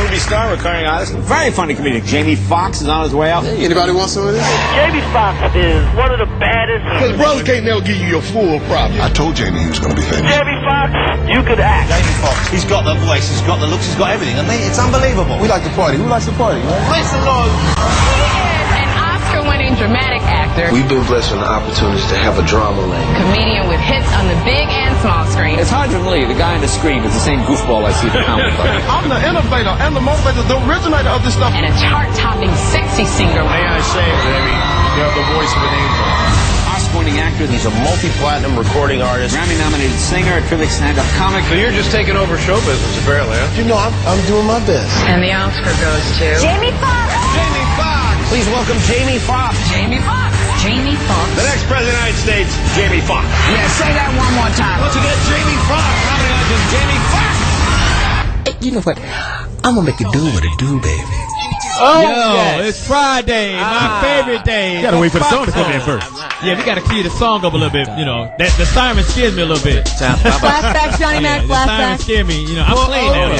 movie star, recurring artist, very funny comedian. Jamie Foxx is on his way out. Hey, anybody want some of this? Jamie Foxx is one of the baddest. Because brothers can't never give you your full profit. I told Jamie he was going to be famous. Jamie Foxx, you could act. Jamie Foxx, he's got the voice, he's got the looks, he's got everything. I mean, it's unbelievable. We like to party. Who likes to party, right? Praise the Lord. Oscar-winning dramatic actor, We've been blessed with the opportunities to have a drama lane. comedian with hits on the big and small screen. It's hard to believe the guy on the screen is the same goofball I see at the comic book. I'm the innovator and the motivator, the originator of this stuff. And a chart-topping sexy singer. May I say, Jamie, you have the voice of an angel. Oscar-winning actor, He's a multi-platinum recording artist. Grammy-nominated singer, terrific stand-up comic. So you're just taking over show business, apparently, huh? You know, I'm doing my best. And the Oscar goes to Jamie Foxx. Jamie Foxx! Please welcome Jamie Foxx. Jamie Foxx. Jamie Foxx. The next president of the United States, Jamie Foxx. Yeah, say that one more time. Once again, Jamie Foxx. Coming up is Jamie Foxx. You know what? I'm going to make it do what it do, baby. Oh, yo, it's Friday, my favorite day. You gotta wait for the song to come in first. Yeah, we gotta cue the song up a little bit. You know, that the siren scares me a little bit. Flashbacks, Johnny Mack, The siren flashbacks. scared me. You know, I'm clean now.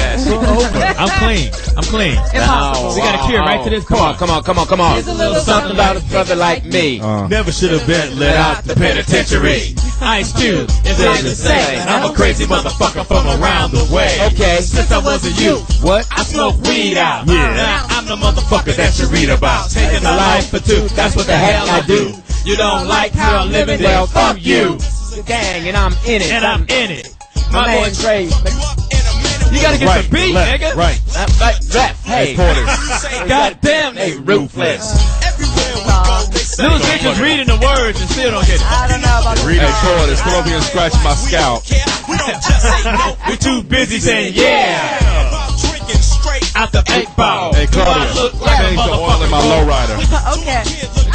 I'm clean. I'm clean. Impossible. We gotta cue it right to this part. Come on. Here's a little something about a brother like me. Never should have been let out the penitentiary. Ice Cube, it's like to say, I'm a crazy motherfucker from around the way. Okay. Since I was a youth, What? I smoke weed out. Yeah. Now I'm the motherfucker that you read about. Taking a life for two, that's what the hell I do. You don't like how I'm living, well, fuck you. The gang, and I'm in it. And I'm in it. My My boy, man Trey. you gotta get Right, the beat, left, nigga. right. Rap. Hey. Goddamn, Hey, ruthless. little bitches reading the words and still don't get it. I don't know about this. Hey, Poetess, come over here and scratch my scalp. We too busy saying yeah. Out the 8-ball. Hey, Do I Claudia, look like a change the oil in my motherfucker? lowrider. Okay.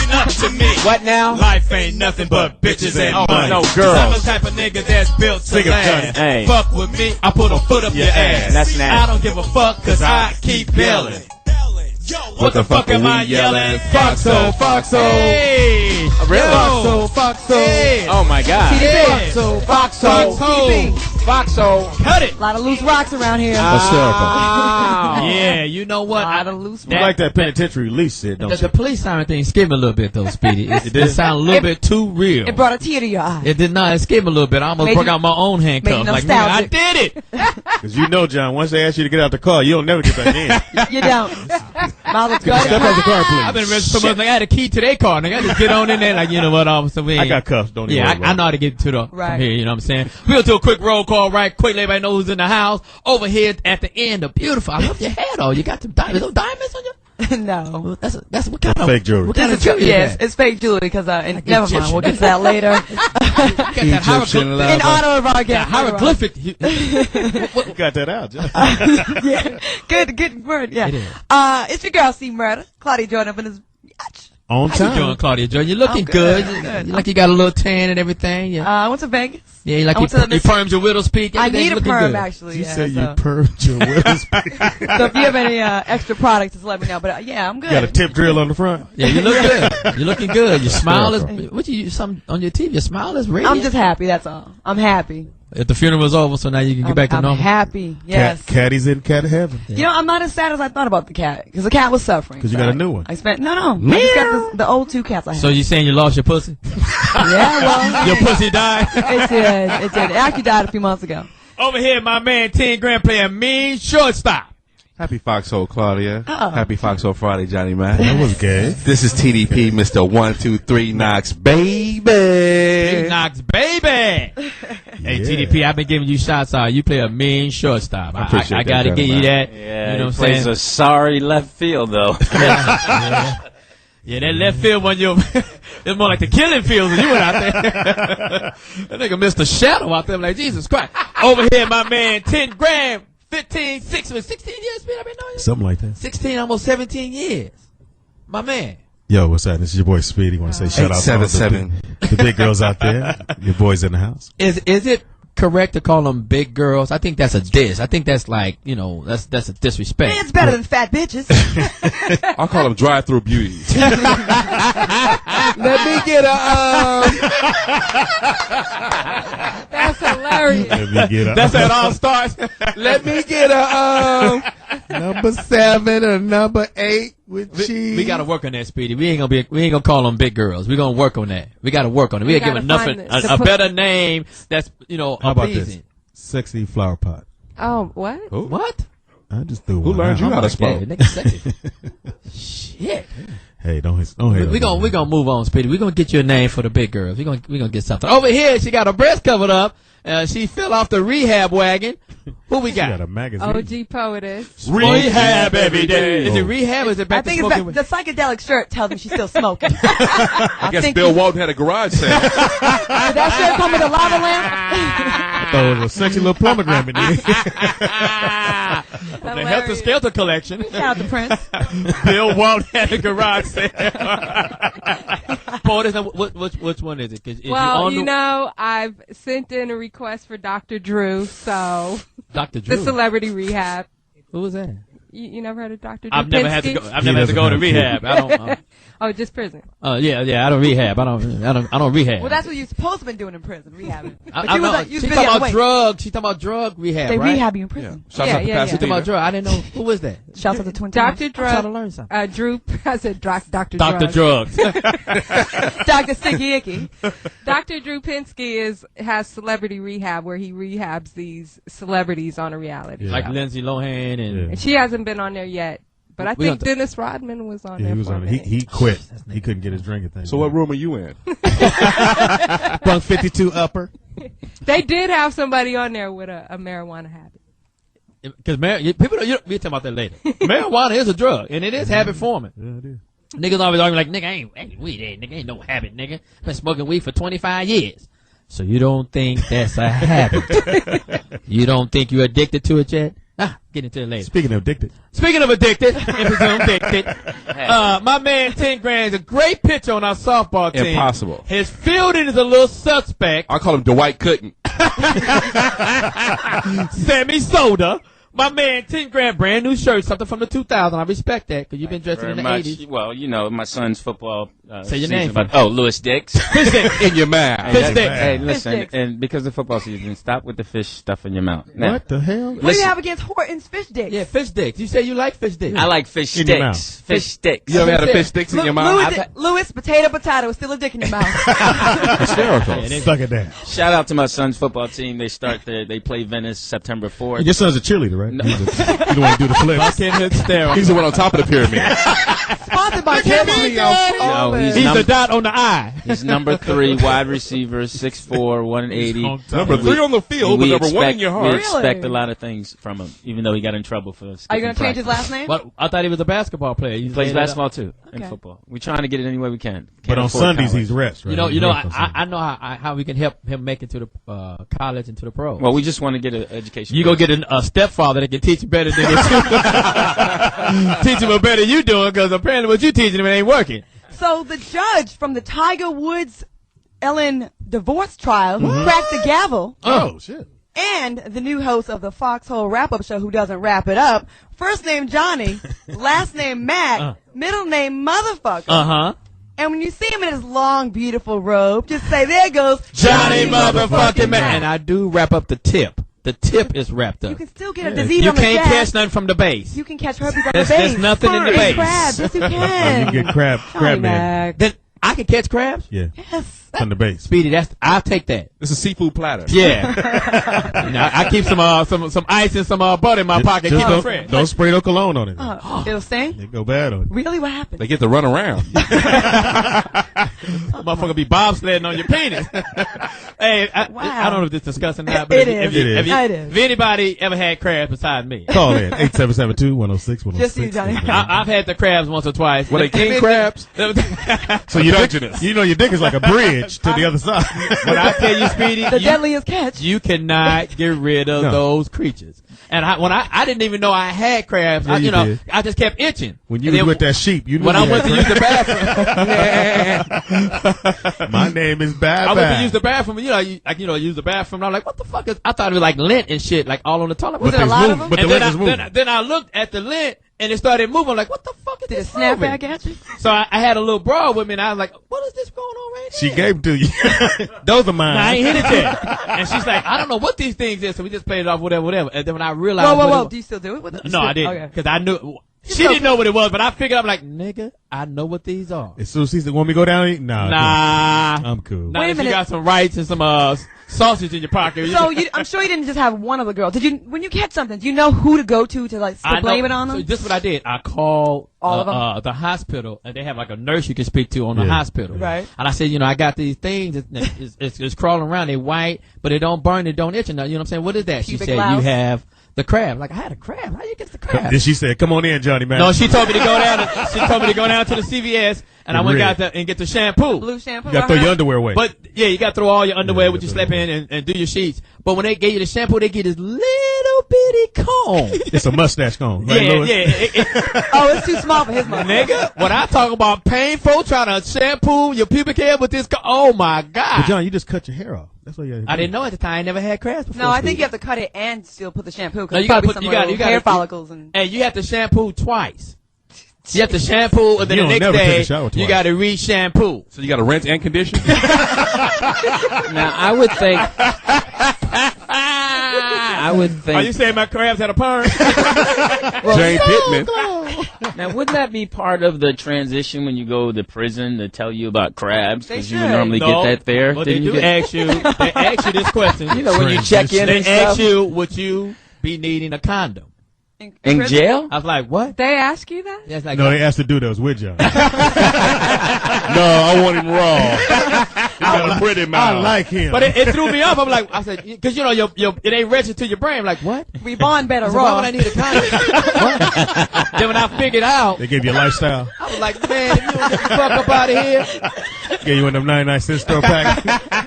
Nothing to me. What now? Life ain't nothing but bitches and money. no, girls. I'm the type of nigga that's built to Sing it, last. Johnny. Hey. Fuck with me, I put a foot up your ass. That's nasty. I don't give a fuck, cause I keep yelling. What the fuck am I yelling? Foxxhole, Foxxhole. Hey! Really? Yo. Foxxhole. Oh my God. Yeah. Foxxhole. Foxxhole. Cut it! A lot of loose rocks around here. Yeah, you know A what? lot of loose You rocks. like that penitentiary release shit, don't The you? police siren thing scared me a little bit, though, Speedy. It did? sounded a little bit too real. It brought a tear to your eye. It did not. It scared me a little bit. I almost Made broke you- out my own handcuffs. made you Like, man, I nostalgic. did it. Because you know, John, once they ask you to get out the car, you'll never get back in. You don't. Miles, Step out the car, please. I've been arrested so much. Like, I had a key to their car. Nigga, I just get on in there. Like, you know what, officer? We I ain't- got cuffs, don't even Yeah, worry about I know how to get to the Right. here. You know what I'm saying? We'll do a quick roll call right quick. Let everybody know who's in the house. Over here at the end, the beautiful. I love your hair though. You got them diamonds. Those diamonds on you? No. That's what kind of fake jewelry. What kind of This is jewelry? yes, is it's fake jewelry because never mind. Egyptian. We'll get to that later. that? You got that hieroglyphic. In honor of our That guest. hieroglyphic. You got that out, John. Yeah. Good word. Yeah. It is. It's your girl, C Murder. Claudia Jordan up in his yacht. On How you doing, time. Claudia Jordan? You're looking I'm good. good. Good. You like you got a little tan and everything. Yeah. I went to Vegas. Yeah, you like I you, went to the you permed your widow's peak. I Everything's need a looking perm good. actually. You Yeah, said you so. purged your wills. So if you have any extra products, just let me know. But yeah, I'm good. Got a tip drill on the front. Yeah, you look good. You're looking good. Your smile is. What you some on your teeth? Your smile is radiant. I'm just happy. That's all. I'm happy. If the funeral was over, so now you can get back to I'm normal. happy. Yes. Caddy's in cat heaven. You know, I'm not as sad as I thought about the cat because the cat was suffering. 'Cause you got a new one. I spent I just got the old two cats I had. So you saying you lost your pussy? yeah, well, Your pussy died. it did. It did. It actually died a few months ago. Over here, my man 10 grand playing mean shortstop. Happy Foxxhole, Claudia. Uh-oh. Happy Foxxhole Friday, Johnny Mack. That was gay. This is TDP, Mr. 123 Knox, baby. Big Knox, baby. Hey, Yeah. TDP, I've been giving you shots out. You play a mean shortstop. I appreciate I that, gotta give you that. Yeah, you know he what I'm plays saying? a sorry left field though. Yeah, that left field when you it's more like the killing field when you went out there. That nigga missed a shadow out there. I'm like, Jesus Christ. Over here, my man, 10 grand, 15, 16 years, man, I've been knowing you. Something like that. 16, almost 17 years. My man. Yo, what's that? This is your boy Speedy. Want to say shout out to all 877. the big girls out there. Your boys in the house. Is it correct to call them big girls? I think that's a diss. I think that's like, you know, that's a disrespect. It's better than fat bitches. I'll call them drive-through beauties. Let me get a That's hilarious. Let me get up. That's how it all starts. Let me get a Number 7 or number 8 with cheese. We got to work on that, Speedy. We ain't gonna call them big girls. We gonna work on that. We got to work on it. We gotta give nothing a better name that's How about appeasing. this? Sexy flower pot. Oh, what? Ooh. What? I just threw Who one learned out. you how to smoke? Nigga sexy. Shit. Hey, don't hate on We gonna move on, Speedy. We gonna get you a name for the big girls. We gonna get something. Over here, she got her breast covered up. She fell off the rehab wagon. Who we She got got? a magazine. OG Poetess. Rehab every day. Is it rehab or is it I back to think smoking? it's the psychedelic shirt tells me she's still smoking. I guess Bill Walton had a garage sale. Did that shirt come with a lava lamp? I thought it was a sexy little pomegranate in there. From the Helter Skelter collection. Shout out to Prince. Bill Walton had a garage sale. Poetess, which one is it? 'Cause if Well, you know, I've sent in a request for Dr. Drew, so Dr. Drew. the celebrity rehab. Who was that? You never heard of Dr. Drew? I've never had to Pinsky? go. I've never had to go to rehab. I don't. Oh, just prison. Yeah. I don't rehab. I don't rehab. Well, that's what you're supposed to be doing in prison, rehabbing. But I you know. was you She was talking busy on about weight. drugs. She talking about drug rehab. They right? rehab you in prison. Shout out to Pastor She talking about drugs. I didn't know who was that. Shouts out to Twin Dr. Towers. trying to learn something. Drew, I said Dr. Dr. Drugs. Drugs. Dr. Sticky Icky. Dr. Drew Pinsky has celebrity rehab where he rehabs these celebrities on a reality Like show. Lindsay Lohan and. And she hasn't been on there yet. But I We think gonna Dennis Rodman was on Yeah, there he was for a on it. minute. He quit. He couldn't get his drinking thing. So what room are you in? Bunk 52 upper. They did have somebody on there with a marijuana habit. Because people don't. We'll talk about that later. Marijuana is a drug, and it is habit forming. Yeah, it is. Niggas always arguing like, nigga, ain't weed, nigga, ain't no habit, nigga. Been smoking weed for 25 years. So you don't think that's a habit? You don't think you're addicted to it yet? Get into it later. Speaking of addicted. Speaking of addicted, and presumed addicted, my man 10 Grand is a great pitcher on our softball team. Impossible. His fielding is a little suspect. I call him Dwight Couldn't. Sammy Soda. My man 10 Grand, brand new shirt, something from the 2000. I respect that because you've been dressing in the 80s. Well, you know, my son's football. Say your season, name. But, Lewis Dix. Fish sticks In your mouth. Fish sticks. Hey, listen, and because of football season, stop with the fish stuff in your mouth. Now, What the hell? What do you have against Horton's fish dicks? Yeah, fish sticks. You say you like fish sticks. I like fish In your mouth. sticks. Fish sticks. You ever had a fish sticks in your mouth? Lewis, potato, still a dick in your mouth. Hysterical. Suck it down. Shout out to my son's football team. They play Venice September 4th. Your son's a cheerleader, right? No. You don't want to do the flips. He's the one on top of the pyramid. Sponsored by Chevy. No, He's the dot on the I. He's number 3 wide receiver, 6'4", 180. Number 3 on the field, but number 1 in your We heart. expect a lot of things from him, even though he got in trouble for Are you skipping going to change his practice. last name? But I thought he was a basketball player. He plays basketball too, and Okay. football. We're trying to get it any way we can. But Can't on afford Sundays, college. he's rest, right? You know, He's rest on Sundays. I know how we can help him make it to the college and to the pros. Well, we just want to get an education. You go get a stepfather that can teach you better than you. Teach him what better you doing, because apparently what you teaching him ain't working. So the judge from the Tiger Woods Ellen divorce trial cracked the gavel. Oh, shit. And the new host of the Foxxhole wrap-up show, who doesn't wrap it up, first name Johnny, last name Mack, middle name motherfucker. And when you see him in his long, beautiful robe, just say, there goes Johnny motherfucking Mack. And I do wrap up the tip. The tip is wrapped up. You can still get a disease You on the can't chest. catch nothing from the base. You can catch herpes on There's the base. nothing in the And base. crabs. Yes, you You can. can get crab man. Mack. Then I can catch crabs? Yeah. Yes. On the base. Speedy, I'll take that. It's a seafood platter. Yeah. Now, I keep some ice and some butter in my pocket. Just Keep it don't, fresh. don't spray no cologne on it. It'll sting? It go bad on it. Really? What happened? They get to run around. Motherfucker be bobsledding on your penis. Hey, I don't know if this is discussing that, but It if is. if anybody ever had crabs besides me, Call in 8772-106-106. Just you, Johnny. I've had the crabs once or twice. Were they king crabs? So your dick, you know your dick is like a bridge to the other side. When I tell you, Speedy, The deadliest catch. you cannot get rid of those creatures. And when I didn't even know I had crabs, Yeah, you did. I just kept itching. When you And was then with that sheep, you knew when you I had went to use the crabs. bathroom, My name is Bad I went to use the bathroom. use the bathroom. And I'm like, what the fuck is? I thought it was like lint and shit, like all on the toilet. Was it a lot of them? But the And lint is moving. then I looked at the lint and it started moving. I'm like, what the fuck at Did this it snap movie. back at you? So I had a little bra with me, and I was like, what is this going on right She here? gave them to you. Those are mine. Nah, I ain't hit it yet. And she's like, I don't know what these things is, so we just played it off, whatever. And then when I realized Whoa. Do you still do it with it? No, I didn't. Because I knew. She didn't know what it was, but I figured, I'm like, nigga, I know what these are. As soon as she said, want me to go down and eat? Nah. I'm cool. Now that you got some rice and some sausage in your pocket. So I'm sure you didn't just have one of the girls. Did you? When you catch something, do you know who to go to blame it on them? So this is what I did. I called all of them? The hospital, and they have like a nurse you can speak to on the hospital. Right. And I said, I got these things. It's crawling around. They white, but it don't burn. It don't itch. You know what I'm saying? What is that? Pubic She said, louse? you have the crab. Like, I had a crab. How you get the crab? Then she said, come on in, Johnny, man. No, she told me to go down. She told me to go down to the CVS, and I went and get the shampoo. Blue shampoo. You got to throw your underwear away. But yeah, you got to throw all your underwear when you sleep in and do your sheets. But when they gave you the shampoo, they give this little bitty comb. It's a mustache comb. Right, Louis? Oh, it's too small for his mouth. Nigga, when I talk about painful trying to shampoo your pubic hair with this, oh my God. But John, you just cut your hair off. That's what you I didn't know at the time. I never had crabs before. No, I think you have to cut it and still put the shampoo. No, Because you gotta probably put, some hair follicles and. And you have to shampoo twice. You have to shampoo, and then You the don't never next take a day shower twice. you got to re-shampoo. So you got to rinse and condition? Now, I would think. Are you saying my crabs had a perm? Jane Pittman. Now, wouldn't that be part of the transition when you go to prison to tell you about crabs? Because you would normally get that there. But Didn't they you do get? ask you. They ask you this question. You know, when you check in They and ask stuff. you, would you be needing a condom? In jail? I was like, what? They ask you that? Yeah, it's like, No, they asked the dude that was with John. No, I want him raw. He got a pretty mouth. I like him. But it threw me off. I'm like, I said, because it ain't registered to your brain. I'm like, what? We bond better I said, why raw. would I need a condom? What? Then when I figured out, They gave you a lifestyle. I was like, man, if you don't get the fuck up out of here. Gave you one of them 99-cent store packs.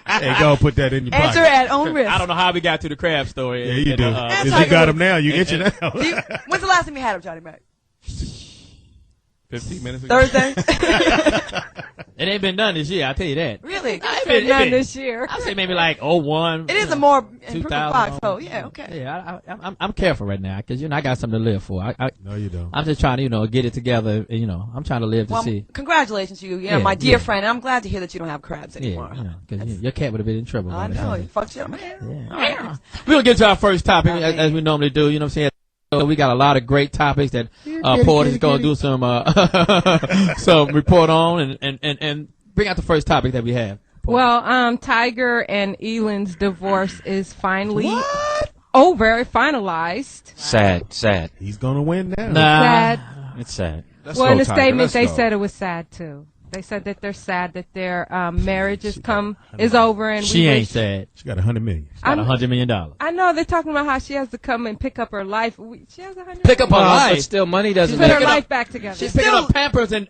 Hey, go put that in your Answer pocket. at own risk. I don't know how we got to the crab story. Yeah, you do. That's Because how you you got do. him now. You itching out. When's the last time you had him, Johnny Mac? 15 minutes ago. Thursday? It ain't been done this year, I'll tell you that. Really? I Said none this year. I'd say maybe like 01. It is a more improved 2000. Foxxhole. Yeah, okay. Yeah, I'm careful right now because I got something to live for. No, you don't. I'm just trying to get it together. I'm trying to live to Well, see. congratulations to you. Yeah, My dear yeah. friend. I'm glad to hear that you don't have crabs anymore. Yeah, because your cat would have been in trouble. I by know. that You fucked you up, man. Yeah. We're going to get to our first topic as we normally do. You know what I'm saying? So we got a lot of great topics that Poetess is going to do some report on and bring out the first topic that we have. Well, Tiger and Elon's divorce is finally over, finalized. Sad. He's going to win now. Sad. It's sad. Well, in the statement, they said it was sad too. They said that they're sad that their marriage is over, and She ain't sad. She got $100 million. She's got $100 million. I know they're talking about how she has to come and pick up her life. She has $100 Pick up her million. life. But still, money doesn't Put make her it. life back together. She's picking up Pampers and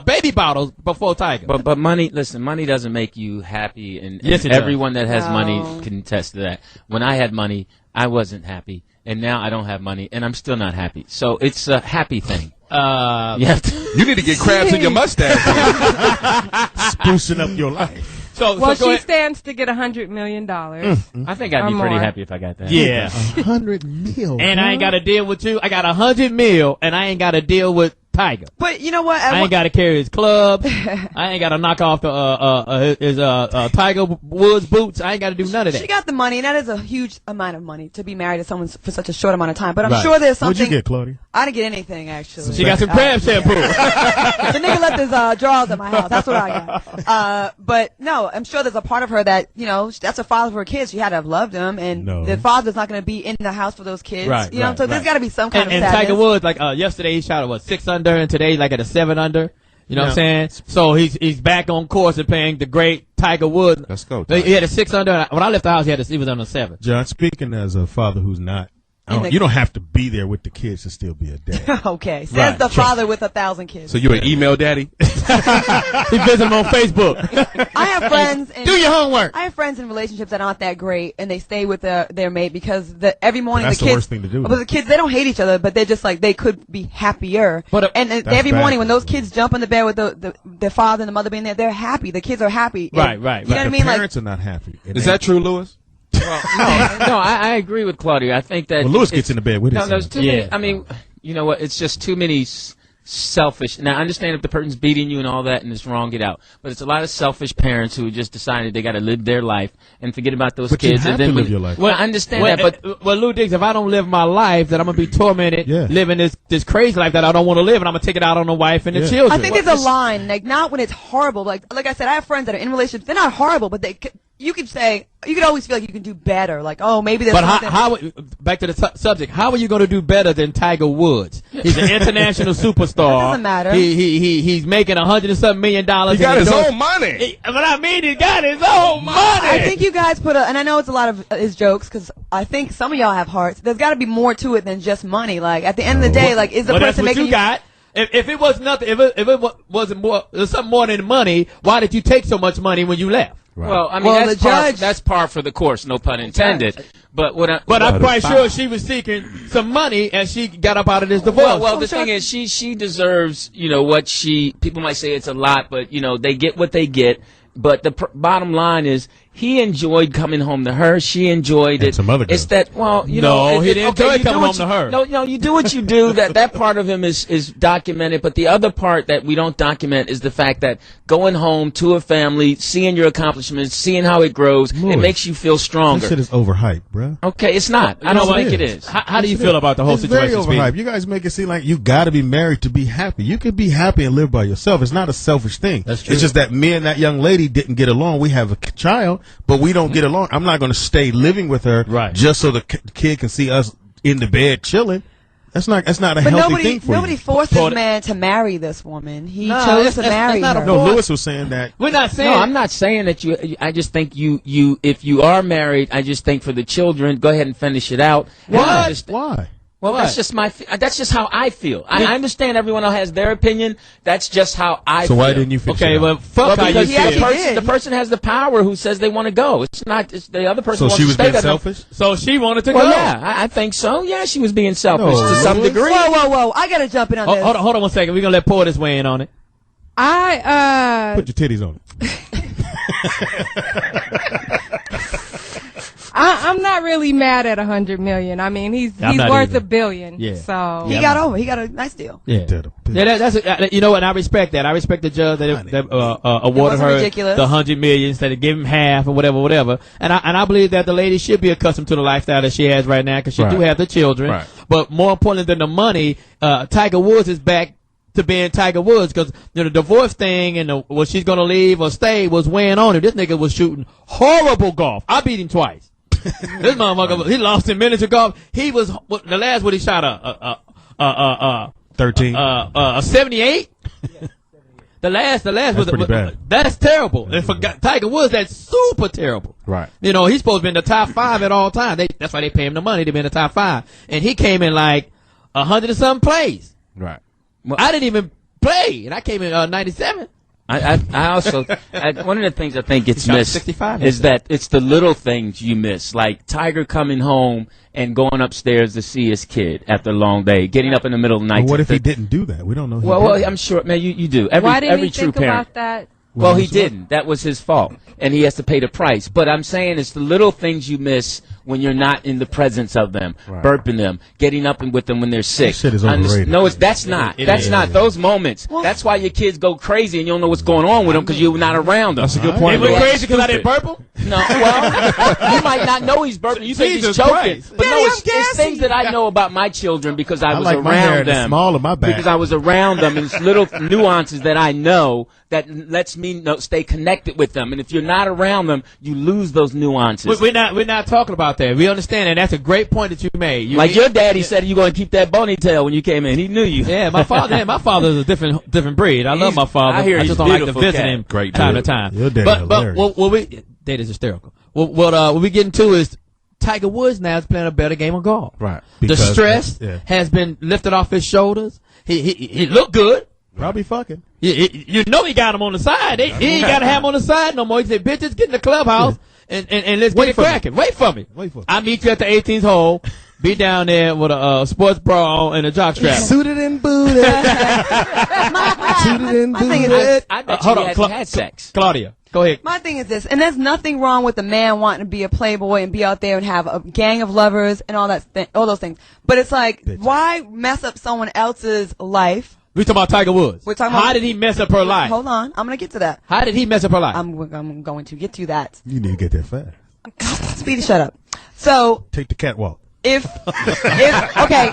baby bottles before Tiger. But money, listen, money doesn't make you happy, and Yes, it everyone that has No. money can attest to that. When I had money, I wasn't happy, and now I don't have money, and I'm still not happy. So it's a happy thing. You have to. You need to get crabs in your mustache. Sprucing up your life. So Well, go she ahead. stands to get $100 million. I think I'd be Or pretty more. happy if I got that. Yeah. $100 million. And I ain't got to deal with you. I got $100 million, and I ain't got to deal with Tiger. But you know what? I ain't got to carry his club. I ain't got to knock off his Tiger Woods boots. I ain't got to do none of that. She got the money, and that is a huge amount of money to be married to someone for such a short amount of time. But I'm Right. sure there's something. What'd you get, Claudia? I didn't get anything, actually. She got some crab shampoo. The nigga left his drawers at my house. That's what I got. But no, I'm sure there's a part of her that, that's a father for her kids. She had to have loved him, and No. the father's not going to be in the house for those kids. Right, You know, right, so there's right. got to be some kind And of sadness. Tiger Woods, like yesterday, he shot at 6 under, and today like at a 7 under. You know what I'm saying? So he's back on course and playing the great Tiger Woods. Let's go. He had a 6 under. When I left the house, he was on a 7. John, speaking as a father who's not, you don't have to be there with the kids to still be a dad. Okay, says Right. the father with 1,000 kids. So you're an email daddy? He visits him on Facebook. I have friends. Do your homework. I have friends in relationships that aren't that great, and they stay with their mate because every morning That's the the kids. worst thing to do. But the kids, they don't hate each other, but they're just like they could be happier. But, and That's every bad. morning when those kids jump in the bed with their father and the mother being there, they're happy. The kids are happy. Right, And, right, You know right. what I The mean? Like, parents are not happy. Is that true, Lewis? No, I agree with Claudia. I think that Well, Lewis gets in the bed with his No, there's son. too many. I mean, you know what? It's just too many selfish. Now, I understand if the person's beating you and all that and it's wrong, get out. But it's a lot of selfish parents who just decided they got to live their life and forget about those kids. You have and then to live your life. Well, I understand that, but Lou Diggs, if I don't live my life, then I'm gonna be tormented living this crazy life that I don't want to live, and I'm gonna take it out on the wife and the children. I think there's a line, like not when it's horrible. Like I said, I have friends that are in relationships. They're not horrible, but you could always feel like you can do better. Like, oh, maybe there's something. But back to the subject, how are you going to do better than Tiger Woods? He's an international superstar. That doesn't matter. He's making $100-something million. He got his own money. But I mean, he got his own money. I think you guys and I know it's a lot of his jokes, because I think some of y'all have hearts. There's got to be more to it than just money. Like, at the end of the day, like, is the person that's what making you got? If it was nothing, if it wasn't more, something more than money, why did you take so much money when you left? Right. Well, I mean, that's par for the course, no pun intended. But I'm quite sure she was seeking some money as she got up out of this divorce. Well, the thing is, she deserves, what people might say it's a lot, but, they get what they get. But the bottom line is, he enjoyed coming home to her. She enjoyed it. Some other girl. It's that, he didn't enjoy coming home to her. No, you do what you do. That part of him is documented. But the other part that we don't document is the fact that going home to a family, seeing your accomplishments, seeing how it grows, it makes you feel stronger. That shit is overhyped, bro. Okay, it's not. I don't think it is. How do you feel about the whole situation? It's very overhyped. You guys make it seem like you got to be married to be happy. You can be happy and live by yourself. It's not a selfish thing. That's true. It's just that me and that young lady didn't get along. We have a child, but we don't get along. I'm not going to stay living with her just so the kid can see us in the bed chilling. That's not a healthy thing for you. Nobody forced this man to marry this woman. He chose to marry her. No, Lewis was saying that. We're not saying. No, I'm not saying that you. I just think you. If you are married, I just think for the children, go ahead and finish it out. What? Why? Well, that's just how I feel. I understand everyone else has their opinion. That's just how I feel. So why didn't you fix it? Okay, well, fuck how you feel. The person has the power who says they want to go. It's not the other person. So wants she was to stay. being selfish? So she wanted to go. Well, yeah, I think so. Yeah, she was being selfish to some degree. Whoa! I gotta jump in on this. Hold on 1 second. We're gonna let Poetess weigh in on it. Put your titties on it. I'm not really mad at $100 million. I mean, he's worth $1 billion. Yeah. So he got a nice deal. Yeah. That's you know what? And I respect that. I respect the judge that awarded her ridiculous. the $100 million instead of giving him half or whatever. And I believe that the lady should be accustomed to the lifestyle that she has right now because she do have the children. Right. But more important than the money, Tiger Woods is back to being Tiger Woods because the divorce thing and what she's gonna leave or stay was weighing on him. This nigga was shooting horrible golf. I beat him twice. This motherfucker, he lost in minutes of golf. He was the last what he shot a 13, a 78. The last was pretty bad. That's terrible. And for Tiger Woods, that's super terrible. Right. He's supposed to be in the top 5 at all times. That's why they pay him the money to be in the top 5. And he came in like 100 and something plays. Right. Well, I didn't even play, and I came in 97. I also one of the things I think gets missed 65, is that it's the little things you miss, like Tiger coming home and going upstairs to see his kid after a long day, getting up in the middle of the night. Well, what if he didn't do that? We don't know. Well, I'm sure, man. You do. Why didn't he true think parent. about that? Well, he didn't. That was his fault, and he has to pay the price. But I'm saying it's the little things you miss when you're not in the presence of them, burping them, getting up with them when they're sick. That shit is overrated. No, that's not. That's not. Those moments. Well, that's why your kids go crazy and you don't know what's going on with them because you're not around them. That's a good point. They went crazy because I didn't burp them? No, well, you might not know he's burping. You think he's choking. Christ. But no, it's things that I know about my children because I was like my hair around them. Small of my back. Because I was around them, and it's little nuances that I know that lets me stay connected with them. And if you're not around them, you lose those nuances. We're not talking about that. We understand, and that's a great point that you made. Your daddy said you're going to keep that ponytail when you came in. He knew you. Yeah, my father is a different breed. I love my father. I just don't like to visit him Great time dude. to time. Your daddy's hilarious. But dad is hysterical. What we get into is Tiger Woods now is playing a better game of golf. Right. The stress has been lifted off his shoulders. He looked good. Probably fucking. You know he got him on the side. He ain't got to have him on the side no more. He said, bitches, get in the clubhouse and let's get it cracking. Wait for me. I'll meet you at the 18th hole. Be down there with a sports bra and a jockstrap. Suited and booted. Suited and booted. I bet you had sex. Claudia, go ahead. My thing is this, and there's nothing wrong with a man wanting to be a playboy and be out there and have a gang of lovers and all those things. But it's like, why mess up someone else's life We talking about Tiger Woods. We're talking How about, did he mess up her life? Hold on. I'm going to get to that. How did he mess up her life? I'm going to get to that. You need to get that fast. Speedy, shut up. So Take the catwalk. okay,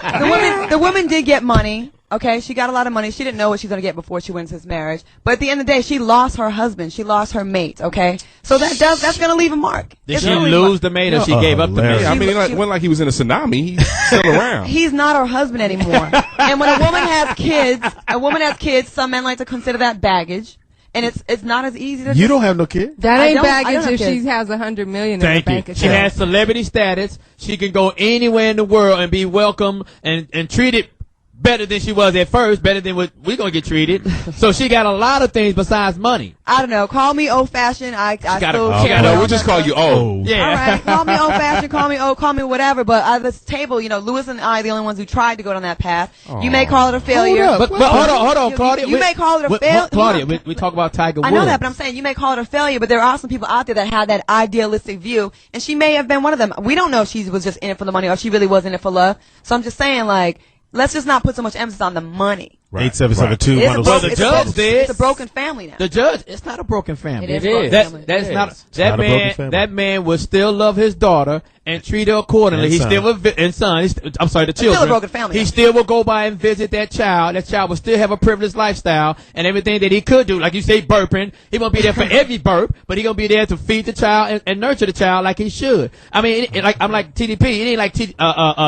the woman did get money. Okay, she got a lot of money. She didn't know what she's going to get before she went into this marriage. But at the end of the day, she lost her husband. She lost her mate. Okay, so that's going to leave a mark. Did she lose the mate, or she gave up the mate? Yeah, I mean, it wasn't like he was in a tsunami. He's still around. He's not her husband anymore. And when a woman has kids, some men like to consider that baggage. And it's not as easy to. You don't have no kid. That I ain't don't baggage have if kids. she has $100 million in Thank the bank you. account. She has celebrity status. She can go anywhere in the world and be welcome and treated better than she was at first, better than what we're going to get treated. So she got a lot of things besides money. I don't know. Call me old-fashioned. I still care. No, we'll just call you old. Yeah. All right. Call me old-fashioned. Call me old. Call me whatever. But at this table, Lewis and I are the only ones who tried to go down that path. You may call it a failure. Hold up. But hold on, Claudia. You may call it a failure. Claudia, we talk about Tiger Woods. I know that, but I'm saying you may call it a failure, but there are some people out there that have that idealistic view, and she may have been one of them. We don't know if she was just in it for the money or if she really was in it for love. So I'm just saying, let's just not put so much emphasis on the money. 8772. It's a broken family now. The judge, it's not a broken family. It is. That man would still love his daughter and treat her accordingly. And he son. still would, the children. still a broken family. He still will go by and visit that child. That child will still have a privileged lifestyle and everything that he could do. Like you say, burping. He won't be there for every burp, but he gonna be there to feed the child and nurture the child like he should. I mean, I'm like TDP. It ain't like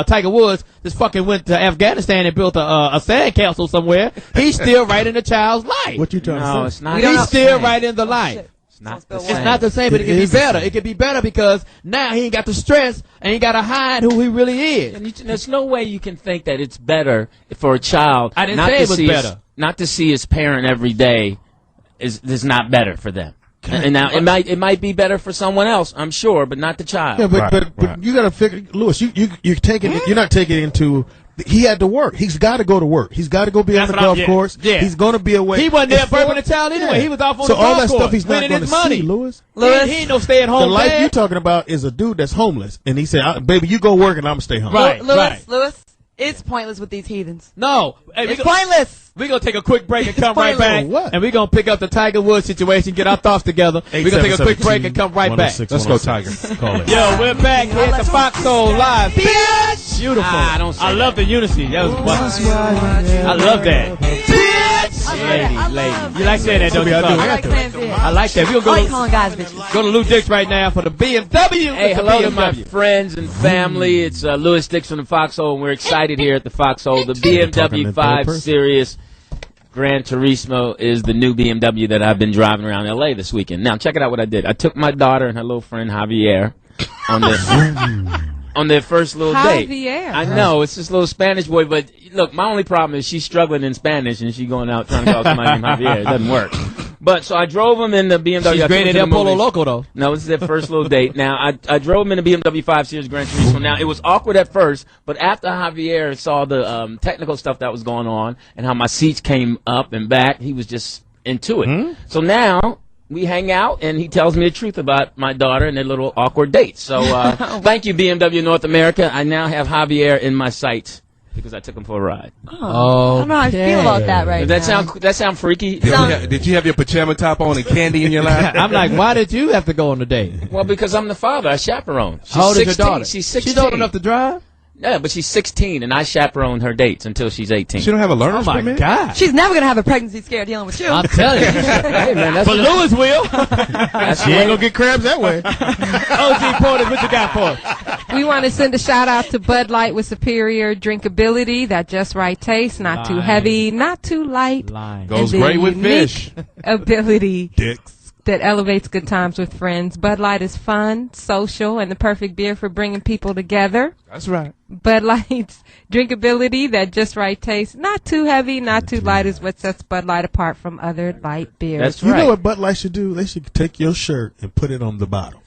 Tiger Woods just fucking went to Afghanistan and built a sand castle somewhere. He's still right in the child's life. What you trying to say? No, it's not. He's still right in the life. It's not the It's same. not the same, but it can be is the better. same. It can be better because now he ain't got the stress and he got to hide who he really is. And there's no way you can think that it's better for a child. I didn't not say to it was see better. Not to see his parent every day is not better for them. And now it might be better for someone else, I'm sure, but not the child. Yeah, but you got to figure, Lewis. You're taking it. You're not taking it into. He had to work. He's got to go to work. He's got to go be on the golf course. Yeah. He's going to be away. He wasn't there Before- burping the child anyway. Yeah. He was off on so the golf all that course, stuff he's not winning going his to money. see, Lewis. He ain't no stay at home. The life dad. you're talking about is a dude that's homeless, and he said, "Baby, you go work, and I'm gonna stay home." Right. Lewis, it's pointless with these heathens. No, hey, It's pointless. We're going to take a quick break and come right back. What? And we're going to pick up the Tiger Woods situation, get our thoughts together. We're going to take a quick break and come right back. Let's go, Tiger. Call it. Yo, we're back here at the Foxxhole Live. Bitch! Beautiful. I don't say I love the unity. That was I love that. Lady. You like saying that, don't you? I like saying bitch. I like that. We're I going like to calling guys bitches. go to Lou Dix right now for the BMW. Hey, It's the hello to my BMW. friends and family. It's Lewis Dix from the Foxxhole, and we're excited here at the Foxxhole. The Talking BMW in 5 third person. Series Gran Turismo is the new BMW that I've been driving around L.A. this weekend. Now, check it out what I did. I took my daughter and her little friend Javier on their first little date. Javier. I know, it's this little Spanish boy, but look, my only problem is she's struggling in Spanish and she's going out trying to call somebody named Javier. It doesn't work. But so I drove them in the BMW. She's I took great them at to El the Polo movies. Loco, though. No, this is their first little date. Now, I drove him in the BMW 5 Series Gran Turismo. Now, it was awkward at first, but after Javier saw the technical stuff that was going on and how my seats came up and back, he was just into it. So now we hang out, and he tells me the truth about my daughter and their little awkward dates. So thank you, BMW North America. I now have Javier in my sights because I took him for a ride. I don't know how I feel about that right Does now. that sound freaky? Did you have your pajama top on and candy in your lap? I'm like, why did you have to go on the date? Well, because I'm the father. I chaperone. She's How old is your 16. daughter? She's 16. She's old enough to drive? Yeah, but she's 16, and I chaperone her dates until she's 18. She don't have a learner's Oh, my permit? God. She's never going to have a pregnancy scare dealing with you. I'm telling you. Hey, man, that's But Lewis will. that's She ain't the way- gonna get crabs that way. OG Poetess, what you got for us? We want to send a shout out to Bud Light with superior drinkability, that just right taste, not too Line. heavy, not too light. Line. Goes and the great with unique fish. ability Dicks. that elevates good times with friends. Bud Light is fun, social, and the perfect beer for bringing people together. That's right. Bud Light's drinkability, that just right taste, not too heavy, not too light, is what sets Bud Light apart from other light beers. That's You right. know what Bud Light should do? They should take your shirt and put it on the bottom.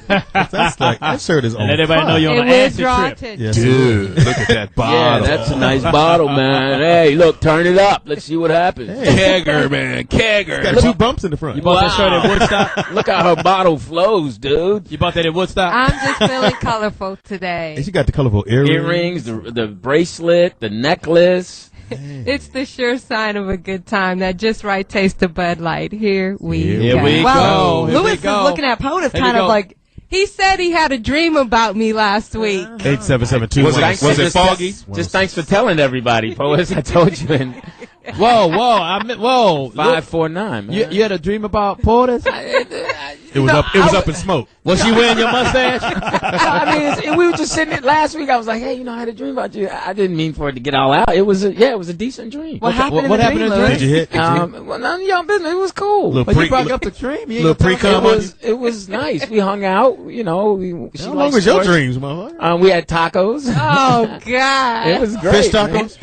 That's like that shirt is on. And let everybody know fire. you're on It an will acid draw trip. attention. Yes. Dude, look at that Yeah, bottle. that's a nice bottle, man. Hey, look, turn it up. Let's see what happens. Kegger, man. Kegger. Got two bumps in the front. You bought that shirt at Woodstock? Look how her bottle flows, dude. You bought that at Woodstock? I'm just feeling colorful today. And she got the colorful earrings. Earrings, the bracelet, the necklace. It's the sure sign of a good time. That just right taste of Bud Light. Here we Here go. we Well, go. Here Lewis we is go. looking at POTUS Here we kind of go. like, He said he had a dream about me last week. 877-2. Was it foggy? Just thanks for telling everybody, Poets. I told you. In Whoa. 549, man. You had a dream about Portis? It was up in smoke. Was she wearing your mustache? I mean, we were just sitting there last week. I was like, hey, I had a dream about you. I didn't mean for it to get all out. It was a decent dream. what happened in the dream, in the Lewis? Did you hit? Well, none of y'all business. It was cool. But you brought up the dream. You ain't Little gonna tell me. pre-com. It was nice. We hung out. She How long likes was your sports. dreams, motherfucker? We had tacos. Oh, God. It was great. Fish tacos?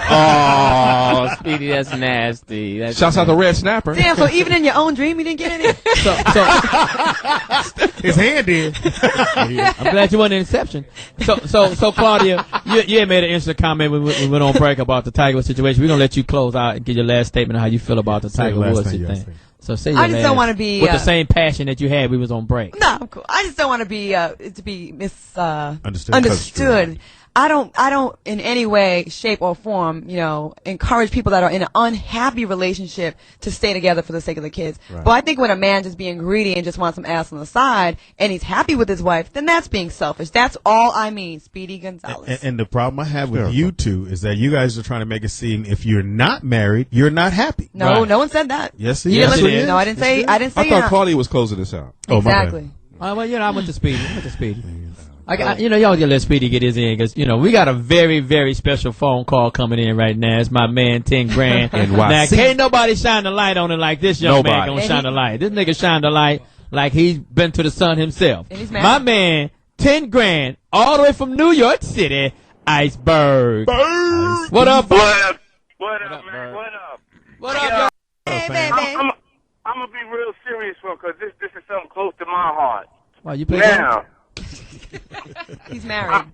Oh, Speedy, that's nasty. Shouts out to Red Snapper. Damn, so even in your own dream, you didn't get any? His hand did. I'm glad you won the Inception. So Claudia, you had made an interesting comment when we went on break about the Tiger Woods situation. We're gonna let you close out and give your last statement on how you feel about the Tiger Woods thing. So say your I just don't last- want to be with the same passion that you had. We was on break. No, I'm cool. I just don't want to be Understood. understood. I don't in any way, shape, or form, encourage people that are in an unhappy relationship to stay together for the sake of the kids. Right. But I think when a man just being greedy and just wants some ass on the side, and he's happy with his wife, then that's being selfish. That's all I mean, Speedy Gonzalez. And the problem I have with you two is that you guys are trying to make it seem if you're not married, you're not happy. No, Right. no one said that. Yes, You he didn't is. listen- Yes, No, I didn't say. I didn't say. I you're thought not. Claudia was closing this out. Oh, my bad. Exactly. Well, I went to Speedy. Y'all get let Speedy get his in because we got a very, very special phone call coming in right now. It's my man 10 grand. Now can't nobody shine the light on it like this young man gonna shine the light. This nigga shine the light like he's been to the sun himself. And he's married. My man 10 grand all the way from New York City, Iceberg. What up, What up? What up, man? What up? What up, Hey, baby. I'm gonna be real serious for because this is something close to my heart. Wow, you play Now, He's married.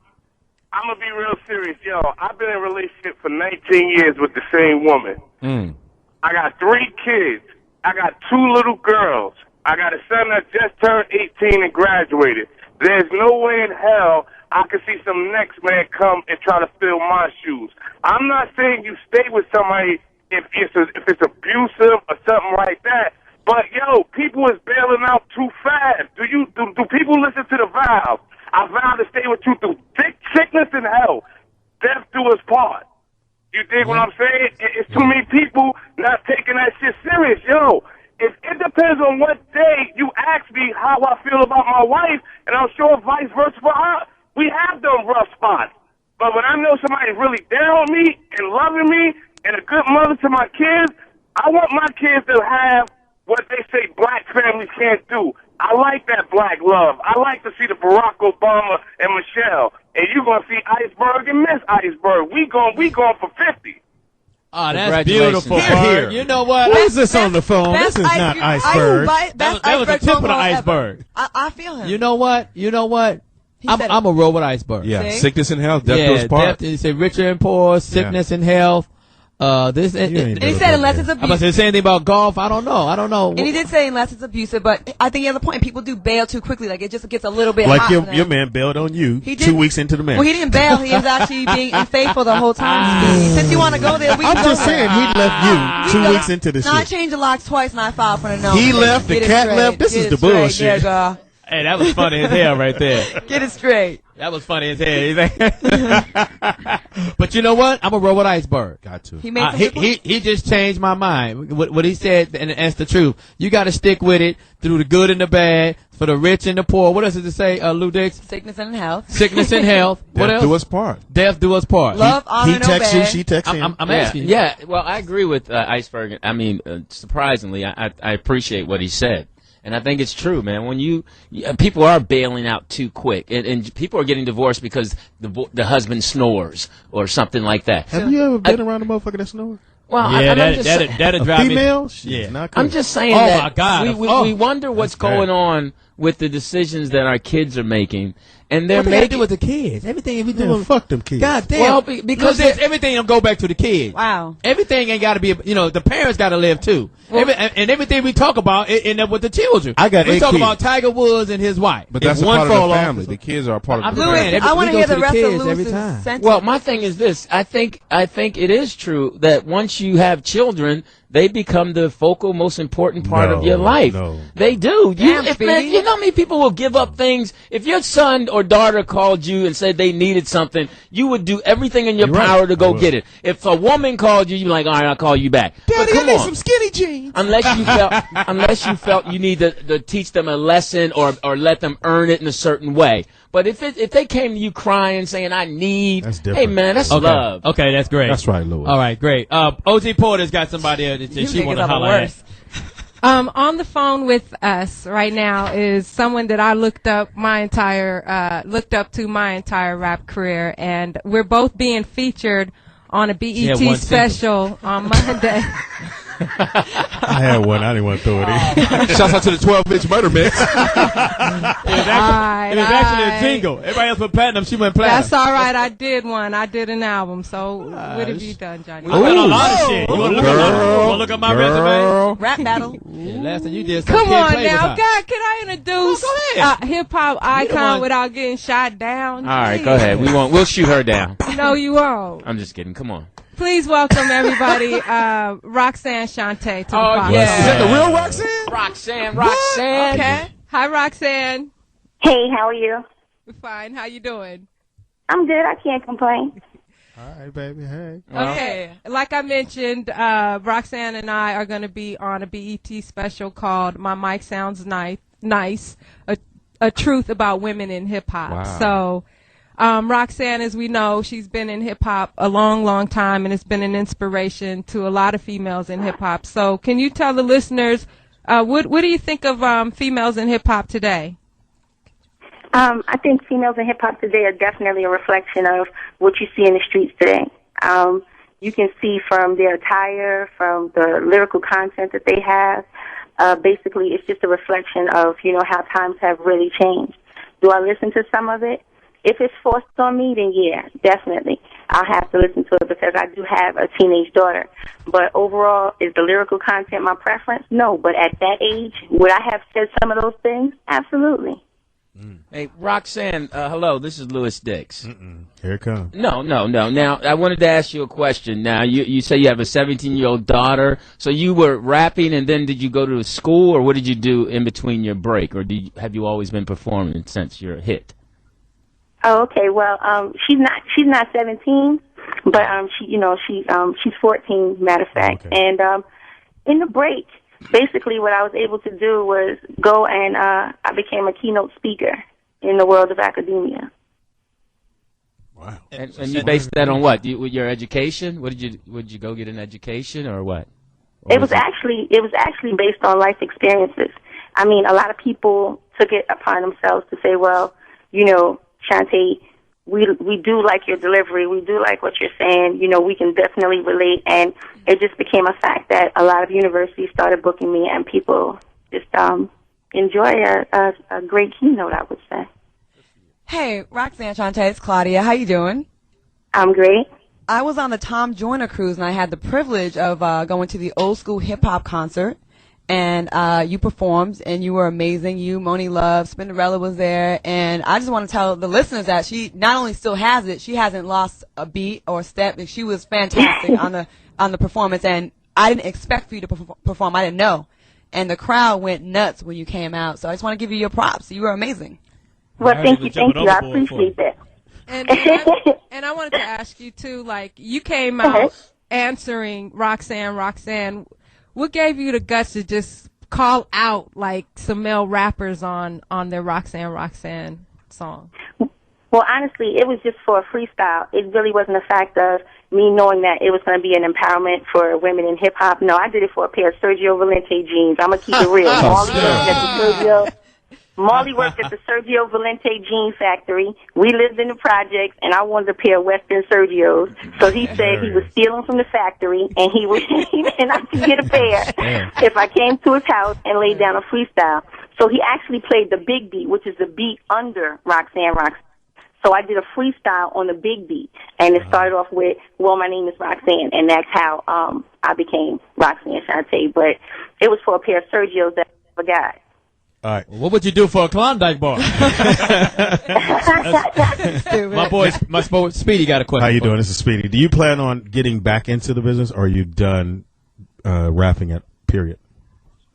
I'm gonna be real serious, yo. I've been in a relationship for 19 years with the same woman. I got 3 kids. I got 2 little girls. I got a son that just turned 18 and graduated. There's no way in hell I could see some next man come and try to fill my shoes. I'm not saying you stay with somebody if it's abusive or something like that. But yo, people is bailing out too fast. Do people listen to the vows? I vow to stay with you through thick sickness and health. Death do us part. You dig what I'm saying? It's too many people not taking that shit serious. Yo, it depends on what day you ask me how I feel about my wife, and I'm sure vice versa for her. We have them rough spots. But when I know somebody's really down on me and loving me and a good mother to my kids, I want my kids to have what they say black families can't do. I like that black love. I like to see the Barack Obama and Michelle. And you're going to see Iceberg and Miss Iceberg. We going for 50. Oh, that's beautiful, Here. Bird. You know what? Who is this on the phone? This is not Iceberg. That was the tip of the iceberg. I feel him. You know what? I'm a roll with Iceberg. Yeah, See? sickness and health, death do us part. He said richer and poor, sickness and health. And he said unless it's I'm about to abusive. say anything about golf. I don't know. And he did say unless it's abusive, but I think he has a point. People do bail too quickly. Like it just gets a little bit Like hot. your man bailed on you He 2 didn't- weeks into the marriage. Well, he didn't bail. He was actually being unfaithful the whole time. Since you want to go there, we I'm can go just there. saying, he left you 2 weeks into the No, I shit. changed the locks twice and I filed for the no. He left, the Get it cat straight. left. This Get is it the straight. bullshit. Yeah, girl. Hey, that was funny as hell right there. Get it straight. That was funny as hell. But you know what? I'm a roll with Iceberg. Got to. He made some good points. He just changed my mind. What he said, and that's the truth. You got to stick with it through the good and the bad, for the rich and the poor. What else does it say, Lou Dix? Sickness and health. Sickness and health. What Death else? do us part. Death do us part. Love, honor, He no texts you, bad. she texts him. I'm asking you. Yeah, well, I agree with Iceberg. I mean, surprisingly, I appreciate what he said. And I think it's true, man. When people are bailing out too quick, and people are getting divorced because the husband snores or something like that. Have you ever been around a motherfucker that snores? Well, Yeah, I'm that'd drive me. Female? Yeah. Not cool. I'm just saying Oh, that my God. we Oh, wonder what's that's bad. going on with the decisions that our kids are making. and they're what they got to making do with the kids. Everything we do, fuck them kids. God damn. Well, because everything don't go back to the kids. Wow. Everything ain't got to be. The parents got to live too. And everything we talk about end up with the children. We talk about Tiger Woods and his wife. But that's a part of the family. The kids are a part of the family. I want to hear the rest of Lewis's sentence. Well, my thing is this. I think it is true that once you have children, they become the focal, most important part of your life. They do. You know how many people will give up things? If your son or daughter called you and said they needed something, you would do everything in your power to go get it. If a woman called you, you're like, all right, I'll call you back. Daddy, I need some skinny jeans. Unless you felt you need to teach them a lesson or let them earn it in a certain way. But if they came to you crying, saying, I need, hey, man, that's love. Okay, that's great. That's right, Louis. All right, great. OG Porter's got somebody that she want to holler at. On the phone with us right now is someone that I looked up to my entire rap career, and we're both being featured on a BET special on Monday. I had one. I didn't want to throw it in. Shouts out to the 12-inch murder mix. It was actually a jingle. Everybody else went platinum. She went platinum. That's all right. I did one. I did an album. So what have you done, Johnny? We done a lot of shit. You want to look at my resume? Rap battle. Last time you did something. Come on now. God, can I introduce hip-hop icon without getting shot down? All right, go ahead. We'll shoot her down. No, you won't. I'm just kidding. Come on. Please welcome everybody, Roxanne Shanté to the podcast. Yeah. Is that the real Roxanne? Roxanne. Okay. Hi, Roxanne. Hey, how are you? We're fine. How you doing? I'm good. I can't complain. All right, baby. Hey. Okay. Like I mentioned, Roxanne and I are going to be on a BET special called My Mic Sounds Nice, a truth about women in hip-hop. Wow. So... Roxanne, as we know, she's been in hip-hop a long, long time, and it's been an inspiration to a lot of females in hip-hop. So can you tell the listeners, what do you think of females in hip-hop today? I think females in hip-hop today are definitely a reflection of what you see in the streets today. You can see from their attire, from the lyrical content that they have. Basically, it's just a reflection of, how times have really changed. Do I listen to some of it? If it's forced on me, then yeah, definitely. I'll have to listen to it because I do have a teenage daughter. But overall, is the lyrical content my preference? No. But at that age, would I have said some of those things? Absolutely. Hey, Roxanne, hello, this is Louis Dix. Here it comes. No. Now, I wanted to ask you a question. Now, you say you have a 17-year-old daughter. So you were rapping, and then did you go to school, or what did you do in between your break? Or have you always been performing since your hit? Oh, okay. Well, she's not 17, but she's 14. Matter of fact, okay. And in the break, basically, what I was able to do was go and I became a keynote speaker in the world of academia. Wow. And you based that on what? With your education? Would you go get an education or what? Or it was actually based on life experiences. I mean, a lot of people took it upon themselves to say, well, Shanté, we do like your delivery. We do like what you're saying. We can definitely relate. And it just became a fact that a lot of universities started booking me, and people just enjoy a great keynote, I would say. Hey, Roxanne Shanté, it's Claudia. How you doing? I'm great. I was on the Tom Joyner cruise, and I had the privilege of going to the old school hip-hop concert. And you performed, and you were amazing. You, Moni Love, Spinderella was there. And I just want to tell the listeners that she not only still has it, she hasn't lost a beat or a step. She was fantastic on the performance. And I didn't expect for you to perform. I didn't know. And the crowd went nuts when you came out. So I just want to give you your props. You were amazing. Well, thank you. I appreciate that. And I wanted to ask you, too, like, you came out answering Roxanne. What gave you the guts to just call out like some male rappers on their Roxanne song? Well, honestly, it was just for a freestyle. It really wasn't a fact of me knowing that it was going to be an empowerment for women in hip hop. No, I did it for a pair of Sergio Valente jeans. I'm gonna keep it real. Molly worked at the Sergio Valente jean factory. We lived in the projects, and I wanted a pair of Western Sergios. So he said he was stealing from the factory, and and I could get a pair if I came to his house and laid down a freestyle. So he actually played the big beat, which is the beat under Roxanne. So I did a freestyle on the big beat, and it started off with, well, my name is Roxanne, and that's how I became Roxanne Shanté. But it was for a pair of Sergios that I never got. All right. Well, what would you do for a Klondike bar? my boy Speedy got a question. How you doing? This is Speedy. Do you plan on getting back into the business, or are you done rapping it, period?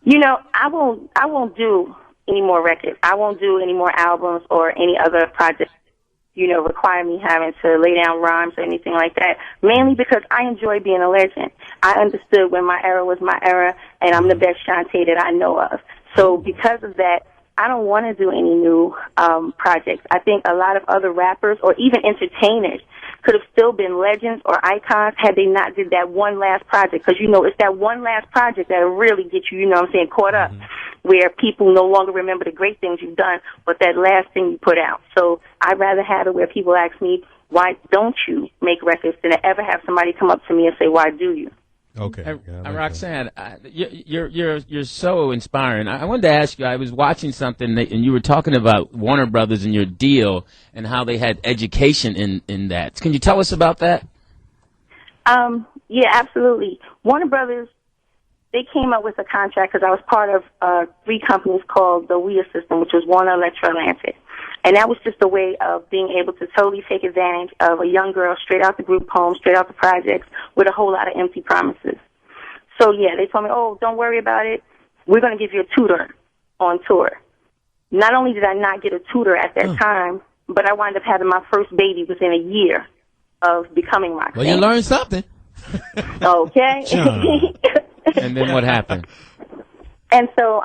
You know, I won't do any more records. I won't do any more albums or any other projects, you know, require me having to lay down rhymes or anything like that, mainly because I enjoy being a legend. I understood when my era was my era, and I'm the best Shanté that I know of. So because of that, I don't want to do any new projects. I think a lot of other rappers or even entertainers could have still been legends or icons had they not did that one last project. Because, you know, it's that one last project that'll really get you, you know what I'm saying, caught up, where people no longer remember the great things you've done, but that last thing you put out. So I'd rather have it where people ask me, why don't you make records, than to ever have somebody come up to me and say, why do you? Okay. Roxanne, you're so inspiring. I wanted to ask you, I was watching something and you were talking about Warner Brothers and your deal and how they had education in that. Can you tell us about that? Yeah, absolutely. Warner Brothers, they came up with a contract because I was part of 3 companies called the WIA system, which was Warner Electro Atlantic. And that was just a way of being able to totally take advantage of a young girl straight out the group home, straight out the projects, with a whole lot of empty promises. So, yeah, they told me, oh, don't worry about it. We're going to give you a tutor on tour. Not only did I not get a tutor at that time, but I wound up having my first baby within a year of becoming Roxanne. Well, you learned something. Okay. And then what happened? And so,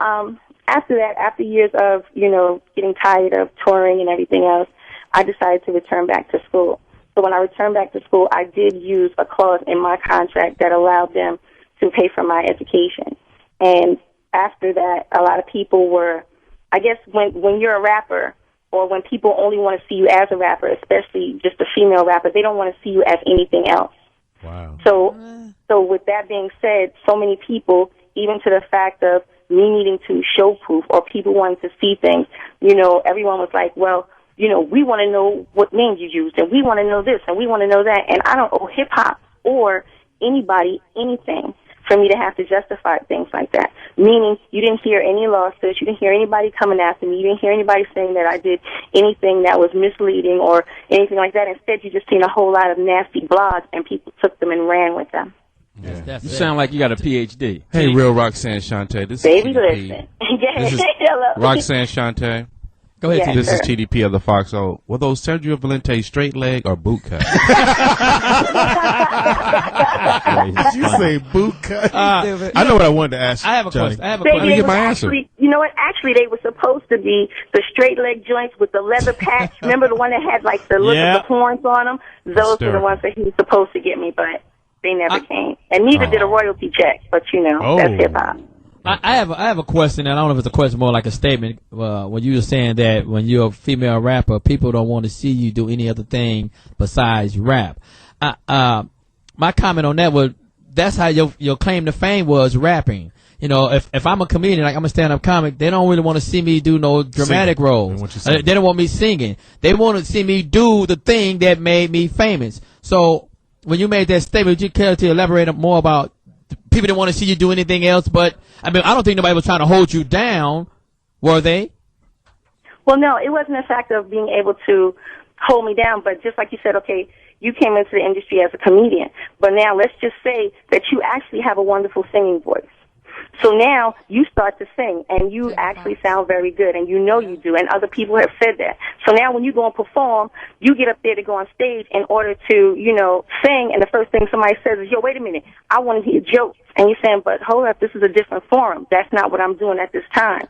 after that, after years of, you know, getting tired of touring and everything else, I decided to return back to school. So when I returned back to school, I did use a clause in my contract that allowed them to pay for my education. And after that, a lot of people were, I guess when you're a rapper, or when people only want to see you as a rapper, especially just a female rapper, they don't want to see you as anything else. Wow. So with that being said, so many people, even to the fact of me needing to show proof or people wanting to see things, you know, everyone was like, well, you know, we want to know what names you used, and we want to know this, and we want to know that. And I don't owe hip-hop or anybody anything for me to have to justify things like that. Meaning, you didn't hear any lawsuits, you didn't hear anybody coming after me, you didn't hear anybody saying that I did anything that was misleading or anything like that. Instead, you just seen a whole lot of nasty blogs, and people took them and ran with them. Yeah. You sound like you got a PhD. Hey, real Roxanne Shanté. This Baby, is TDP. listen. This is Hello. Roxanne Shanté. Go ahead, Yes, This sir. is TDP of the Foxxhole. Were those Sergio Valente straight leg or boot cut? Did you say boot cut? I know what I wanted to ask. I have a Johnny. question. I have a They question. get were my answer. actually, you know what? Actually, they were supposed to be the straight leg joints with the leather patch. Remember the one that had like the look Yeah. of the horns on them? Those were the ones that he was supposed to get me, but they never came. And neither did a royalty check. But you know, that's hip hop. I have a question, and I don't know if it's a question, more like a statement. When you were saying that when you're a female rapper, people don't want to see you do any other thing besides rap. My comment on that was that's how your claim to fame was, rapping. You know, if I'm a comedian, like I'm a stand-up comic, they don't really want to see me do no dramatic roles. They don't want me singing. They want to see me do the thing that made me famous. So when you made that statement, would you care to elaborate more about people didn't want to see you do anything else? But I mean, I don't think nobody was trying to hold you down, were they? Well, no, it wasn't a fact of being able to hold me down, but just like you said, okay, you came into the industry as a comedian, but now let's just say that you actually have a wonderful singing voice. So now you start to sing, and you actually sound very good, and you know you do, and other people have said that. So now when you go and perform, you get up there to go on stage in order to, you know, sing, and the first thing somebody says is, yo, wait a minute, I want to hear jokes. And you're saying, but hold up, this is a different forum. That's not what I'm doing at this time.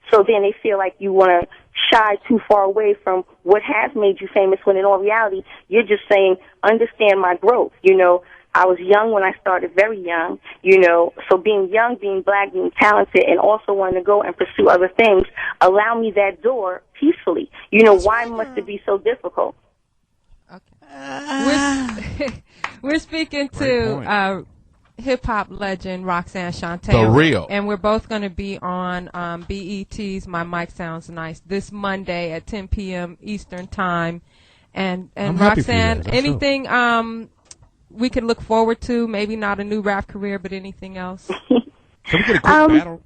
So then they feel like you want to shy too far away from what has made you famous, when in all reality, you're just saying, understand my growth, you know. I was young when I started, very young, you know, so being young, being black, being talented, and also wanting to go and pursue other things, allow me that door peacefully. You know, why must it be so difficult? We're speaking to hip-hop legend Roxanne Shanté. The real. And we're both going to be on BET's My Mic Sounds Nice this Monday at 10 p.m. Eastern Time. And Roxanne, anything we can look forward to? Maybe not a new rap career, but anything else? Can we get a quick battle?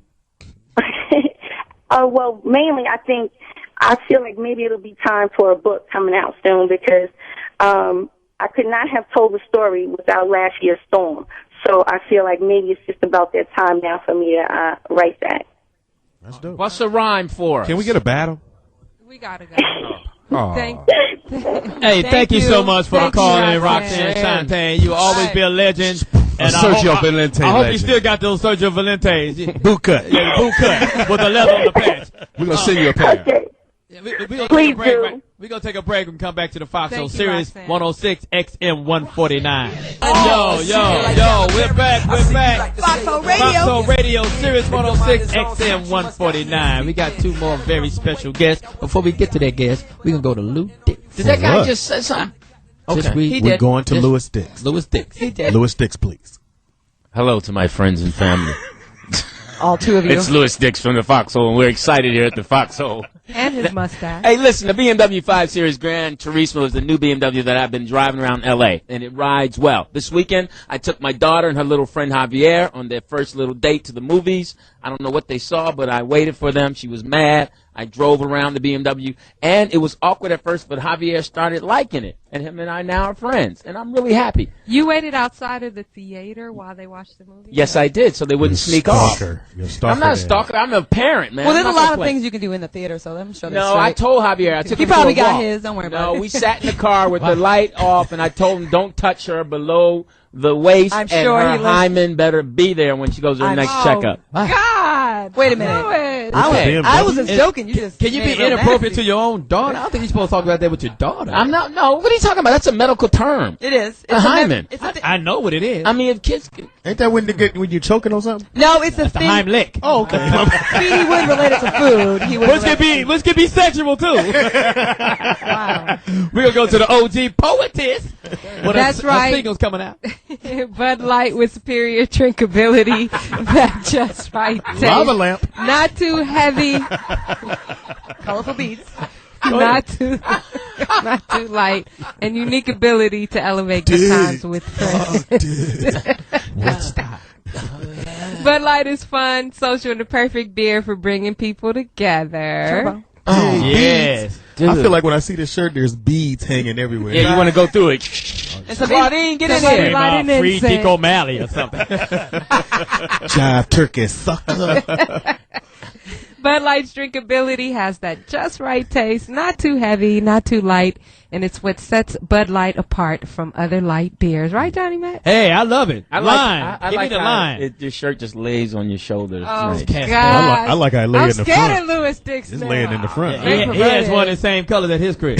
Well, mainly I feel like maybe it'll be time for a book coming out soon because I could not have told the story without last year's storm. So I feel like maybe it's just about that time now for me to write that. That's dope. What's the rhyme for? Can we get a battle? We gotta go. Thank you so much for the call in, Roxanne Shanté. You will always be a legend. And Sergio Valente. I hope legend. you still got those Sergio Valentes. Boot cut. Yeah, boot cut with the leather on the pants. We're going to send you a pair. Okay. We're going to take a break. Right? We're going to take a break and come back to the Foxxhole Series 106 XM 149. Yo, we're back. Foxxhole Radio. Foxxhole Radio, Series 106 XM 149. We got two more very special guests. Before we get to that guest, we're going to go to Lou Dix. Did that guy just say something? Okay. We're going to Louis Dix. Louis Dix. He did. Louis Dix, please. Hello to my friends and family. All two of you. It's Louis Dix from the Foxxhole, and we're excited here at the Foxxhole. And his mustache. Hey, listen, the BMW 5 Series Gran Turismo is the new BMW that I've been driving around L.A., and it rides well. This weekend, I took my daughter and her little friend Javier on their first little date to the movies. I don't know what they saw, but I waited for them. She was mad. I drove around the BMW, and it was awkward at first, but Javier started liking it, and him and I now are friends, and I'm really happy. You waited outside of the theater while they watched the movie? Yes, I did, so they wouldn't sneak off. You're a stalker. I'm not a stalker. I'm a parent, man. Well, there's I'm a not lot of gonna play. things you can do in the theater, so I'm sure No, I told Javier. I took He him probably for a got walk. his. Don't worry about it. No, we sat in the car with the light off, and I told him don't touch her below the waist, I'm and sure her he listened. hymen better be there when she goes to her next checkup. God! Wait a minute. Okay. I was just joking. You just Can you made be it real inappropriate nasty. to your own daughter? I don't think you're supposed to talk about that with your daughter. I'm not. No, what are you talking about? That's a medical term. It is. It's A hymen. I know what it is. I mean, if kids. Ain't that when you're choking on something? No, it's a That's the thing. Heimlich. Oh, okay. Speedy would relate it to food. He would Which could be sexual too. Wow. We're gonna go to the OG Poetess. Well, That's right. Her single's coming out. Bud Light with superior drinkability. That just right taste. Lava lamp. Not too heavy. Colorful beats. Not too light. And unique ability to elevate good times with friends. What's that? Bud Light is fun, social, and the perfect beer for bringing people together. Turbo. Oh, Yes. dude. I feel like when I see this shirt, there's beads hanging everywhere. Yeah, you want to go through it. It's a Claudine, get in Somebody here. light it in, Free say. Dick O'Malley or something. Jive turkey sucker. Bud Light's drinkability has that just right taste, not too heavy, not too light, and it's what sets Bud Light apart from other light beers. Right, Johnny Mac? Hey, I love it. I line. I Give like me the how line. Your shirt just lays on your shoulders. Oh, Nice. Can't God. I like how I lay I'm in the scared front. of Louis Dix It's now. laying in the front. He has one the same color as his crib.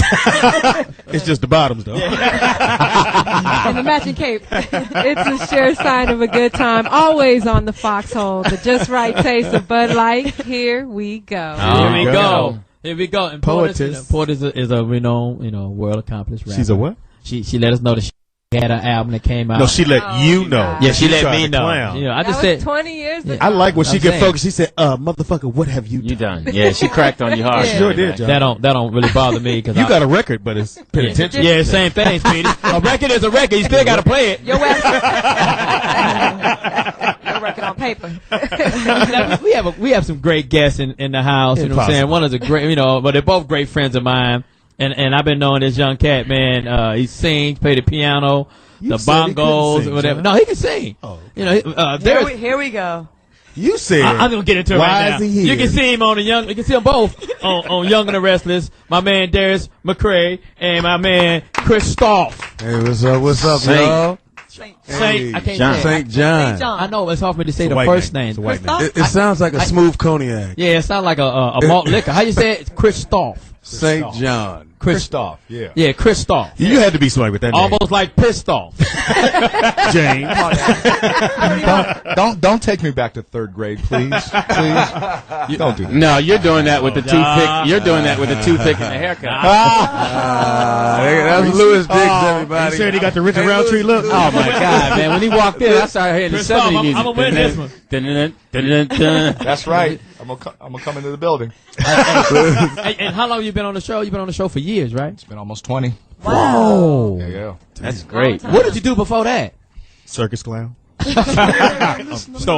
It's just the bottoms, though. And the matching cape. It's a sure sign of a good time. Always on the Foxxhole. The just right taste of Bud Light. Here we go. Here we go. go. Here we go. And Poetess. Poetess is a renowned, world accomplished rapper. She's a what? She let us know that she had an album that came out. No, she let you know. God. Yeah, she let tried me to know. clown. I That just was said 20 years ago. I like when she I'm get saying. focused. She said, "Motherfucker, what have you You done?" done. Yeah, she cracked on you hard. Sure did, John. that don't really bother me because You got a record, but it's penitentiary. Yeah, same thing, Speedy. A record is a record. You still got to play it. Your record on paper. we have some great guests in the house. You know what I'm saying? One is a great, but they're both great friends of mine. And I've been knowing this young cat, man. He sings, play the piano, the said he couldn't bongos, sing, whatever. John. No, he can sing. Oh, Here we go. You said. I'm gonna get into it Why right now. is he here? You can see him on you can see them both on Young and the Restless. My man Darius McCrary and my man Kristoff Hey, what's up, Saint. y'all? Saint. Hey, I can't John. say it. St. John. I know it's hard for me to say It's a the white first name. name. It's a white name. It sounds like a smooth cognac. Yeah, it sounds like a malt liquor. How you say it? It's Kristoff. St. John. Kristoff. Yeah. Yeah, Kristoff. You had to be smart with that name. Almost like pissed off. James. Don't take me back to 3rd grade, please. Please. Don't do that. No, you're doing that with the toothpick. You're doing that with the toothpick and the haircut. That was Louis Diggs, everybody. He said he got the Richard Roundtree look. Oh my God, man! When he walked in, I started hearing the Kristoff, 70s music. I'm gonna win this one. That's right. I'm gonna come into the building. And how long you been on the show? You've been on the show for years, right? It's been almost 20. Wow. Yeah. That's great. What did you do before that? Circus clown. So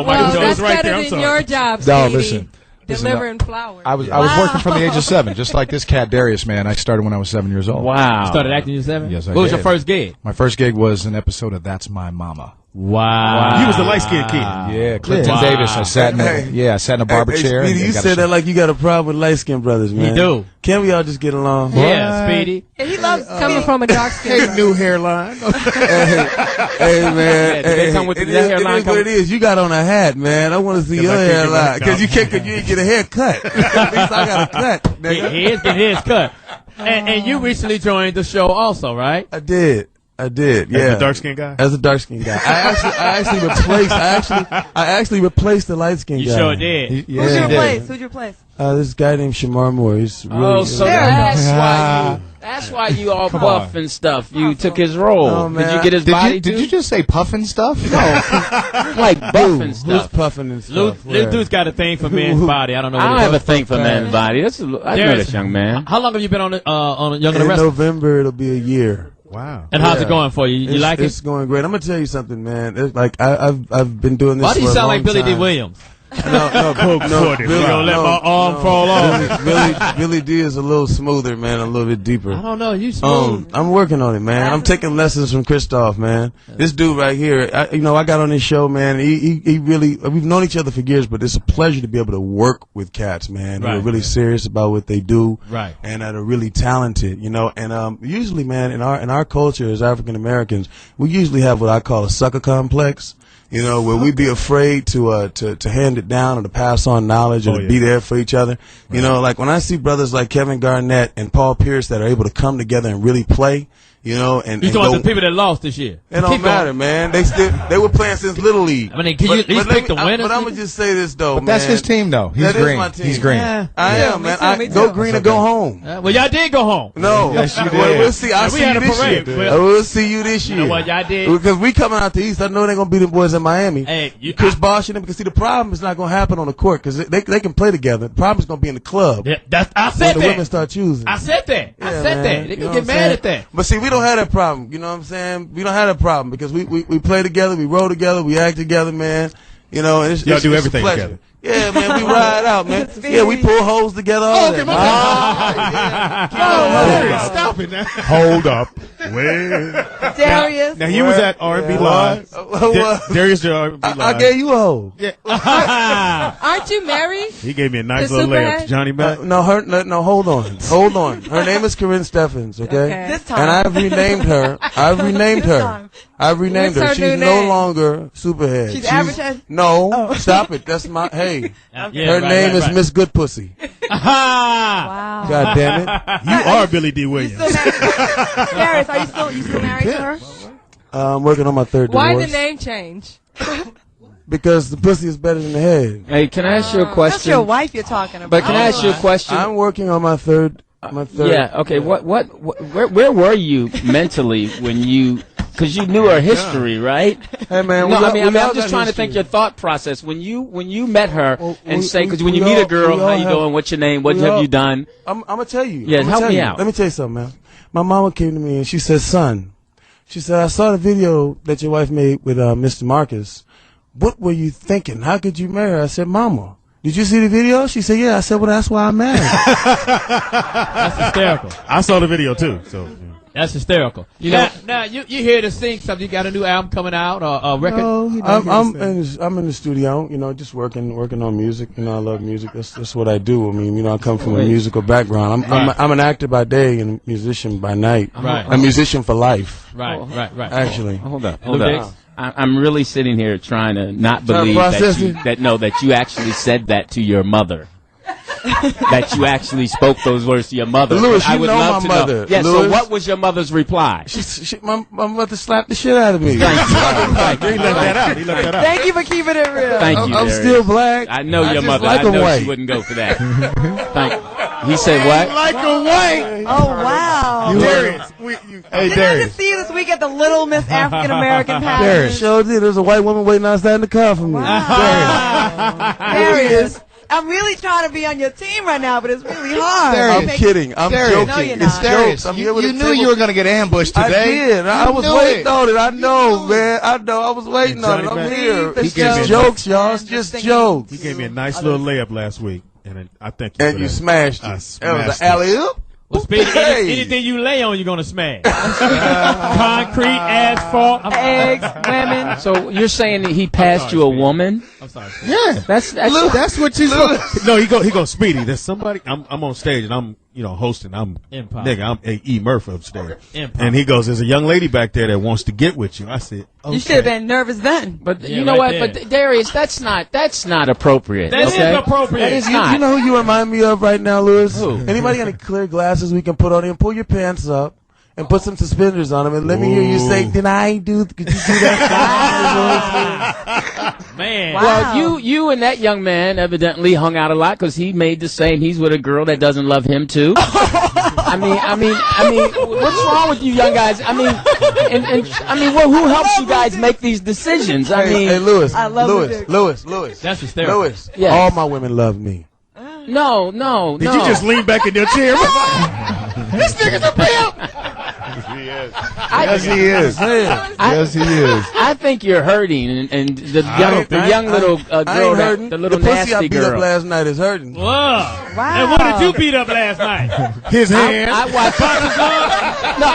Well, that's better than your job, No, Speedy. listen. Delivering flowers. I was working from the age of 7, just like this cat Darius, man. I started when I was 7 years old. Wow. You started acting at 7? Yes, I What was did. your first gig? My first gig was an episode of That's My Mama. Wow. You was the light-skinned kid. Yeah, Clinton Wow. Davis. I sat in I sat in a barber chair. Speedy, you got said a that like you got a problem with light-skinned brothers, man. You do. Can't we all just get along? Yeah, Speedy. And he loves Coming from a dark skin. New hairline. Hey, man. Did they come with the hairline? It is what it is. You got on a hat, man. I want to see your hairline. Because you didn't get a haircut. At least I got a cut, nigga. He is getting his cut. And you recently joined the show also, right? I did, yeah. As a dark-skinned guy? As a dark-skinned guy. I actually replaced the light-skinned guy. You sure did. Who'd you replace? Who'd you replace? This guy named Shamar Moore. He's really that's why you all buff and stuff. You took his role. Oh, Did you get his body Did you just say puffin' stuff? No. Like buff and Who's stuff. puffing and stuff? Little dude's got a thing for men's body. I don't know what I don't it have is. a thing for man's body. I know this young man. How long have you been on Young and the In Restless? November, it'll be a year. Wow. And how's it going for you? You like it? It's going great. I'm gonna tell you something, man. It's like I've been doing this. Why do you for a sound like long Billy D. time. Williams? No, let my arm fall off. Billy D is a little smoother, man, a little bit deeper. I don't know. You smooth. I'm working on it, man. I'm taking lessons from Kristoff, man. This dude right here, I got on his show, man. He really, we've known each other for years, but it's a pleasure to be able to work with cats, man. Who are really serious about what they do, Right. and that are really talented, And usually, man, in our culture as African Americans, we usually have what I call a sucker complex. Where we be afraid to hand it down or to pass on knowledge or to be there for each other. Right. Like when I see brothers like Kevin Garnett and Paul Pierce that are able to come together and really play, and you talking to the people that lost this year? It don't matter, man. They were playing since Little League. I mean, can you at least pick the winners? But I'm gonna just say this though, But that's his team, though. He's green. My team. He's green. I am, man. Go green or go home. Well, y'all did go home. No, yes, you did. Well, we'll see. I'll see you this year. We'll see you this year. You know what y'all did? Because we coming out the East. I know they're gonna be the boys in Miami. Hey, Chris Bosh and them. Because see, the problem is not gonna happen on the court because they can play together. The problem is gonna be in the club. Yeah, I said when that. the women start choosing. I said that. Yeah, I said man. that. They You know can what get I'm mad saying? at that. But see, we don't have that problem. You know what I'm saying? We don't have that problem because we play together, we roll together, we act together, man. And Y'all it's do it's everything a pleasure. together. Yeah, man, we ride out, man. Yeah, we pull holes together. All that. Stop it now. Hold up. Well, Darius. now he was at R&B Live. Darius did R&B Live. I gave you a hole. Yeah. Aren't you married? He gave me a nice The little Superhead? layup. Johnny Mack. No, hold on. Her name is Corinne Steffens, okay? This time. And I've renamed her. What's her She's new no name? longer Superhead. She's advertising. No, stop it. That's my, hey. Her name is Miss Good Pussy. Wow. God damn it. You are Billy D. Williams. Darius, are you still married to her? I'm working on my third Why divorce. the name change? Because the pussy is better than the head. Hey, can I ask you a question? That's your wife you're talking about. But can I ask you a question? I'm working on my third. Yeah. Okay. Where were you mentally when you? Because you knew her history, right? Hey man, No, I'm just trying to think your thought process when you met her and say, because when you meet a girl, how you doing? What's your name? What have you done? I'm gonna tell you. Yeah, help me out. Let me tell you something, man. My mama came to me and she said, "Son," she said, "I saw the video that your wife made with Mr. Marcus. What were you thinking? How could you marry her?" I said, "Mama, did you see the video?" She said, "Yeah." I said, "Well, that's why I'm married." That's hysterical. I saw the video too. So that's hysterical. Now you here to sing something? You got a new album coming out or a record? No, I'm in the studio, just working on music. I love music. That's what I do. I mean, I come from a musical background. I'm an actor by day and a musician by night. Right. A musician for life. Right. Actually. Hold up. I'm really sitting here trying to not believe that you actually said that to your mother. that you actually spoke those words to your mother. Louis, I you would know love my to mother. know. Yeah, Louis? so what was your mother's reply? My mother slapped the shit out of me. He left that out. He left that out. Thank you for keeping it real. Thank you, I'm Darius. still black. I know your just mother. like I know white. she wouldn't go for that. He said what? Like a white. Oh, wow. Darius. Hey, Didn't I just see you this week at the Little Miss African American pageant? Sure did. There's a white woman waiting outside in the car for me. Darius. I'm really trying to be on your team right now, but it's really hard. I'm kidding. I'm joking. No, you're It's not. jokes. I'm here with You a knew table. you were going to get ambushed today. I did. I was knew waiting it. on it. I know, man. I know. I was waiting on it. I'm here. It's just jokes, y'all. It's just jokes. He gave me a nice little layup last week, and I thank you. And you smashed it. I That smashed was an alley-oop. Well, Speedy, Hey. anything you lay on, you're gonna smash. Concrete, asphalt, Eggs, women. So you're saying that he passed you a woman? I'm sorry. Yeah, That's what she's. No, he goes, Speedy. There's somebody. I'm on stage and I'm hosting. I'm E. Murphy upstairs. And he goes, there's a young lady back there that wants to get with you. I said, okay. You should have been nervous then. But Yeah, you know right what? there. But Darius, that's not appropriate. That okay? is appropriate. That is You not. know who you remind me of right now, Louis? Who? Anybody got any clear glasses we can put on and pull your pants up and put some suspenders on them and let me hear you say, "Did I do? Could you do that?" Man. Wow. Well, you and that young man evidently hung out a lot because he made the same. He's with a girl that doesn't love him too. I mean, what's wrong with you young guys? I mean, well, who helps you guys make these decisions? I mean, hey, Louis, I love Louis. That's hysterical. Louis, Yes. all my women love me. no. Did you just lean back in your chair? This nigga's a pimp. Yes, he is. Yes, he is. I think you're hurting, and the young little girl, the little the pussy I nasty beat up girl. last night is hurting. Whoa. And what did you beat up last night? His hand. I watched boxing glove. No,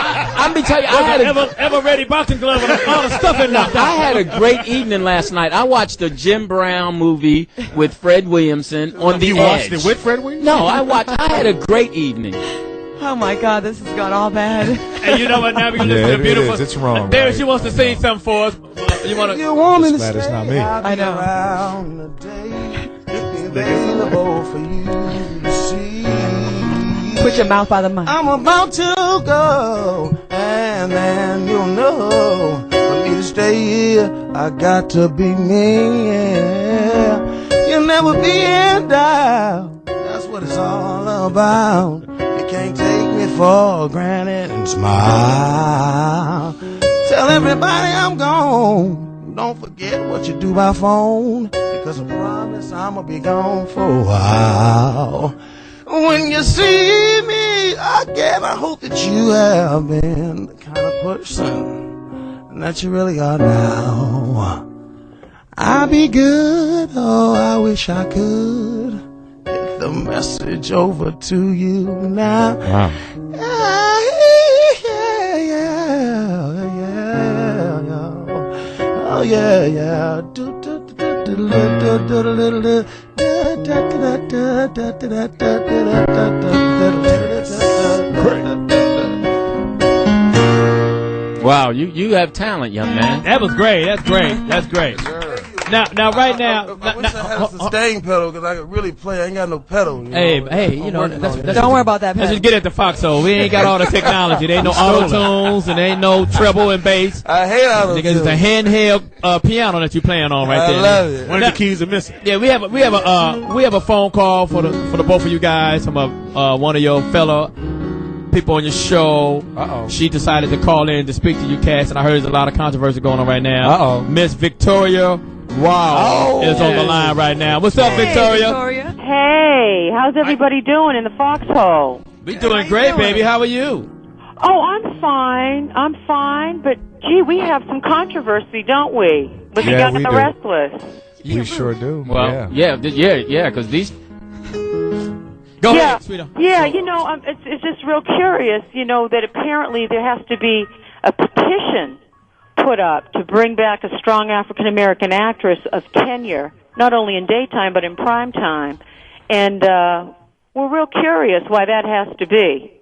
I'm gonna tell you, I had ever ready boxing glove with all the stuff in there. I had a great evening last night. I watched the Jim Brown movie with Fred Williamson on the You Edge. watched it with Fred Williams? No, I had a great evening. Oh my God, this has gone all bad. And you know what? Now we're gonna listen to the beautiful. It's wrong. Darius, she wants to sing something for us. You want to? You want me to Glad it's stay not me. I know. around the day, be available for you to see. Put your mouth by the mic. I'm about to go, and then you'll know. For me to stay here, I got to be me. Yeah. You'll never be in doubt. That's what it's all about. You can't take me for granted and smile. Tell everybody I'm gone. Don't forget what you do by phone, because I promise I'ma be gone for a while. When you see me again, I hope that you have been the kind of person that you really are now. I'll be good, oh, I wish I could get the message over to you now. Wow. Oh yeah. Wow, you have talent, young man. That was great. That's great. That's great. Now, right now. I wish I had a sustain pedal because I could really play. I ain't got no pedal. Hey, you know, Don't worry about that. Let's just get at the Foxxhole. We ain't got all the technology. There ain't no auto tunes and there ain't no treble and bass. I hate auto tunes. It's a handheld piano that you're playing on right there. I love it. One of the keys are missing. Yeah, we have a phone call for the both of you guys from one of your fellow people on your show. She decided to call in to speak to you, Cass, and I heard there's a lot of controversy going on right now. Miss Victoria Rowell is on the line right now. What's up, Victoria? Hey, how's everybody doing in the Foxxhole? We doing great, baby. How are you? Oh, I'm fine. But gee, we have some controversy, don't we? With the Young and the Restless. We sure do. Well, yeah, because these. Go ahead, sweetheart. Yeah, you know, it's just real curious, you know, that apparently there has to be a petition put up to bring back a strong African-American actress of tenure, not only in daytime but in prime time. And we're real curious why that has to be.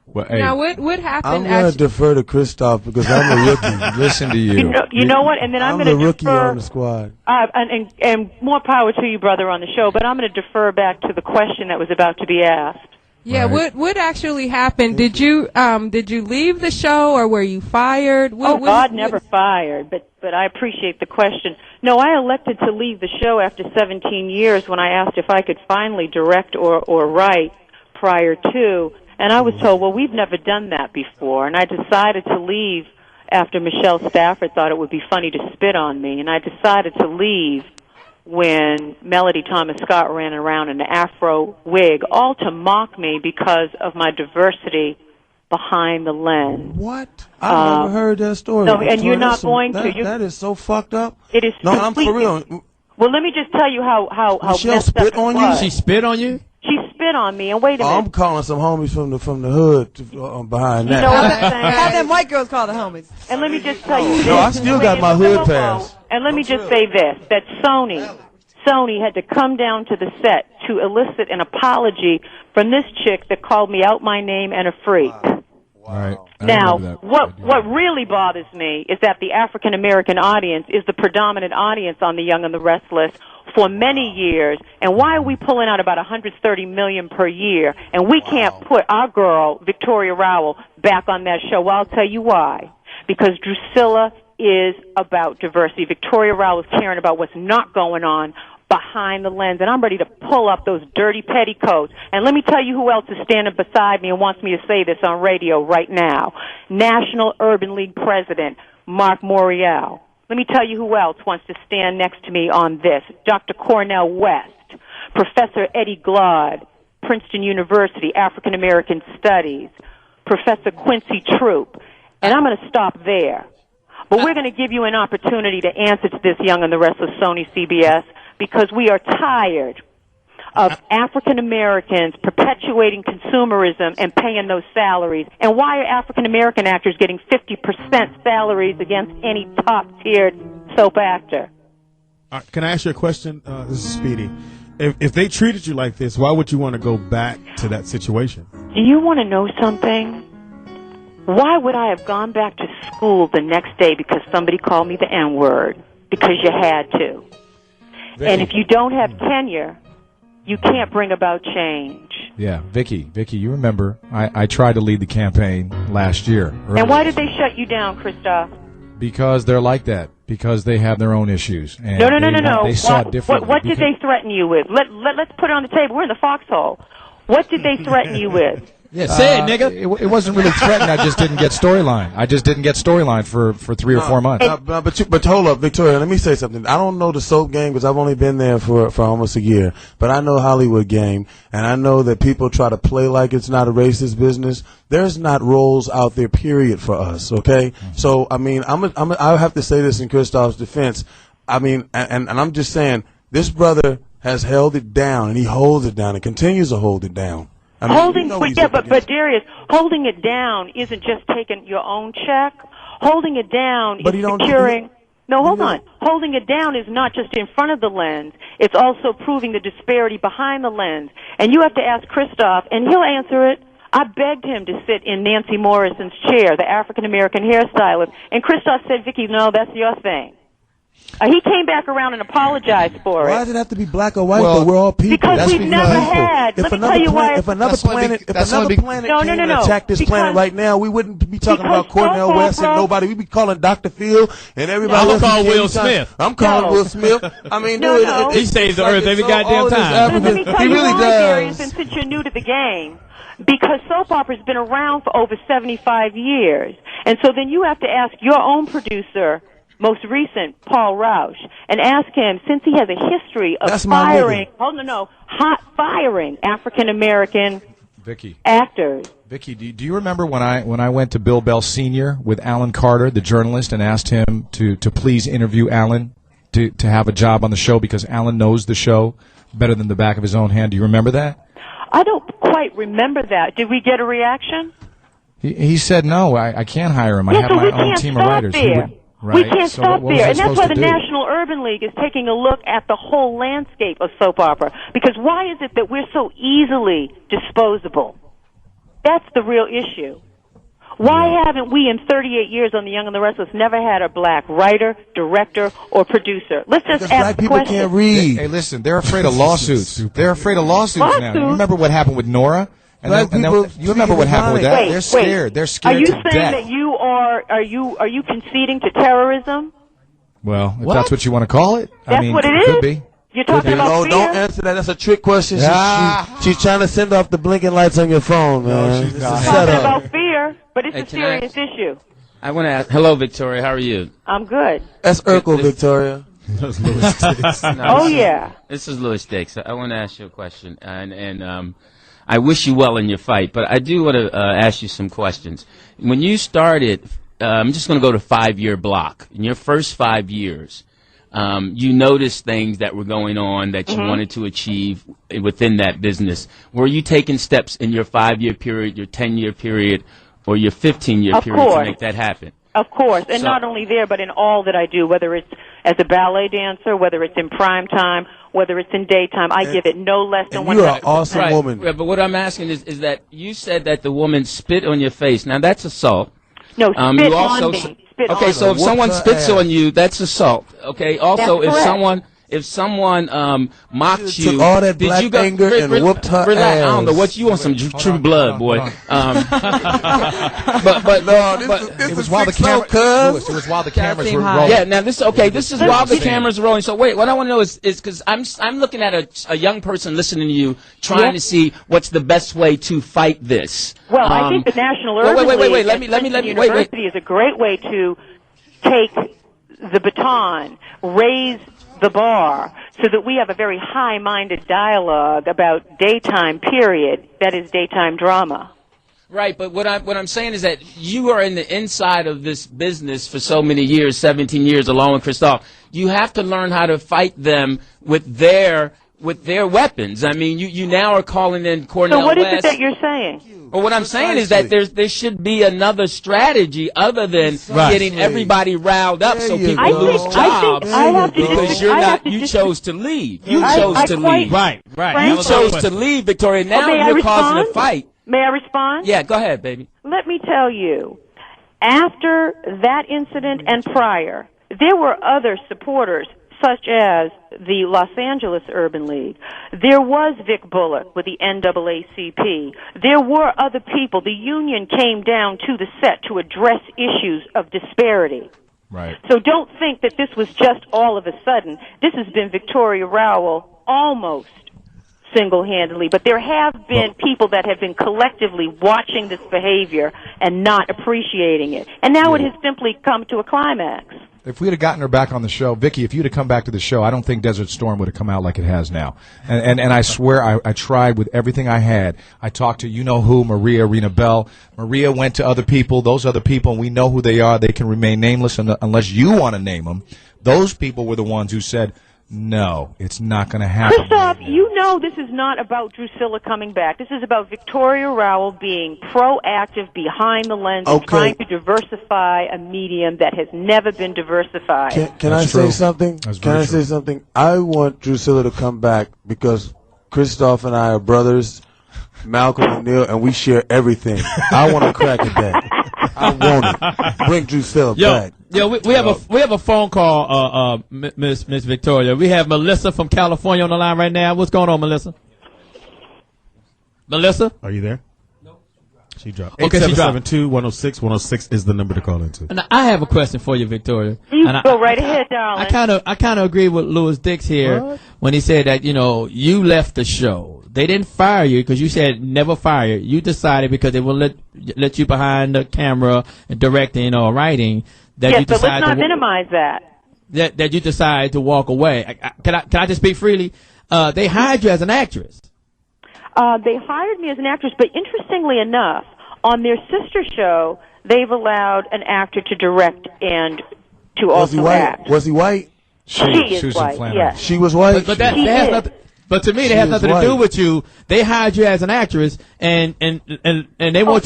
Well, hey, now, what happened? I'm going to defer to Kristoff because I'm a rookie. Listen to you. You know what? And then I'm going to the rookie defer, on the squad. and more power to you, brother, on the show. But I'm going to defer back to the question that was about to be asked. Yeah, Right. what actually happened? Did you leave the show or were you fired? God never fired, but I appreciate the question. No, I elected to leave the show after 17 years when I asked if I could finally direct or write prior to, and I was told, well, we've never done that before, and I decided to leave after Michelle Stafford thought it would be funny to spit on me, and I decided to leave when Melody Thomas Scott ran around in an afro wig, all to mock me because of my diversity behind the lens. What? I've never heard that story. No, and you're not going to. That is so fucked up. It is. No, I'm for real. Well, let me just tell you how Michelle messed spit up it on was. you? She spit on you? She spit on me, and wait a minute. I'm calling some homies from the hood behind that. You know what I'm saying? Have them white girls call the homies. And let me just tell you this. No, I still got my hood pass. And let me just say this, that Sony had to come down to the set to elicit an apology from this chick that called me out my name and a freak. Right. Now, what really bothers me is that the African American audience is the predominant audience on The Young and the Restless for many years, and why are we pulling out about $130 million per year, and we can't put our girl, Victoria Rowell, back on that show? Well, I'll tell you why. Because Drusilla is about diversity. Victoria Rowell is caring about what's not going on behind the lens, and I'm ready to pull up those dirty petticoats. And let me tell you who else is standing beside me and wants me to say this on radio right now. National Urban League President Mark Morial. Let me tell you who else wants to stand next to me on this. Dr. Cornel West, Professor Eddie Glaude, Princeton University, African American Studies, Professor Quincy Troop. And I'm going to stop there. But we're going to give you an opportunity to answer to this Young and the Restless Sony CBS, because we are tired of African Americans perpetuating consumerism and paying those salaries. And why are African American actors getting 50% salaries against any top-tiered soap actor? Can I ask you a question? This is Speedy. If they treated you like this, why would you want to go back to that situation? Do you want to know something? Why would I have gone back to school the next day because somebody called me the N-word? Because you had to. And if you don't have tenure, you can't bring about change. Yeah, Vicky, you remember I tried to lead the campaign last year. And why did they shut you down, Kristoff? Because they're like that. Because they have their own issues. And No. They saw it differently. What did they threaten you with? Let's put it on the table. We're in the Foxxhole. What did they threaten you with? Yeah, say it, nigga. It wasn't really threatened. I just didn't get storyline. for 3 or 4 months. But hold up, Victoria. Let me say something. I don't know the soap game because I've only been there for almost a year. But I know Hollywood game, and I know that people try to play like it's not a racist business. There's not roles out there, period, for us. Okay. So I mean, I have to say this in Kristoff's defense. I mean, and I'm just saying, this brother has held it down, and he holds it down, and continues to hold it down. I mean, but Darius, holding it down isn't just taking your own check. Holding it down is securing. No, hold on. Holding it down is not just in front of the lens. It's also proving the disparity behind the lens. And you have to ask Kristoff, and he'll answer it. I begged him to sit in Nancy Morrison's chair, the African-American hairstylist. And Kristoff said, Vicky, no, that's your thing. He came back around and apologized for it. Why does it have to be black or white? Well, we're all people. Because we've never had. Let me tell you why. If another planet came and attacked this planet right now, we wouldn't be talking about Cornel West and nobody. We'd be calling Dr. Phil and everybody else. I'm calling Will Smith. I'm calling Will Smith. I mean, he saves the earth every goddamn time. Let me tell you why, Darius, and since you're new to the game. Because soap opera's been around for over 75 years. And so then you have to ask your own producer, most recent, Paul Rausch, and ask him, since he has a history of firing African-American actors. Vicky, do you remember when I went to Bill Bell Sr. with Alan Carter, the journalist, and asked him to please interview Alan to have a job on the show because Alan knows the show better than the back of his own hand? Do you remember that? I don't quite remember that. Did we get a reaction? He said, no, I can't hire him. I have my own team of writers. We can't stop there. And that's why the National Urban League is taking a look at the whole landscape of soap opera. Because why is it that we're so easily disposable? That's the real issue. Why haven't we, in 38 years on The Young and the Restless, never had a black writer, director, or producer? Let's just ask the question. Black people can't read. Hey, listen, they're afraid of lawsuits. They're afraid of lawsuits now. You remember what happened with Nora? You remember what happened with that? They're scared. They're scared to death. Are you saying that you are you conceding to terrorism? Well, if that's what you want to call it, That's I mean, what it it is. could be. You're talking about fear? Don't answer that. That's a trick question. She's trying to send off the blinking lights on your phone, man. She's talking about fear, but it's a serious issue. I want to ask. Hello, Victoria. How are you? I'm good. That's Urkel, Victoria. That's Louis Dix. Oh, yeah. This is Louis Dix. I want to ask you a question, and I wish you well in your fight, but I do want to ask you some questions. When you started, I'm just going to go to 5-year block. In your first 5 years, you noticed things that were going on that you wanted to achieve within that business. Were you taking steps in your 5-year period, your 10-year period, or your 15-year period to make that happen? Of course, and not only there, but in all that I do, whether it's as a ballet dancer, whether it's in prime time, whether it's in daytime, I give it no less than 100%. You're an awesome woman. Right, but what I'm asking is that you said that the woman spit on your face. Now, that's assault. No, spit on me. Okay, so if someone spits on you, that's assault. Okay. Also, if someone mocks you, all that did black you go, anger and whooped her relax. ass. I don't know what you want, some true blood, boy. It was while the cameras were rolling. Yeah, now this is while the cameras are rolling. So wait, what I want to know is because I'm looking at a young person listening to you, trying to see what's the best way to fight this. Well, I think the National Urban League let me University is a great way to take the baton, raise the bar, so that we have a very high-minded dialogue about daytime period, that is daytime drama. Right, but what I'm saying is that you are in the inside of this business for so many years, 17 years, along with Kristoff. You have to learn how to fight them with their weapons. I mean, you now are calling in Cornel So what West. is it that you're saying? Well, what I'm saying is that there should be another strategy other than getting everybody riled up so people lose jobs because you chose to leave. You chose to leave. Right. You chose to leave, Victoria. Now you're causing a fight. May I respond? Yeah, go ahead, baby. Let me tell you, after that incident and prior, there were other supporters, such as the Los Angeles Urban League. There was Vic Bullock with the NAACP. There were other people. The union came down to the set to address issues of disparity. Right. So don't think that this was just all of a sudden. This has been Victoria Rowell almost single-handedly, but there have been people that have been collectively watching this behavior and not appreciating it. And now it has simply come to a climax. If we had gotten her back on the show, Vicky, if you'd have come back to the show, I don't think Desert Storm would have come out like it has now. And I swear I tried with everything I had. I talked to you-know-who, Maria Rena Bell. Maria went to other people. Those other people, we know who they are. They can remain nameless unless you want to name them. Those people were the ones who said, no, it's not going to happen. Kristoff, you know this is not about Drusilla coming back. This is about Victoria Rowell being proactive behind the lens and trying to diversify a medium that has never been diversified. Can I say something? Can I say something? I want Drusilla to come back because Kristoff and I are brothers, Malcolm and Neil, and we share everything. I want to crack at that. I want it. Bring Drusilla back. Yeah, we have a phone call, Miss Victoria. We have Melissa from California on the line right now. What's going on, Melissa? Melissa? Are you there? No. She dropped. Okay, she dropped. 877-2-106. 106 is the number to call into. And I have a question for you, Victoria. You go right ahead, darling. I kind of agree with Louis Dix here when he said that, you left the show. They didn't fire you because you said never fire. You decided because they will let you behind the camera and directing or writing that you decided. Yes, but let's not minimize that. That you decided to walk away. Can I just speak freely? They hired you as an actress. They hired me as an actress, but interestingly enough, on their sister show, they've allowed an actor to direct and to also act. Was he white? She is white. Yes. She was white. But that has nothing. But to me, that has nothing to do with you. They hired you as an actress, and they want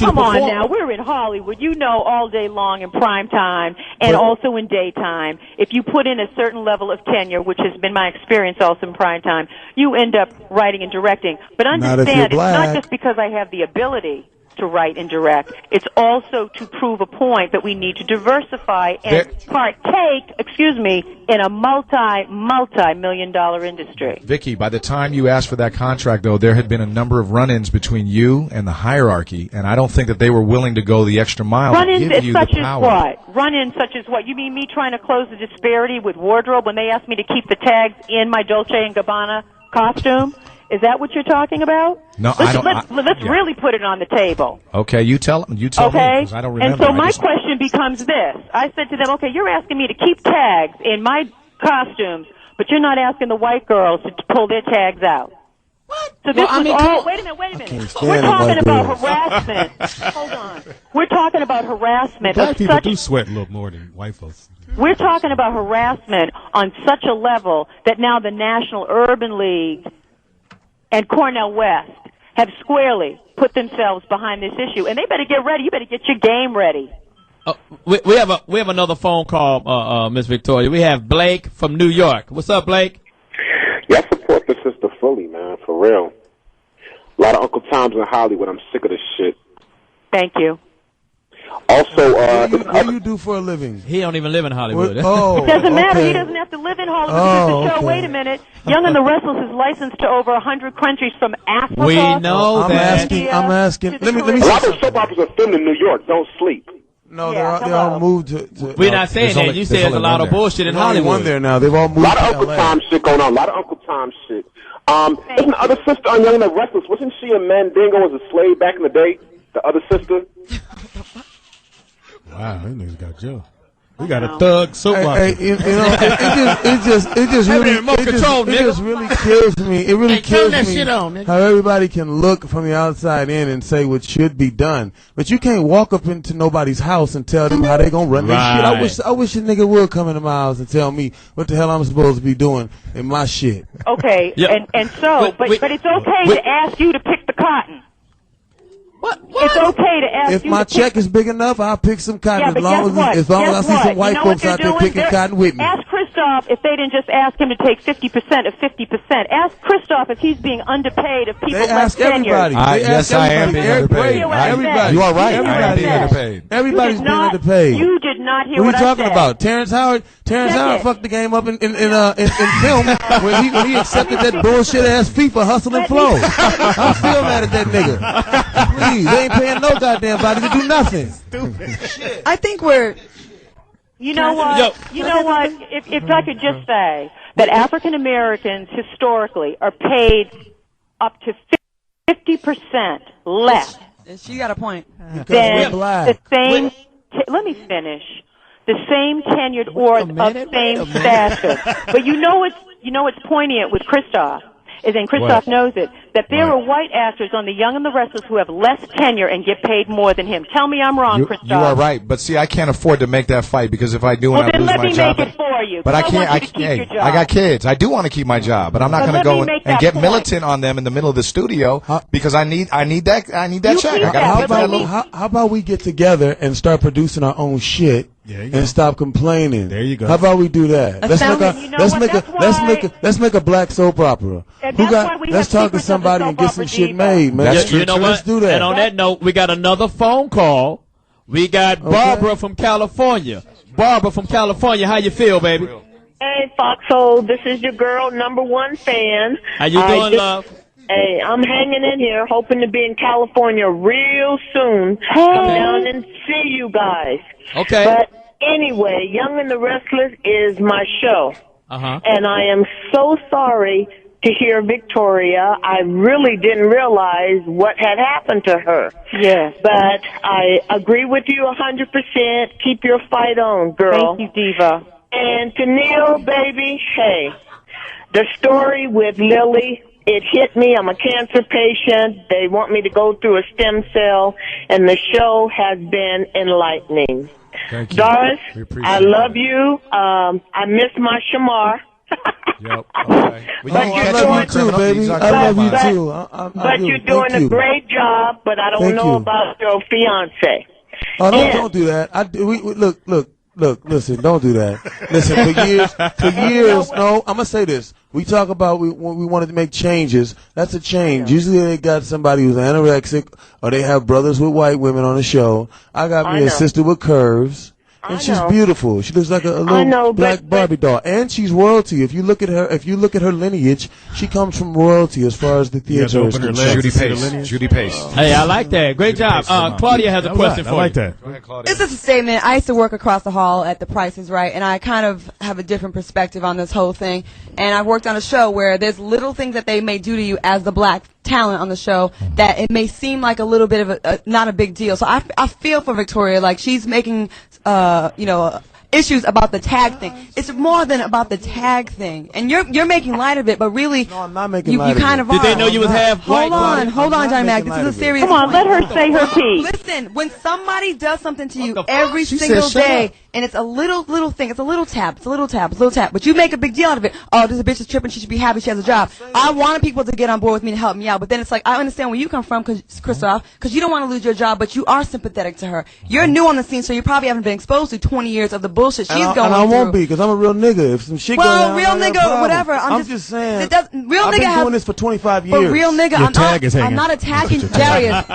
you to perform. Come on now, we're in Hollywood. You know, all day long in prime time and also in daytime. If you put in a certain level of tenure, which has been my experience also in prime time, you end up writing and directing. But understand, it's not just because I have the ability to write and direct. It's also to prove a point that we need to diversify and partake, in a multi-million-dollar industry. Vicky, by the time you asked for that contract, though, there had been a number of run-ins between you and the hierarchy, and I don't think that they were willing to go the extra mile to give you the power. Run-ins such as what? You mean me trying to close the disparity with wardrobe when they asked me to keep the tags in my Dolce & Gabbana costume? Is that what you're talking about? No, I don't. Let's really put it on the table. Okay, you tell me, because I don't remember. And so my question becomes this. I said to them, okay, you're asking me to keep tags in my costumes, but you're not asking the white girls to pull their tags out. What? So this was all, wait a minute. We're talking about harassment. Hold on. We're talking about harassment. Black people do sweat a little more than white folks. We're talking about harassment on such a level that now the National Urban League and Cornell West have squarely put themselves behind this issue, and they better get ready. You better get your game ready. We have another phone call, Miss Victoria. We have Blake from New York. What's up, Blake? Yeah, I support the sister fully, man, for real. A lot of Uncle Toms in Hollywood. I'm sick of this shit. Thank you. Also, what do you do for a living? He don't even live in Hollywood. It doesn't matter. He doesn't have to live in Hollywood. Because the show, wait a minute, Young and the Restless is licensed to over 100 countries from Africa. We know that. I'm asking. Let me a lot of soap operas are filmed in New York. Don't sleep. No, they all moved to we're not saying that. You say there's a lot of bullshit in Hollywood. One there now. They've all moved. A lot of Uncle Tom shit going on. A lot of Uncle Tom shit. Isn't the other sister on Young and the Restless? Wasn't she a Mandingo as a slave back in the day? The other sister. Wow, these niggas got Joe. We got a thug soap opera. It just really kills me. It really kills me how everybody can look from the outside in and say what should be done, but you can't walk up into nobody's house and tell them how they gonna run their shit. I wish a nigga would come into my house and tell me what the hell I'm supposed to be doing in my shit. Okay, yeah. but it's okay to ask you to pick the cotton. What? It's okay to ask if you my to check is big enough, I'll pick some cotton. As long as I see some white folks out there picking cotton with me. Ask Kristoff if they didn't just ask him to take 50% of 50%. Ask Kristoff if he's being underpaid of people less tenured. Yes, I am being underpaid. Everybody. You are right. I am being underpaid. Everybody's being underpaid. You did not hear what I said. What are you talking about? Terrence Howard fucked the game up in film when he accepted that bullshit ass FIFA hustle and flow. I'm still mad at that nigga. Please, they ain't paying no goddamn body to do nothing. Shit. I think we're. You know what? If I could just say that African Americans historically are paid up to 50% less. She got a point. Than the same. Let me finish. The same tenured or of same stature. But you know what's poignant with Kristoff is, and Kristoff knows it, that there are white actors on The Young and the Restless who have less tenure and get paid more than him. Tell me I'm wrong, Kristoff. You are right, but see, I can't afford to make that fight because if I do and I lose my job, let me make it for you. But I can't. I got kids. I do want to keep my job, but I'm not going to go and get militant on them in the middle of the studio because I need that check. How about we get together and start producing our own shit? And stop complaining. There you go. How about we do that? Let's make a black soap opera. Let's talk to somebody and get some shit made, man. That's true. You know what? Let's do that. And on that note, we got another phone call. We got Barbara from California. Barbara from California, how you feel, baby? Hey, Foxxhole, this is your girl, #1 fan. How you doing, love? Hey, I'm hanging in here, hoping to be in California real soon. Come down and see you guys. Okay. But anyway, Young and the Restless is my show. And I am so sorry to hear Victoria. I really didn't realize what had happened to her. Yes. But I agree with you 100%. Keep your fight on, girl. Thank you, Diva. And to Neil, baby, hey, the story with Lily, it hit me. I'm a cancer patient. They want me to go through a stem cell, and the show has been enlightening. Thank you. Doris, I love you. I miss my Shamar. Yep. Okay. But you're doing too, baby. I love you too. But you're doing a great job. But I don't know about your fiance. Oh, don't do that. Look. Look, listen, don't do that. Listen, for years, no, I'm gonna say this. We talk about when we wanted to make changes. That's a change. Usually they got somebody who's anorexic, or they have brothers with white women on the show. I got me a sister with curves. And she's beautiful. She looks like a little black Barbie doll. And she's royalty. If you look at her lineage, she comes from royalty as far as the theater is concerned. Judy Pace. Hey, I like that. Great job. Claudia has a question for you. I like that. Go ahead, Claudia. It's just a statement. I used to work across the hall at The Price is Right, and I kind of have a different perspective on this whole thing. And I've worked on a show where there's little things that they may do to you as the black talent on the show that it may seem like a little bit of not a big deal. So I feel for Victoria, like she's making issues about the tag thing. It's more than about the tag thing, and you're making light of it, but really, no, I'm not making light of it. You kind of Did they know you was half white? Hold on, Johnny Mack. This is a serious. Come on, let her say her piece. Listen, when somebody does something to you every single day, and it's a little thing, it's a little tap, but you make a big deal out of it. Oh, this bitch is tripping. She should be happy she has a job. I wanted people to get on board with me to help me out, but then it's like I understand where you come from, Kristoff, because you don't want to lose your job, but you are sympathetic to her. You're new on the scene, so you probably haven't been exposed to 20 years of the bullshit she's going through. And I won't be, because I'm a real nigga. If some shit goes down, real nigga, whatever. I'm just saying. Real I've nigga been doing this for 25 years. But real nigga, I'm not attacking Darius.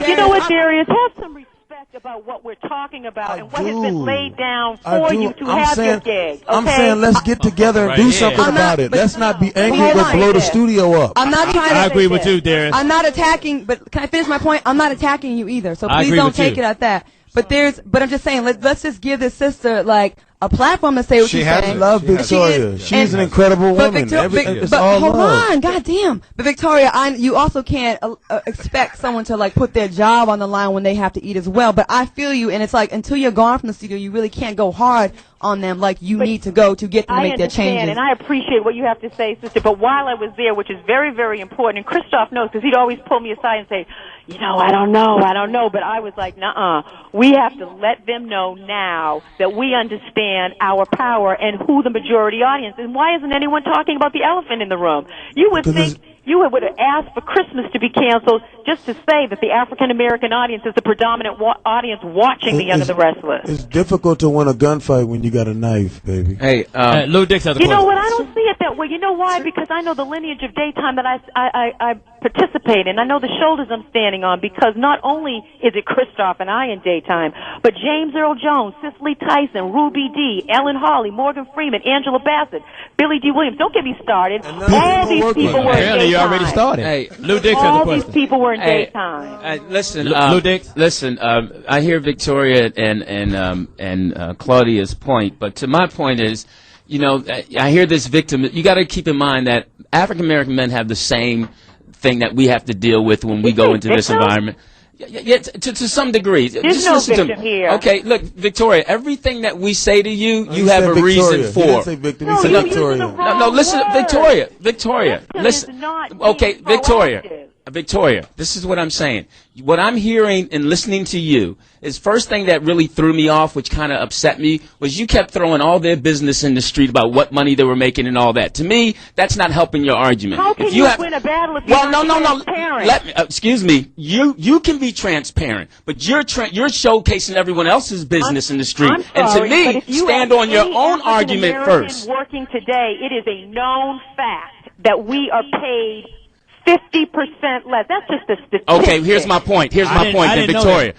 You know what, Darius? Have some respect about what we're talking about and what has been laid down for you to have your gig. Okay? I'm saying let's get together and do something about it. Let's not be angry but blow the studio up. I'm not trying to. I agree with you, Darius. I'm not attacking, but can I finish my point? I'm not attacking you either. So please don't take it at that. But I'm just saying, let's just give this sister like a platform to say what she's saying. I love Victoria. She's an incredible woman. But hold on, goddamn. But Victoria, you also can't expect someone to like put their job on the line when they have to eat as well. But I feel you, and it's like until you're gone from the studio, you really can't go hard on them like you need to go to get them to make their changes. And I appreciate what you have to say, sister. But while I was there, which is very, very important, and Kristoff knows because he'd always pull me aside and say, I don't know. But I was like, nuh-uh. We have to let them know now that we understand our power and who the majority audience is. And why isn't anyone talking about the elephant in the room? You would think you would have asked for Christmas to be canceled just to say that the African-American audience is the predominant audience watching the Young and the Restless. It's difficult to win a gunfight when you got a knife, baby. Hey, Lou Dix has a question. You know what? I don't see it that way. You know why? Because I know the lineage of daytime that I participate in. I know the shoulders I'm standing on because not only is it Kristoff and I in daytime, but James Earl Jones, Cicely Tyson, Ruby Dee, Ellen Hawley, Morgan Freeman, Angela Bassett, Billy D. Williams. Don't get me started. All these people were in daytime. You already started. Hey, Lou Dix has a question. All these people were in daytime. Listen, Lou Dix. Listen, I hear Victoria and Claudia's point, but to my point is, I hear this victim. You got to keep in mind that African American men have the same thing that we have to deal with when we go into this environment. Yeah, to some degree. There's no victim here. Okay, look, Victoria, everything that we say to you, you have a reason for. He didn't say victim, he said Victoria. No, listen, Victoria, listen. Okay, Victoria, this is what I'm saying. What I'm hearing and listening to you is first thing that really threw me off, which kind of upset me, was you kept throwing all their business in the street about what money they were making and all that. To me, that's not helping your argument. How can you win a battle if you're not transparent? Let me, excuse me. You can be transparent, but you're showcasing everyone else's business in the street. I'm sorry, and to me, stand on your own argument first. Working today, it is a known fact that we are paid 50% less. That's just a statistic. Okay, here's my point. Victoria,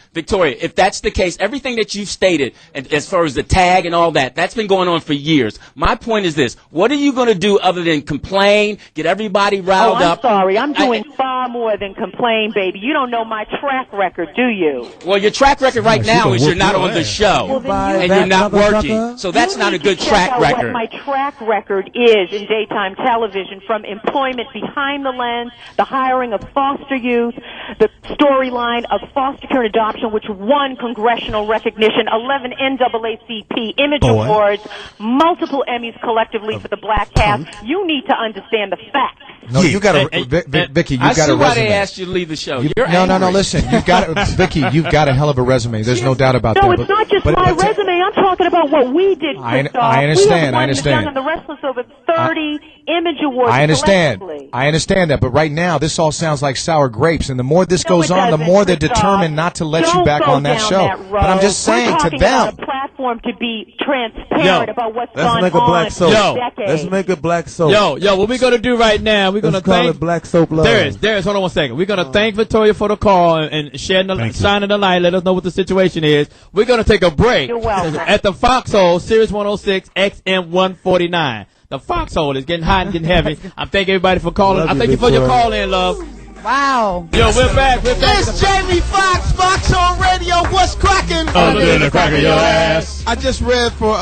if that's the case, everything that you've stated, and as far as the tag and all that, that's been going on for years. My point is this. What are you going to do other than complain, get everybody riled up? I'm sorry. I'm doing far more than complain, baby. You don't know my track record, do you? Well, your track record right now is you're not on the show, and you're not working. So that's not a good track record. What my track record is in daytime television, from employment behind the lens, the hiring of foster youth, the storyline of foster care and adoption, which won congressional recognition, 11 NAACP Image Awards, multiple Emmys collectively for the black cast. You need to understand the facts. No, you got to, Vicky. You got a resume. I see why they asked you to leave the show. No. Listen, you've got, Vicky. You've got a hell of a resume. There's no doubt about that. No, it's not just my resume. I'm talking about what we did. I understand. We have won the Young and the Restless over 30 Image Awards. I understand that, but right right now, this all sounds like sour grapes, and the more this goes on, the more they're determined not to let you back on that show. But I'm just saying to them. About a platform to be transparent about what's gone on. Let's make a black soap. Let's make a black soap. Yo, what we're going to do right now, we're going to call it Black Soap Love. Darius, hold on one second. We're going to thank Victoria for the call and shining the light, let us know what the situation is. We're going to take a break. You're welcome. At the Foxxhole, Sirius 106, XM 149. The Foxxhole is getting hot and getting heavy. I'm thanking everybody for calling. I thank you for your call in, love. Wow. Yo, we're back. It's Jamie Foxx, Foxxhole Radio. What's cracking? Under the crack of your ass. I just read for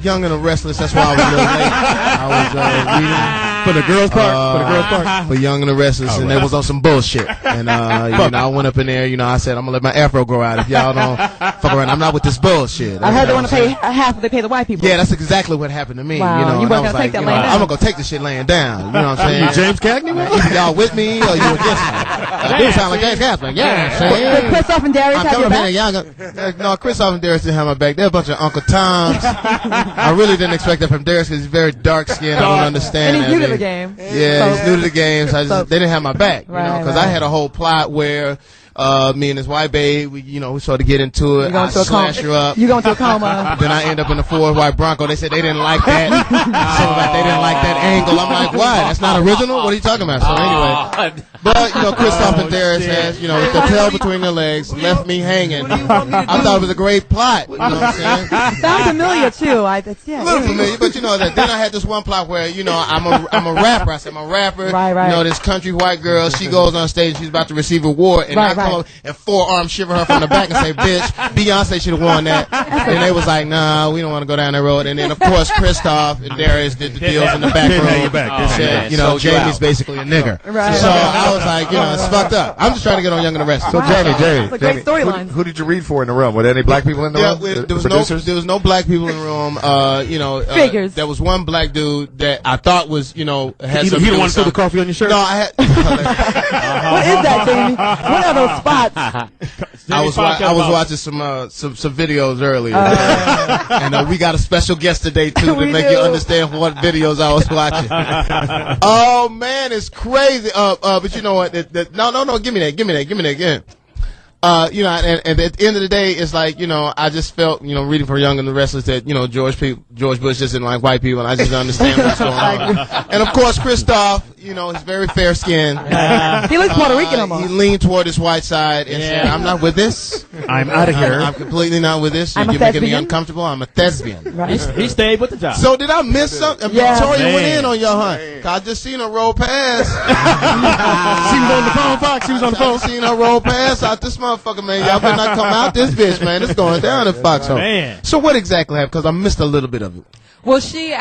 Young and the Restless. That's why I was a little late. I was reading. For the girls' part? For Young and the Restless, and it was on some bullshit. And, I went up in there, I said, I'm going to let my afro grow out if y'all don't fuck around. I'm not with this bullshit. I heard they want to pay half they pay the white people. Yeah, that's exactly what happened to me. Wow. You weren't going to take that laying down. I'm going to go take this shit laying down. You know what I'm saying? You James Cagney, man? Either y'all with me or you against me. I do sound like James Cagney. Yeah, I'm saying. Did Kristoff and Darius have your back? No, Kristoff and Darius didn't have my back. They're a bunch of Uncle Toms. I really didn't expect that from Darius because he's very dark-skinned. I don't understand and that. he's new to the game. Yeah, he's new to the game, so they didn't have my back, because I had a whole plot where me and his white babe, we sort of get into it. I slash her up. You going to a coma. Then I end up in the Ford white Bronco. They said they didn't like that. They didn't like that angle. I'm like, why? That's not original? What are you talking about? So anyway, but Kristoff and Darius has, with the tail between their legs, left me hanging. I thought it was a great plot. You know what I'm saying? Sounds familiar too. A little familiar, but that. Then I had this one plot where I'm a rapper. I said I'm a rapper. Right. This country white girl, she goes on stage, she's about to receive a award, and I come up and forearm shiver her from the back and say, "Bitch, Beyonce should have won that." And they was like, "Nah, we don't want to go down that road." And then of course Kristoff and Darius did the deals in the back room. They said, Jamie's basically a nigger. Right. So I was like, it's fucked up. I'm just trying to get on Young and the Restless. So Jamie, that's a great storyline. Who did you read for in the room? Were there any black people in the room? There was no black people in the room. Figures. There was one black dude that I thought was, had some. You don't want to throw the coffee on your shirt? No, I had. What is that, Jamie? What are those spots? I was watching some videos earlier, and we got a special guest today too to make you understand what videos I was watching. Oh man, it's crazy. But you know what? No, give me that again. And at the end of the day, it's like, I just felt, reading for Young and the Restless that, George Bush just didn't like white people, and I just understand what's going on. And of course, Kristoff, he's very fair skinned. He looks Puerto Rican almost. He leaned toward his white side and said, I'm not with this. I'm out of here. I'm completely not with this. You're making me uncomfortable. I'm a thespian. Right. He stayed with the job. So did I miss something? Victoria went in on your hunt. I just seen her roll past. She was on the phone, Fox. She was on the phone. Seen her roll past out this motherfucker, man. Y'all better not come out this bitch, man. It's going down in Foxxhole. Man. So what exactly happened? Because I missed a little bit of it. Well, she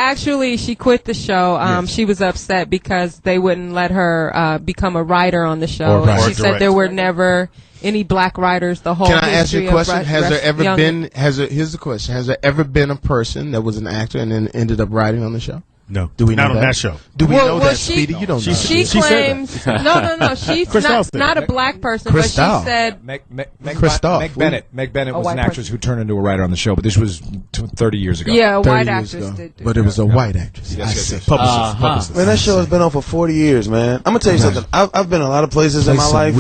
quit the show. Yes. She was upset because they wouldn't let her become a writer on the show. And she said there were never any black writers the whole Can I ask you a question? Here's the question. Has there ever been a person that was an actor and then ended up writing on the show? No. Do we know not on that show? Do we know that, she, Speedy? You don't know. She claims no. She's not a black person, but she said Meg Bennett was an actress who turned into a writer on the show, but this was 30 years ago. Yeah, a white actress did. But it was a white actress. Yes. Publicist. Man, that show has been on for 40 years, man. I'm gonna tell you something. I've been a lot of places in my life,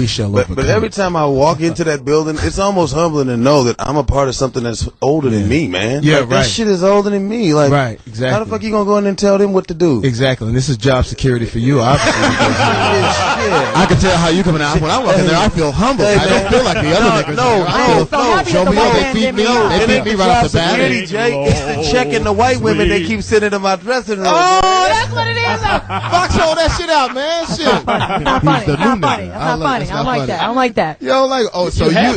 but every time I walk into that building, it's almost humbling to know that I'm a part of something that's older than me, man. Yeah, like, that shit is older than me. Like, right, exactly. How the fuck you gonna go in there and tell them what to do? Exactly, and this is job security for you, obviously. I can tell how you coming out. When I walk in there, I feel humble. I don't feel like the other niggas. They feed me right off the bat. It's the checking the white women they keep sending to my dressing room. Oh, that's what it is. Foxxhole that shit out, man. Shit. Not funny. That's not funny. I don't like that.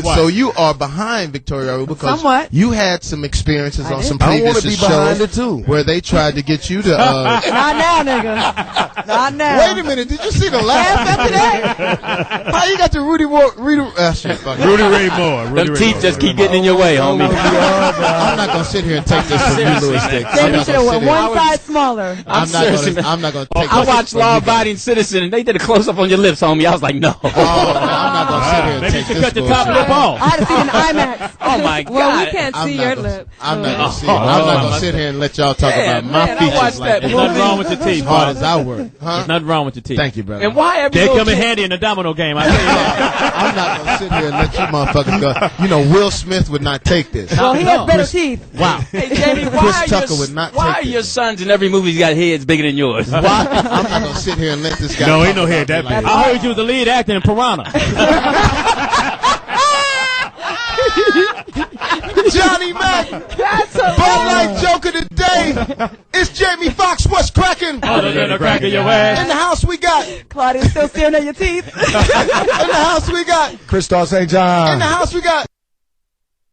So you are behind Victoria Rowell because somewhat. You had some experiences on some previous shows where they tried to get you to. Not now, nigga. Not now. Wait a minute. Did you see the last after that? How you got to Rudy Ray Moore? Them teeth just keep getting in your way, homie. I'm not gonna sit here and take this from you, Louis Stick. Jamie should have went one side smaller. I'm not gonna take. I watched Law Abiding Citizen, and they did a close up on your lips, homie. I was like, no. Oh, I'm not gonna sit here and take this. Cut the top lip off. I had to see an IMAX. Oh my God. Well, we can't see your lip. I'm not gonna sit here and let y'all talk about my features like what There's movie? nothing wrong with your teeth. Hard as I work. Huh? There's nothing wrong with your teeth. Thank you, brother. And why every They little come in kid- handy in the domino game. I tell you that. I'm not going to sit here and let you motherfuckers go. You know, Will Smith would not take this. Well, he has better teeth. Wow. Hey, Jamie, Chris Tucker would not why take are this. your sons in every movie got heads bigger than yours? Why? I'm not going to sit here and let this guy No, talk ain't no about head that me like big. I heard you was the lead actor in Piranha. Johnny Mack, Bud Light joke of the day. It's Jamie Foxx. What's cracking? Other than a crack in your ass. In the house we got. Claudia's still staring at your teeth. In the house we got. Kristoff St. In John. the house we got.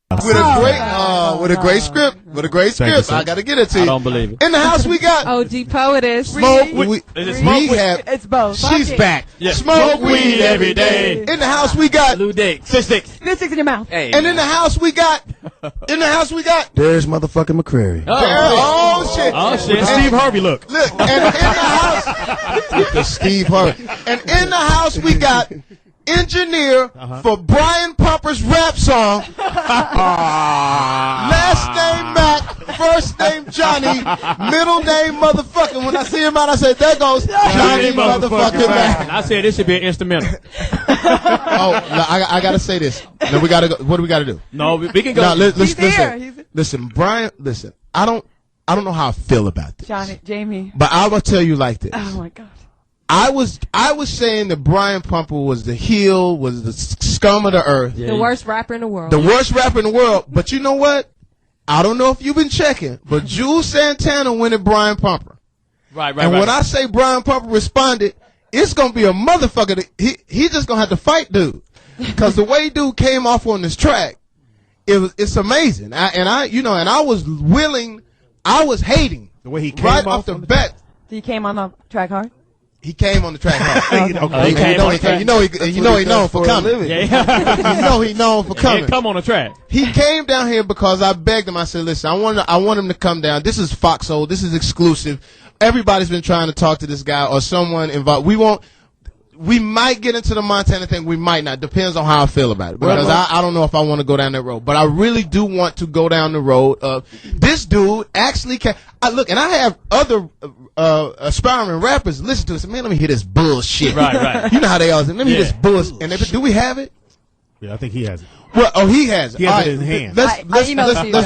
With a great script. With a great Thank you, script. sir. I got to get it to you. I don't believe it. In the house we got. OG Poetess. Smoke. Is it smoke? We have. It's both. She's back. Yeah. Smoke weed every day. In the house we got. Lou Dick. Six. Spit sticks in your mouth. Hey, And in the house we got. In the house we got. There's motherfucking McCrary. Oh shit. Oh, shit. The Steve Harvey look. Look, and in the house, with the Steve Harvey, and in the house we got engineer for Brian Pumper's rap song. Last name Mack, first name Johnny, middle name motherfucker. When I see him out, I say, there goes Johnny motherfucking Mack. I said this should be an instrumental. I gotta say this. Now we gotta go. What do we gotta do? No, we can go. Now, He's listen, Brian. Listen, I don't know how I feel about this. Jamie. But I will tell you like this. Oh my God. I was saying that Brian Pumper was the heel, was the scum of the earth. Yeah. The worst rapper in the world. The worst rapper in the world. But you know what? I don't know if you've been checking, but Jules Santana went at Brian Pumper. Right. And when I say Brian Pumper responded, it's going to be a motherfucker. He just going to have to fight dude. Because the way dude came off on this track, it's amazing. I was hating. The way he came right off off the bat. He came on the track hard? He came on the track hard. Okay. You know he known for coming. Yeah. You know he known for coming. Yeah, come on the track. He came down here because I begged him. I said, listen, I want him to come down. This is Foxxhole. This is exclusive. Everybody's been trying to talk to this guy or someone involved. We might get into the Montana thing. We might not. Depends on how I feel about it. Because I don't know if I want to go down that road. But I really do want to go down the road of this dude actually can. Look, and I have other aspiring rappers listen to it. Say, man, let me hear this bullshit. Right. You know how they always say, let me hear this bullshit. And do we have it? Yeah, I think he has it. Well, he has it. He has it in his hand. Let's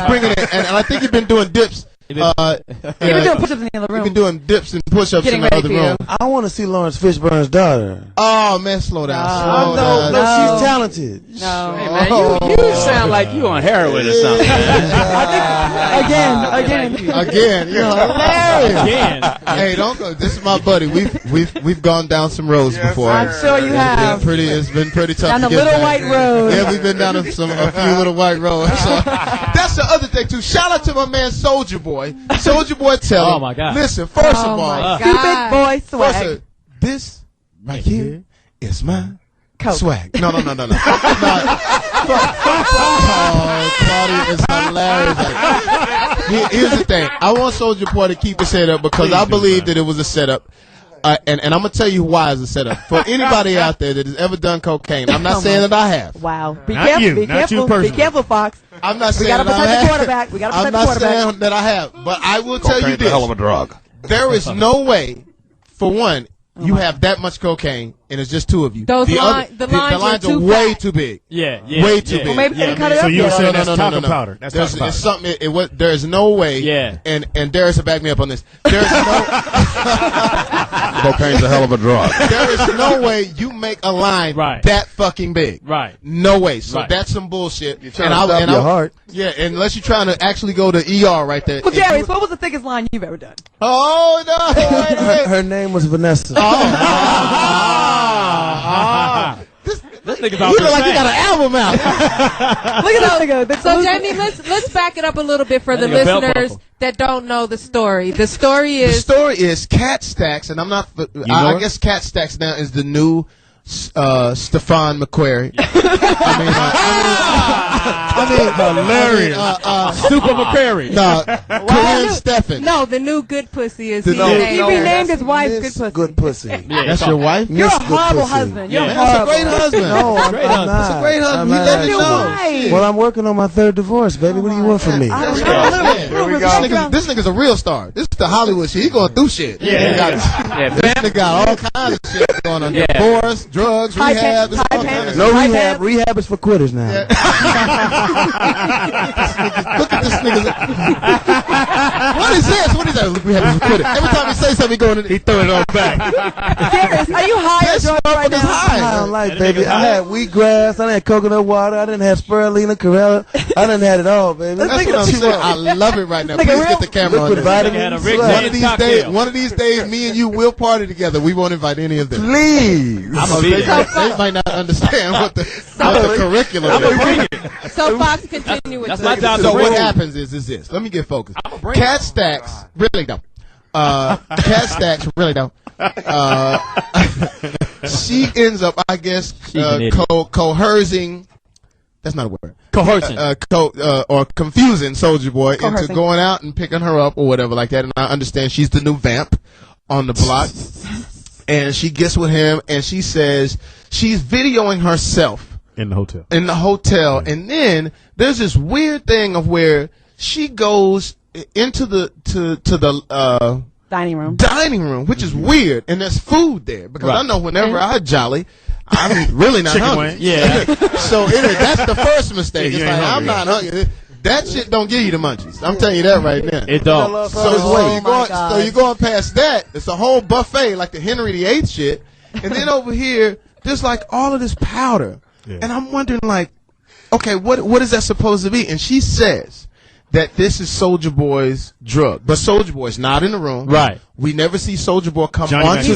bring it in. And I think you've been doing dips. You've been doing push-ups in the other room. You've been doing dips and push-ups in the other room. I want to see Lawrence Fishburne's daughter. Oh, man, slow down. Slow down. No, she's talented. No. Hey, man, you sound like you on heroin or something. Again, you're hilarious. Again. Hey, don't go. This is my buddy. We've gone down some roads before. I'm sure you have. It's been pretty tough. Down to the get little back. white road. Yeah, we've been down a few little white roads. So, that's the other thing too. Shout out to my man Soldier Boy. Soldier Boy, tell him. Oh my God. Listen, first of all, Stupid boy swag. this right here is my Coke. swag. No. Oh, Claudia is hilarious. Here's the thing. I want Soldier Boy to keep his head up because I believe that it was a setup. And I'm going to tell you why it's a setup. For anybody out there that has ever done cocaine, I'm not saying that I have. Wow. Be Not careful. you. Be Not careful. you personally. Be careful, Fox. I'm not We saying got to that I protect the have. quarterback. We got to I'm protect the not quarterback. saying that I have. But I will tell you Cocaine's this. a hell of a drug. There is no way, for one, you have that much cocaine and it's just two of you. The lines are too way fat. too big. Yeah. Way too big. Well, maybe they can cut it up. So you were saying No. that's talcum powder. That's talcum powder. It's something. There's no way. Yeah. And Darius will back me up on this. There's no. Cocaine's a hell of a drug. There is no way you make a line that fucking big. Right. No way. So that's some bullshit. You're trying to stop your heart. Yeah, unless you're trying to actually go to ER right there. Well, Darius, what was the thickest line you've ever done? Oh no! Her name was Vanessa. This nigga's You off look the like you got chain. an album out. Look at that nigga. So Jamie, let's back it up a little bit for the That nigga belt listeners buckle. that don't know the story. The story is Cat Stacks, and I'm not. I guess Cat Stacks now is the new Stefan McCrary. hilarious. Super McCrary. No, Corinne Steffen. No, the new Good Pussy is The his new- name. He renamed his wife Miss Good Pussy. Good Pussy. Yeah, That's your wife? You're a Miss Good horrible Pussy. husband. You're Yeah. That's a horrible. great husband. No, I'm not. That's a great husband. I'm He not let me Your know. wife. Well, I'm working on my third divorce, baby. What do you want from me? I don't Yeah. know. A little This nigga's a real star. This is the Hollywood shit. He going through shit. Yeah. This nigga got all kinds of shit going on. Divorce, drugs, rehab. No rehab. Rehab is for quitters now. Look at this nigga. What is this? What is that? Look, rehab is for quitters. Every time he say something, he throw it on back. Darius, are you high or drunk right now? I don't like, baby. I had wheatgrass. I had coconut water. I didn't have spirulina, Corella. I done had it all, baby. That's what I'm saying. I love it right now. Please get the camera on this. One of these days, me and you will party together. We won't invite any of them. Please. They might not understand what the curriculum is. So Fox, continue with That's my job. So what happens is this. Let me get focused. Cat Stacks really don't. Cat Stacks really don't. She ends up, I guess, coercing. That's not a word. Coercing. Or confusing Soulja Boy into going out and picking her up or whatever like that. And I understand she's the new vamp on the block. And she gets with him and she says she's videoing herself in the hotel. Yeah. And then there's this weird thing of where she goes into the dining room, which is weird, and there's food there because I know whenever I jolly, I'm really not hungry. Yeah. So that's the first mistake. It's like I'm not hungry. That shit don't give you the munchies. I'm telling you that right now. It don't. So you're going past that. It's a whole buffet like the Henry VIII shit, and then over here there's like all of this powder, and I'm wondering like, okay, what is that supposed to be? And she says that this is Soulja Boy's drug, but Soulja Boy's not in the room. Right. We never see Soulja Boy come onto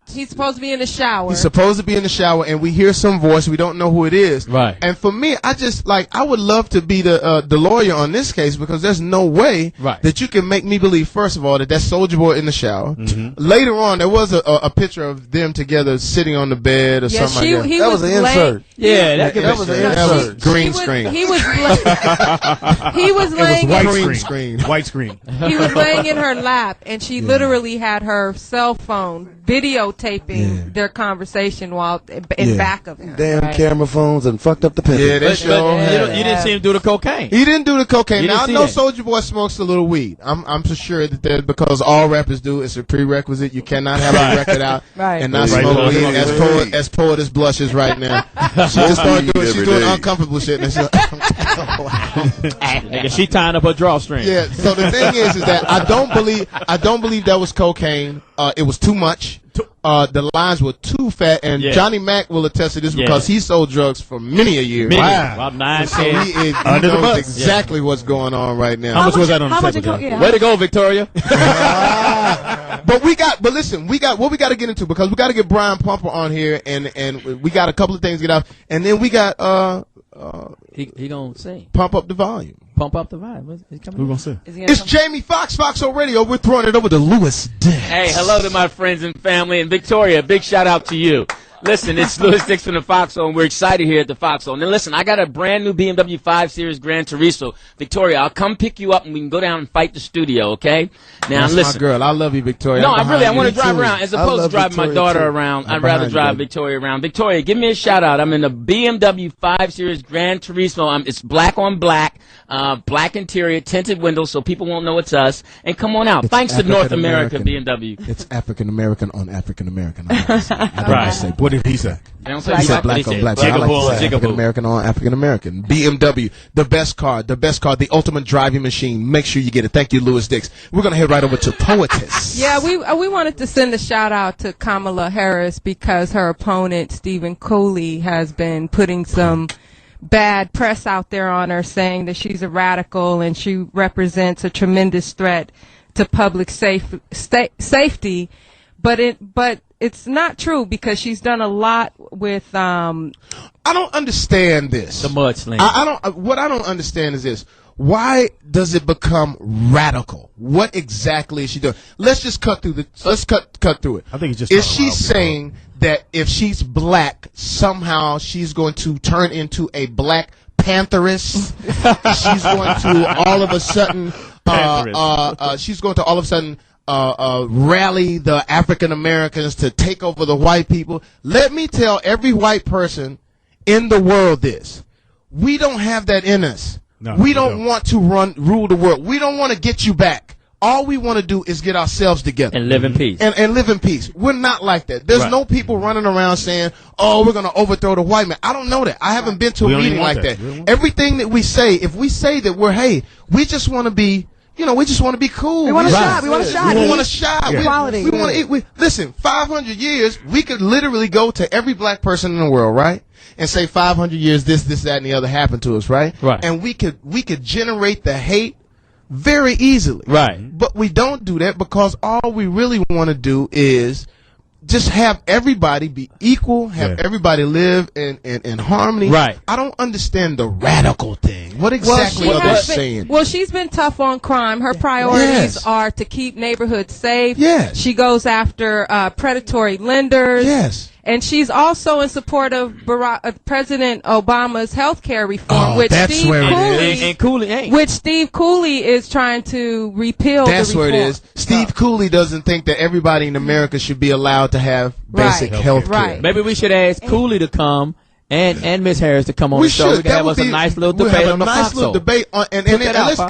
He's supposed to be in the shower. He's supposed to be in the shower, and we hear some voice. We don't know who it is. Right. And for me, I would love to be the lawyer on this case because there's no way that you can make me believe, first of all, that that's Soulja Boy in the shower. Mm-hmm. Later on, there was a picture of them together sitting on the bed or something like that. That was an insert. Yeah, that was an insert. Green screen. He was laying. White screen. He was laying in her lap, and she literally had her cell phone videotaping their conversation while in back of him. Damn camera phones and fucked up the picture. Yeah, that show. You didn't see him do the cocaine. He didn't do the cocaine. Now I know that. Soulja Boy smokes a little weed. I'm for sure that because all rappers do. It's a prerequisite. You cannot have a record out and not smoke weed. As Poetess blushes right now. She just started doing. She's doing uncomfortable shit. And she tying up her drawstring. Yeah. So the thing is that I don't believe that was cocaine. It was too much. The lines were too fat, and Johnny Mack will attest to this because he sold drugs for many a year. Wow. About 9, 10. He knows exactly what's going on right now. How much was that on the table? Way to go, Victoria. But listen, what we got to get into because we got to get Brian Pumper on here, and we got a couple of things to get out, and then we got he gonna sing. Pump up the volume. Pump up the vibe. Who gonna sing? It's Jamie Foxx, Foxxhole Radio. We're throwing it over to Louis Dix. Hey, hello to my friends and family, and Victoria, big shout out to you. Listen, it's Louis Dix from the Foxxhole, and we're excited here at the Foxxhole. Now, listen, I got a brand new BMW 5 Series Gran Turismo. Victoria, I'll come pick you up, and we can go down and fight the studio, okay? Now, That's listen. my girl. I love you, Victoria. No, I want to drive around. As opposed to driving my daughter around, I'd rather drive Victoria around. Victoria, give me a shout-out. I'm in the BMW 5 Series Gran Turismo. It's black on black, black interior, tinted windows, so people won't know it's us. And come on out. Thanks to North America BMW. It's African-American on African-American. Right. What did he say? He said black on black. African-American on African-American. BMW, the best car, the ultimate driving machine. Make sure you get it. Thank you, Louis Dix. We're going to head right over to Poetess. Yeah, we wanted to send a shout-out to Kamala Harris because her opponent, Stephen Cooley, has been putting some bad press out there on her, saying that she's a radical and she represents a tremendous threat to public safety. But it's not true because she's done a lot with. I don't understand this. The mudslinging. What I don't understand is this. Why does it become radical? What exactly is she doing? Let's just cut through Let's cut through it. I think it's just. Is she saying that if she's black, somehow she's going to turn into a Black Pantherist? She's going to all of a sudden. She's going to all of a sudden. Rally the African Americans to take over the white people. Let me tell every white person in the world this. We don't have that in us. we don't want to rule the world. We don't want to get you back. All we want to do is get ourselves together. And live in peace. And live in peace. We're not like that. There's no people running around saying, oh, we're going to overthrow the white man. I don't know that. I haven't been to a meeting like that. Everything that we say, if we say that we just want to be, we just want to be cool. We want to shop. We want to shop. We want to shop. Equality. We want to eat. Listen, 500 years, we could literally go to every black person in the world, right? And say 500 years, this, that, and the other happened to us, right? Right. And we could generate the hate very easily. Right. But we don't do that because all we really want to do is just have everybody be equal, have everybody live in harmony. Right. I don't understand the radical thing. What exactly are they saying? Well, she's been tough on crime. Her priorities are to keep neighborhoods safe. Yes. She goes after predatory lenders. Yes. And she's also in support of President Obama's health care reform, which Steve Cooley is trying to repeal. That's the reform. where it is. Steve Cooley doesn't think that everybody in America should be allowed to have basic health care. Right. Maybe we should ask Cooley to come and Miss Harris to come on the show. We can have us a nice little debate on the Foxxhole. Little debate and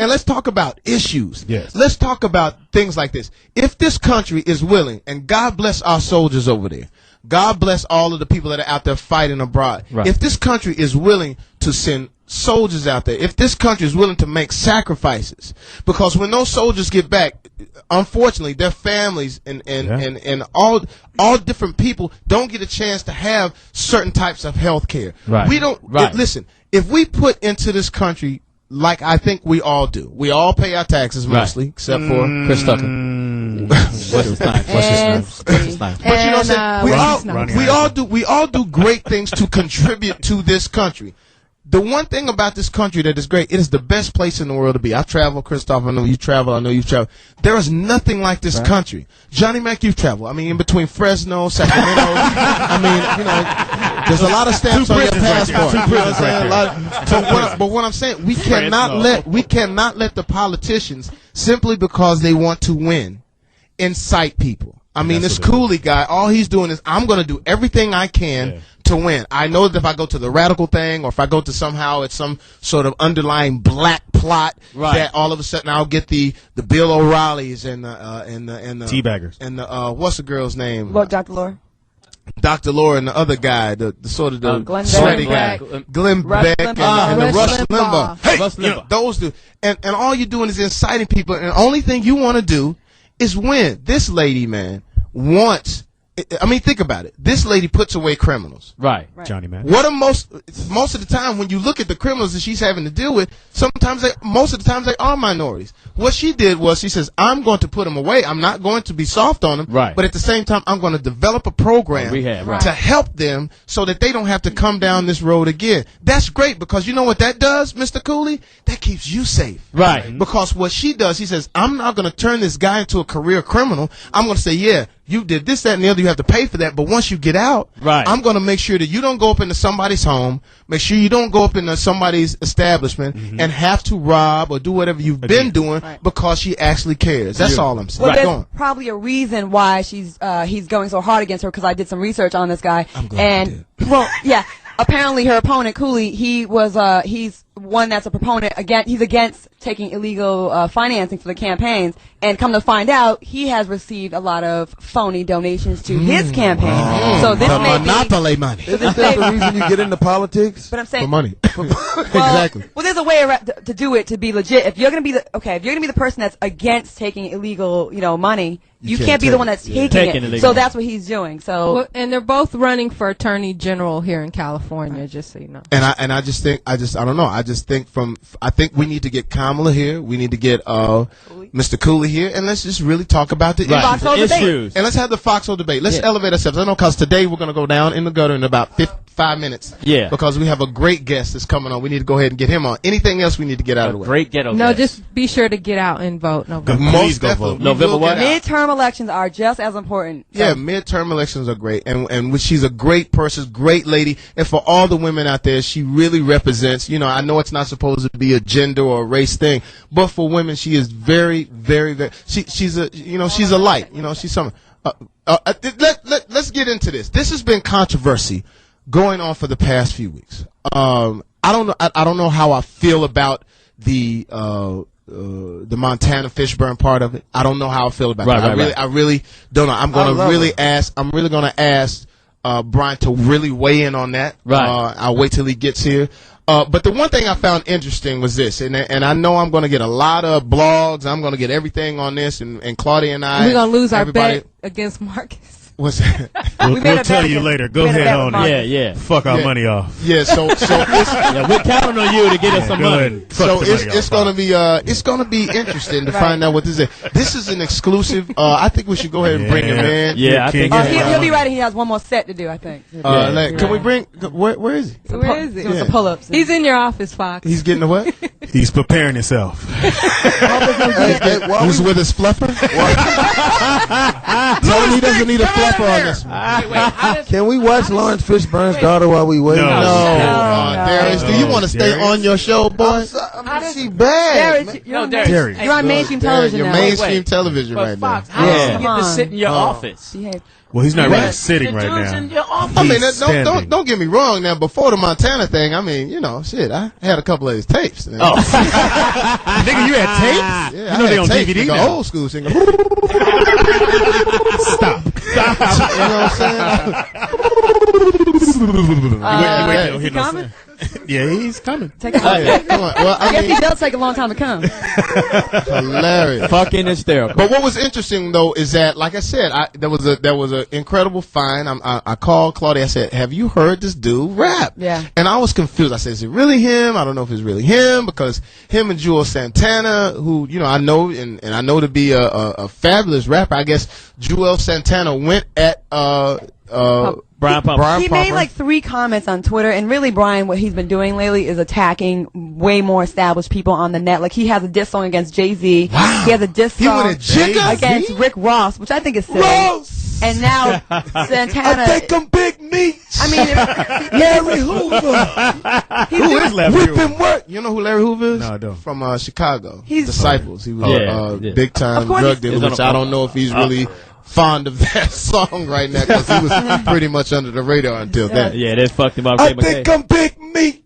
let's talk about issues. Yes. Let's talk about things like this. If this country is willing, and God bless our soldiers over there, God bless all of the people that are out there fighting abroad. Right. If this country is willing to send soldiers out there, if this country is willing to make sacrifices, because when those soldiers get back, unfortunately, their families and all different people don't get a chance to have certain types of health care. Right. We don't listen. If we put into this country, like I think we all do, we all pay our taxes mostly, except for Chris Tucker. What's his name? But you know what I'm saying? We all do great things to contribute to this country. The one thing about this country that is great, it is the best place in the world to be. I travel, Kristoff, I know you travel, I know you've traveled. There is nothing like this country. Johnny Mack, you've traveled. I mean, in between Fresno, Sacramento, I mean, there's a lot of stamps on your passport. You know what I'm saying? But what I'm saying, we cannot let the politicians, simply because they want to win, incite people. I mean, this Cooley guy, all he's doing is, I'm going to do everything I can to win. I know that if I go to the radical thing, or if I go to somehow it's some sort of underlying black plot, that all of a sudden I'll get the Bill O'Reillys and the teabaggers and the what's the girl's name? What, Dr. Laura? Dr. Laura and the other guy, the sort of the sweaty guy, Glenn Beck and Rush Limbaugh. Hey, Rush Limbaugh. Those two, and all you're doing is inciting people, and the only thing you want to do is win. This lady, man, wants. I mean, think about it. This lady puts away criminals. Right. Johnny Mack. What are most of the time when you look at the criminals that she's having to deal with, most of the times they are minorities. What she did was she says, I'm going to put them away. I'm not going to be soft on them. Right. But at the same time, I'm going to develop a program to help them so that they don't have to come down this road again. That's great, because you know what that does, Mr. Cooley? That keeps you safe. Right. Because what she does, he says, I'm not going to turn this guy into a career criminal. I'm going to say, yeah, you did this, that, and the other. You have to pay for that. But once you get out, I'm going to make sure that you don't go up into somebody's home, make sure you don't go up into somebody's establishment and have to rob or do whatever you've been doing because she actually cares. That's all I'm saying. Well, there's probably a reason why he's going so hard against her, because I did some research on this guy. I'm glad you did. Well, yeah. Apparently, her opponent Cooley, he's one that's a proponent he's against taking illegal financing for the campaigns, and come to find out, he has received a lot of phony donations to his campaign. So this may monopoly money. Isn't that the reason you get into politics? But I'm saying for money. Exactly. Well, there's a way to do it to be legit. If you're gonna be the person that's against taking illegal, money, you can't be the one that's taking it. So that's what he's doing. So and they're both running for attorney general here in California, just so you know. And I just think I don't know. I think we need to get Kamala here. We need to get Mr. Cooley here, and let's just really talk about the issues. And let's have the Foxxhole debate. Let's elevate ourselves. I know, because today we're going to go down in the gutter in about 5 minutes. Yeah. Because we have a great guest that's coming on. We need to go ahead and get him on. Anything else we need to get out of the way? Great ghetto. No, just be sure to get out and vote. Most definitely. November what? Midterm elections are just as important. So. Yeah, midterm elections are great, and she's a great person, great lady, and for all the women out there, she really represents. I know it's not supposed to be a gender or a race thing, but for women, she is very, very, very. She's a light. She's something. Let's get into this. This has been controversy going on for the past few weeks. I don't know how I feel about the Montana Fishburne part of it. I don't know how I feel about that. I really don't know. I'm really gonna ask Brian to really weigh in on that. Right. I'll wait till he gets here. But the one thing I found interesting was this, and I know I'm going to get a lot of blogs. I'm going to get everything on this, and Claudia and I. We're going to lose our bet against Marcus. What's that? We'll tell you later. Go ahead on it. Yeah. Fuck our money off. Yeah, so it's, we're counting on you to get us some money. So it's gonna be interesting to find out what this is. This is an exclusive. I think we should go ahead and bring him in. Yeah, I think he'll be ready. He has one more set to do, I think. Can we bring? Where is he? Where is he? Doing some pull-ups. He's in your office, Fox. He's getting the what? He's preparing himself. He's with his fluffer. Tell him he doesn't need a fluffer on this one. Can we watch Lawrence Fishburne's daughter while we wait? No. Darius, do you want to stay on your show, boy? She bad. Darius, you're on mainstream television now. You're mainstream television right now. How does he get to sit in your office? Well, he's not really sitting right now. In your office. I mean, don't get me wrong. Now, before the Montana thing, I mean, shit, I had a couple of his tapes. Oh, nigga, you had tapes? Yeah, you know they on DVD now. Old school singer. Stop. You know what I'm saying? Is he coming? Yeah, he's coming. Come on. Well, I guess he does take a long time to come. Hilarious. Fucking hysterical. But what was interesting though is that, like I said, there was an incredible find. I called Claudia. I said, "Have you heard this dude rap?" Yeah. And I was confused. I said, "Is it really him?" I don't know if it's really him because him and Jewel Santana, who I know and I know to be a fabulous rapper. I guess Jewel Santana went at Brian Pumper. He made like 3 comments on Twitter, and really, Brian, what he's been doing lately is attacking way more established people on the net. Like, he has a diss song against Jay-Z. Wow. He has a diss song against Rick Ross, which I think is silly. Ross! And now Santana. I think I'm Big Meat. I mean, Larry Hoover. Who is Larry Hoover? Whipping work. You know who Larry Hoover is? No, I don't. From Chicago. He's Disciples. He was a big time drug dealer, which I don't know if he's really fond of that song right now because he was pretty much under the radar until then. Yeah, they fucked him up. I think I'm Big Meat.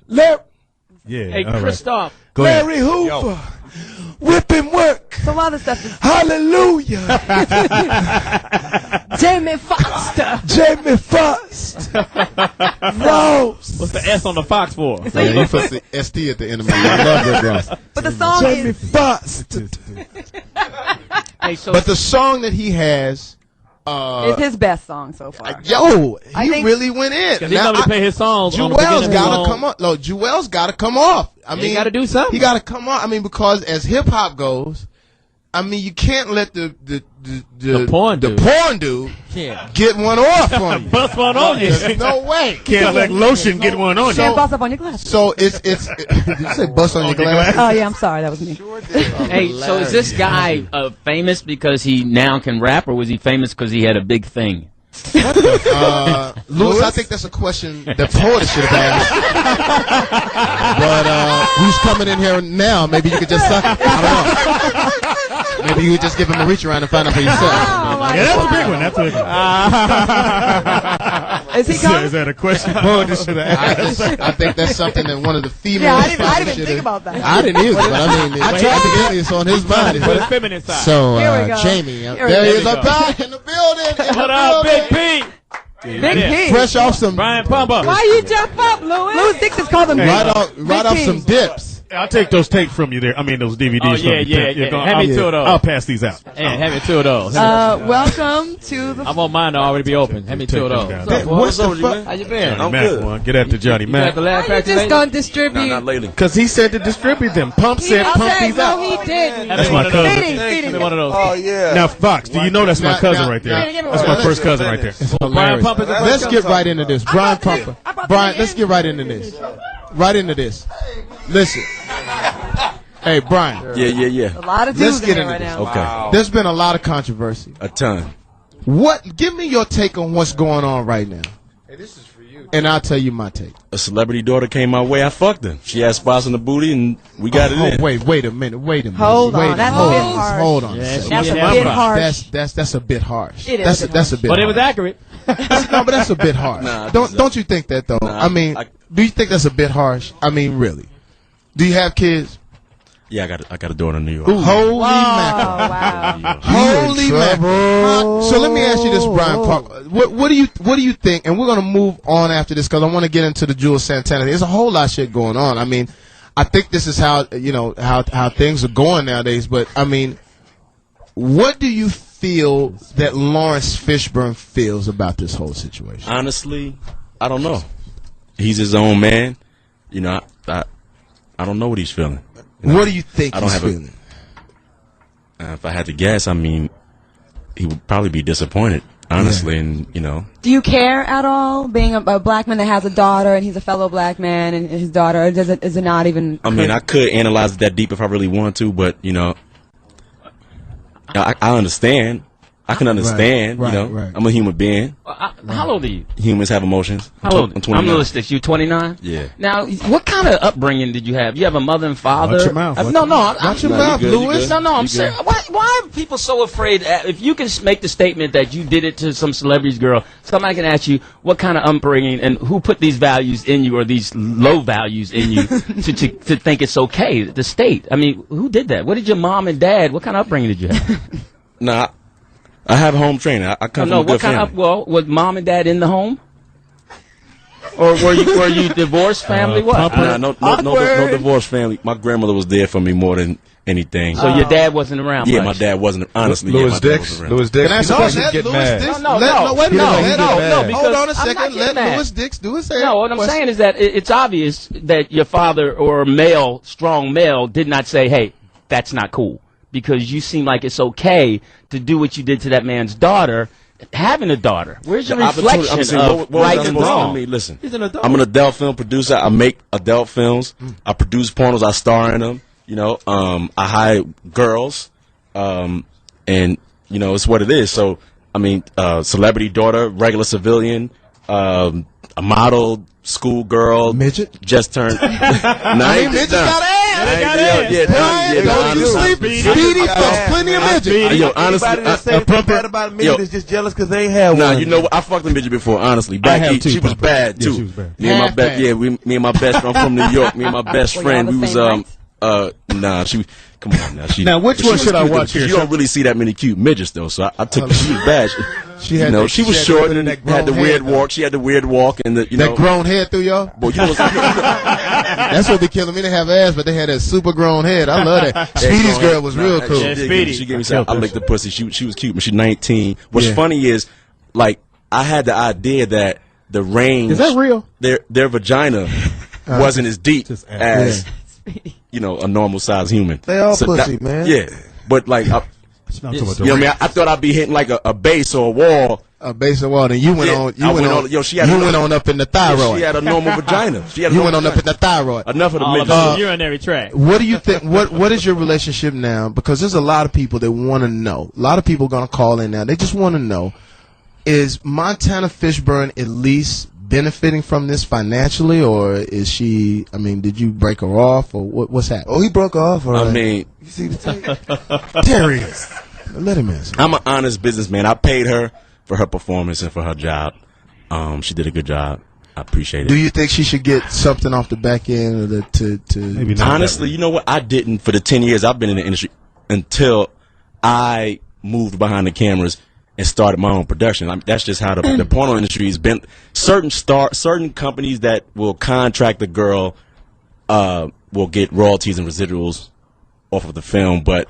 Yeah. Hey, Kristoff. Larry Hoover. Whipping work. So a lot of stuff is. Hallelujah. Jamie Foxx. Jamie Foxx. Rose. What's the S on the Fox for? You put the ST at the end of me. I love Rick Ross. But the song Jamie is. Foxx. But the song that he has. It's his best song so far. He really went in. He's going to play his songs. Jewel's got to come off. No, Jewel's got to come off. I mean, he got to do something. He got to come off. I mean, because as hip hop goes, I mean, you can't let the porn dude get one off on you. Bust one on you. There's no way. Can't let lotion get one on you. Can't bust up on your glass. So it's did you say bust on your glass? Oh yeah, I'm sorry, that was me. Hey, so is this guy famous because he now can rap, or was he famous because he had a big thing? Louis, I think that's a question that Poetess should have asked. But who's coming in here now? Maybe you could just suck it. I don't know. Maybe you could just give him a reach around and find out for yourself. That's a big one. That's a big one. Is he coming? Is that a question Poetess should have asked? I think that's something that one of the females. Yeah, I didn't think about that. I didn't either, but I mean, it's on his mind. For the feminine side. So, Here we go. Jamie, there he is up back in the building. What up, Big P? Big P. Fresh off some. Brian Pumper. Why you jump up, Louis? Louis Dix has called him Right off some dips. I'll take those tapes from you there. I mean, those DVDs Oh, from you. yeah. Have me 2 of those. I'll pass these out. Yeah, have me 2 of those. Welcome to the. I want mine to already be open. Have me 2 of those. What's the fuck? How you been? Johnny Mack, boy. Get after Johnny You got Mack. the lab How you practice just lady? gonna distribute? Because he said to distribute them. Pump said pump these No, out. he didn't. That's my cousin. Feeding. One of those. Oh, yeah. Now, Fox, do you know that's my cousin right there? That's my first cousin right there. Brian Pumper. Let's get right into this. Brian Pumper. Brian, let's get right into this. Right into this. Listen. Hey, Brian. Yeah. A lot of dudes in here right now. Okay. Wow. There's been a lot of controversy. A ton. Give me your take on what's going on right now. Hey, this is for you. And I'll tell you my take. A celebrity daughter came my way. I fucked her. She had spots on the booty, and we got it in. Wait a minute. Hold on. That's a bit harsh. Hold on. Yeah, That's a bit harsh. That's a bit harsh. It is. That's a bit. But harsh. it was accurate. No, but that's a bit harsh. Nah, don't you think that though? Nah, I mean, do you think that's a bit harsh? I mean, really? Do you have kids? Yeah, I got a daughter in New York. Holy mackerel! Wow. Holy mackerel! So let me ask you this, Brian Park. What do you think? And we're gonna move on after this because I want to get into the Jules Santana. There's a whole lot of shit going on. I mean, I think this is how how things are going nowadays. But I mean, what do you feel that Lawrence Fishburne feels about this whole situation? Honestly, I don't know. He's his own man. You know, I don't know what he's feeling. You know, what do you think he's feeling? If I had to guess, I mean, he would probably be disappointed, honestly, and you know. Do you care at all, being a black man that has a daughter and he's a fellow black man and his daughter? Or is it not even? I mean, I could analyze it that deep if I really want to, but you know, I understand. I can understand. Right, you know, right. I'm a human being. How old are you? Humans have emotions. How old? I'm 29. I'm realistic. You 29? Yeah. Now, what kind of upbringing did you have? You have a mother and father? Watch your mouth. Watch your mouth, Louis. No, I'm serious. Why are people so afraid? If you can make the statement that you did it to some celebrity's girl, somebody can ask you what kind of upbringing and who put these values in you or these low values in you to think it's okay. The state. I mean, who did that? What did your mom and dad? What kind of upbringing did you have? Nah. I have home training. I come from a good family. Was mom and dad in the home? Or were you divorced family? What? No divorced family. My grandmother was there for me more than anything. So your dad wasn't around much? Yeah, my dad wasn't. Honestly, Louis Dix. Can I ask a question? Get mad. No. Hold on a second. Let Louis Dix do his thing. No, what I'm saying is that it's obvious that your father or a strong male, did not say, "Hey, that's not cool." Because you seem like it's okay to do what you did to that man's daughter, having a daughter. Where's your reflection of right and wrong? Listen, I'm an adult film producer. I make adult films. I produce pornos. I star in them. You know, I hire girls, and you know it's what it is. So I mean, celebrity daughter, regular civilian, a model, schoolgirl, midget, just turned. Midget got ass. Speedy fucks plenty of midgets. Yo, honestly, anybody that say bad about me is just jealous because they ain't had one. Nah, you know what? I fucked a midget before. Honestly, back she was bad too. Yeah, she was bad. Me and my me and my best friend. I'm from New York. Me and my best friend. We was nah. Come on now. Now, which one should I watch here? You don't really see that many cute midgets though. So I took. She was bad. She was short and had the weird walk. She had the weird walk and that grown head through y'all. Boy, you know that's what be killing me. They have ass, but they had that super grown head. I love that. Speedy's girl was real cool. Speedy. She gave me some. I licked the pussy. She was cute, but she's 19. What's funny is, like, I had the idea that the range. Is that real? Their vagina wasn't as deep as you know a normal sized human. They all pussy, man. Yeah, but like. You know what I mean? I thought I'd be hitting like a base or a wall. A base or wall, and you went on. You went on up in the thyroid. She had a normal vagina. You went on up in the thyroid. Enough of the midget. Urinary tract. What do you think? What is your relationship now? Because there's a lot of people that want to know. A lot of people are gonna call in now. They just want to know: is Montana Fishburne at least benefiting from this financially, or is she? I mean, did you break her off, or what's happening? Oh, he broke her off. I mean, you see the tape? There he is. Let him answer. I'm an honest businessman. I paid her for her performance and for her job. She did a good job. I appreciate it. Do you think she should get something off the back end, or to maybe not? Honestly, you know what? I didn't for the 10 years I've been in the industry until I moved behind the cameras and started my own production. I mean, that's just how the porno industry has been. Certain companies that will contract the girl will get royalties and residuals off of the film, but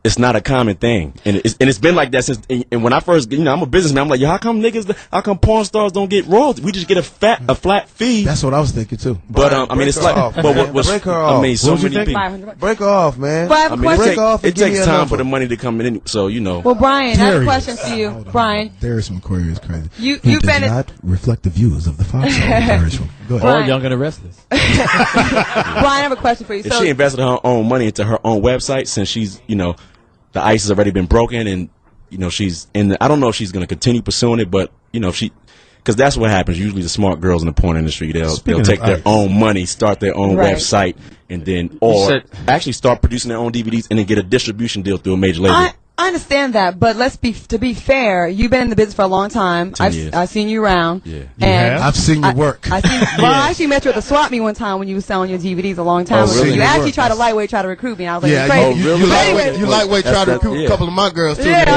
it's not a common thing, and it's been like that since. And when I first, I'm a businessman. I'm like, yo, how come porn stars don't get royalties? We just get a flat fee. That's what I was thinking too. But I mean, it's like, break her off. I mean, so many people. Break her off, man. But I have a question. It takes time for the money to come in. So you know. Well, Brian, I have a question for you, Brian. Darius McCrary is crazy. You've been not reflect the views of the Foxxhole. Go ahead. Or Young and the Restless. Brian, I have a question for you. If she invested her own money into her own website, since she's the ice has already been broken, and she's in. I don't know if she's going to continue pursuing it, but because that's what happens. Usually, the smart girls in the porn industry, they'll take their own money, start their own website, and then actually start producing their own DVDs, and then get a distribution deal through a major label. I understand that, but to be fair, you've been in the business for a long time. I've seen you around. Yeah. And I've seen your work. Well, I actually met you at the swap meet one time when you were selling your DVDs a long time ago. really? You actually tried to lightweight try to recruit me. I was like, Yeah, crazy. you lightweight try to recruit a couple of my girls too. Yeah.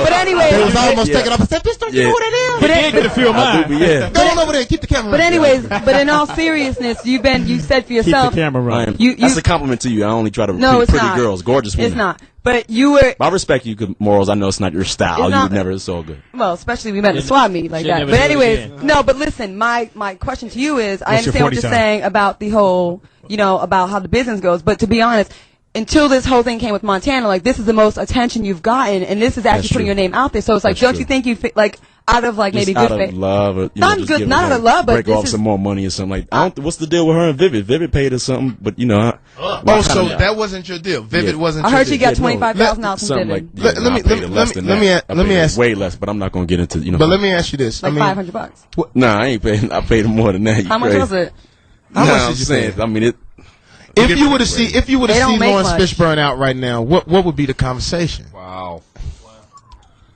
But anyway, they was almost taking up. I said, "Bitch, don't you know who that is?" But it get a few of mine. Go on over there and keep the camera. But anyways, but in all seriousness, you said for yourself. Keep the camera running. That's a compliment to you. I only try to No, recruit it's pretty not. girls, gorgeous women. It's not. But you were. I respect you, good morals. I know it's not your style. It's You not- would never. It's all good. Well, especially we met in a swap meet like She'll that. never But do it anyways, again. no. But listen, my question to you is, I What's your understand what 40 you're time? saying about the whole, about how the business goes. But to be honest, until this whole thing came with Montana, like this is the most attention you've gotten, and this is actually That's putting true. your name out there. So it's like, That's don't true. you think out of like Just maybe out good of faith? love, or, Not just good- give not us, out of love, but break this off is- some more money or something like. What's the deal with her and Vivid? Vivid paid us something, but So that wasn't your deal. Vivid wasn't. I your heard she deal. got $25,000 from something Vivid. like. Let me ask. way less, but I'm not going to get into But let me ask you this. Like $500. Nah, I ain't paying. I paid more than that. You How much crazy. was it? How much I'm did you saying. pay? I mean it. If you would have seen They don't make Lawrence much. Fishburne out right now, what would be the conversation? Wow.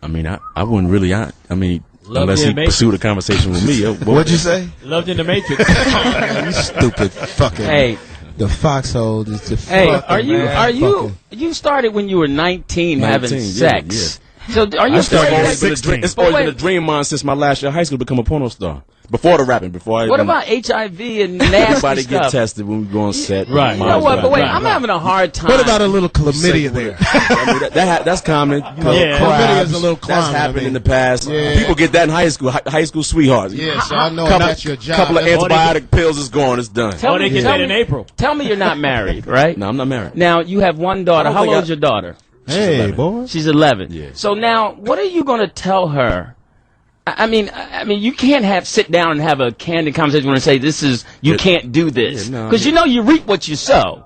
I mean, I wouldn't really. I mean, Love unless you he in Matrix. pursued a conversation with me. What'd you say? Loved in the Matrix. You stupid fucking. Hey. The Foxxhole is the. Hey, fucking you started when you were 19 having 19, sex. So are you It's afraid always been a that- dream. It's But always wait, been a dream of mine since my last year of high school to become a porno star. Before the rapping, before I what even- about HIV and nasty everybody stuff? get tested when we go on set. Right. You know what? But wait, I'm having a hard time. What about a little chlamydia there? I mean, that's common. Chlamydia is a little That's clown. happened I mean. in the past. Yeah. People get that in high school. High school sweethearts. Yeah, so I know couple, that's your job. couple of That's- antibiotic pills is gone. It's done. Tell Oh, they me, get tell that me- in April. Tell me you're not married, right? No, I'm not married. Now you have one daughter. I don't How think old is your daughter? Hey, boy. She's 11. Yeah. So now, what are you going to tell her? I mean, you can't sit down and have a candid conversation and say, you can't do this. Because you reap what you sow.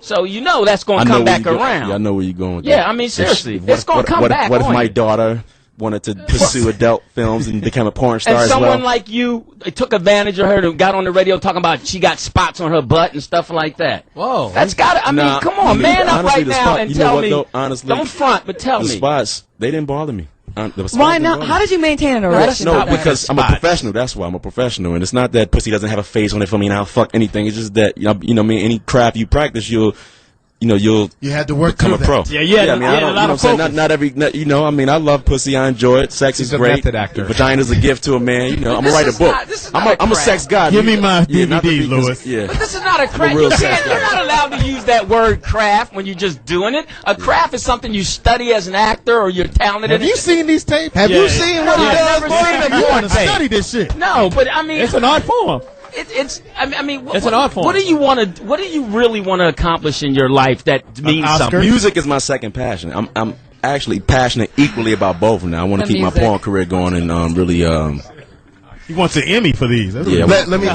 So that's going to come back around. Yeah, I know where you're going with Yeah, that. I mean, seriously. It's going to come back What if on my you? daughter wanted to pursue adult films and become a porn star And as someone well? like you took advantage of her and got on the radio talking about she got spots on her butt and stuff like that. Whoa. That's got to, I mean, Nah, come on, man up honestly, right the now spot- and you know tell what, me. though, honestly, Don't front, but tell the me. spots, they didn't bother me. The spots Why didn't not? bother How me. did you maintain an erection? No, Not bad. because I'm a professional. That's why I'm a professional, and it's not that pussy doesn't have a face on it for me and I'll fuck anything. It's just that any craft you practice, you'll You had to work become a through pro. that. Yeah, you had I mean, a I don't, lot you know of what I'm saying? focus. Not every, I love pussy. I enjoy it. Sex is a great. method actor. Vagina's a gift to a man. I'm gonna This write a is book. not- this is not a I'm a craft. sex god. Give me my not to DVD, be- Louis. Yeah. But this is not a craft. real You're sex guy. not allowed to use that word craft when you're just doing it. A craft is something you study as an actor or you're talented Have in. you seen these tapes? Have Yeah. you seen what he I've does? never boy? seen a You porn want to tape. study this shit. No, but I mean, It's an art form. I mean, It's an art form. What do you really want to accomplish in your life that means Oscar? something? Music is my second passion. I'm actually passionate equally about both of them. I want to The keep my music. porn career going and really He wants an Emmy for these. That's Yeah, what- Let me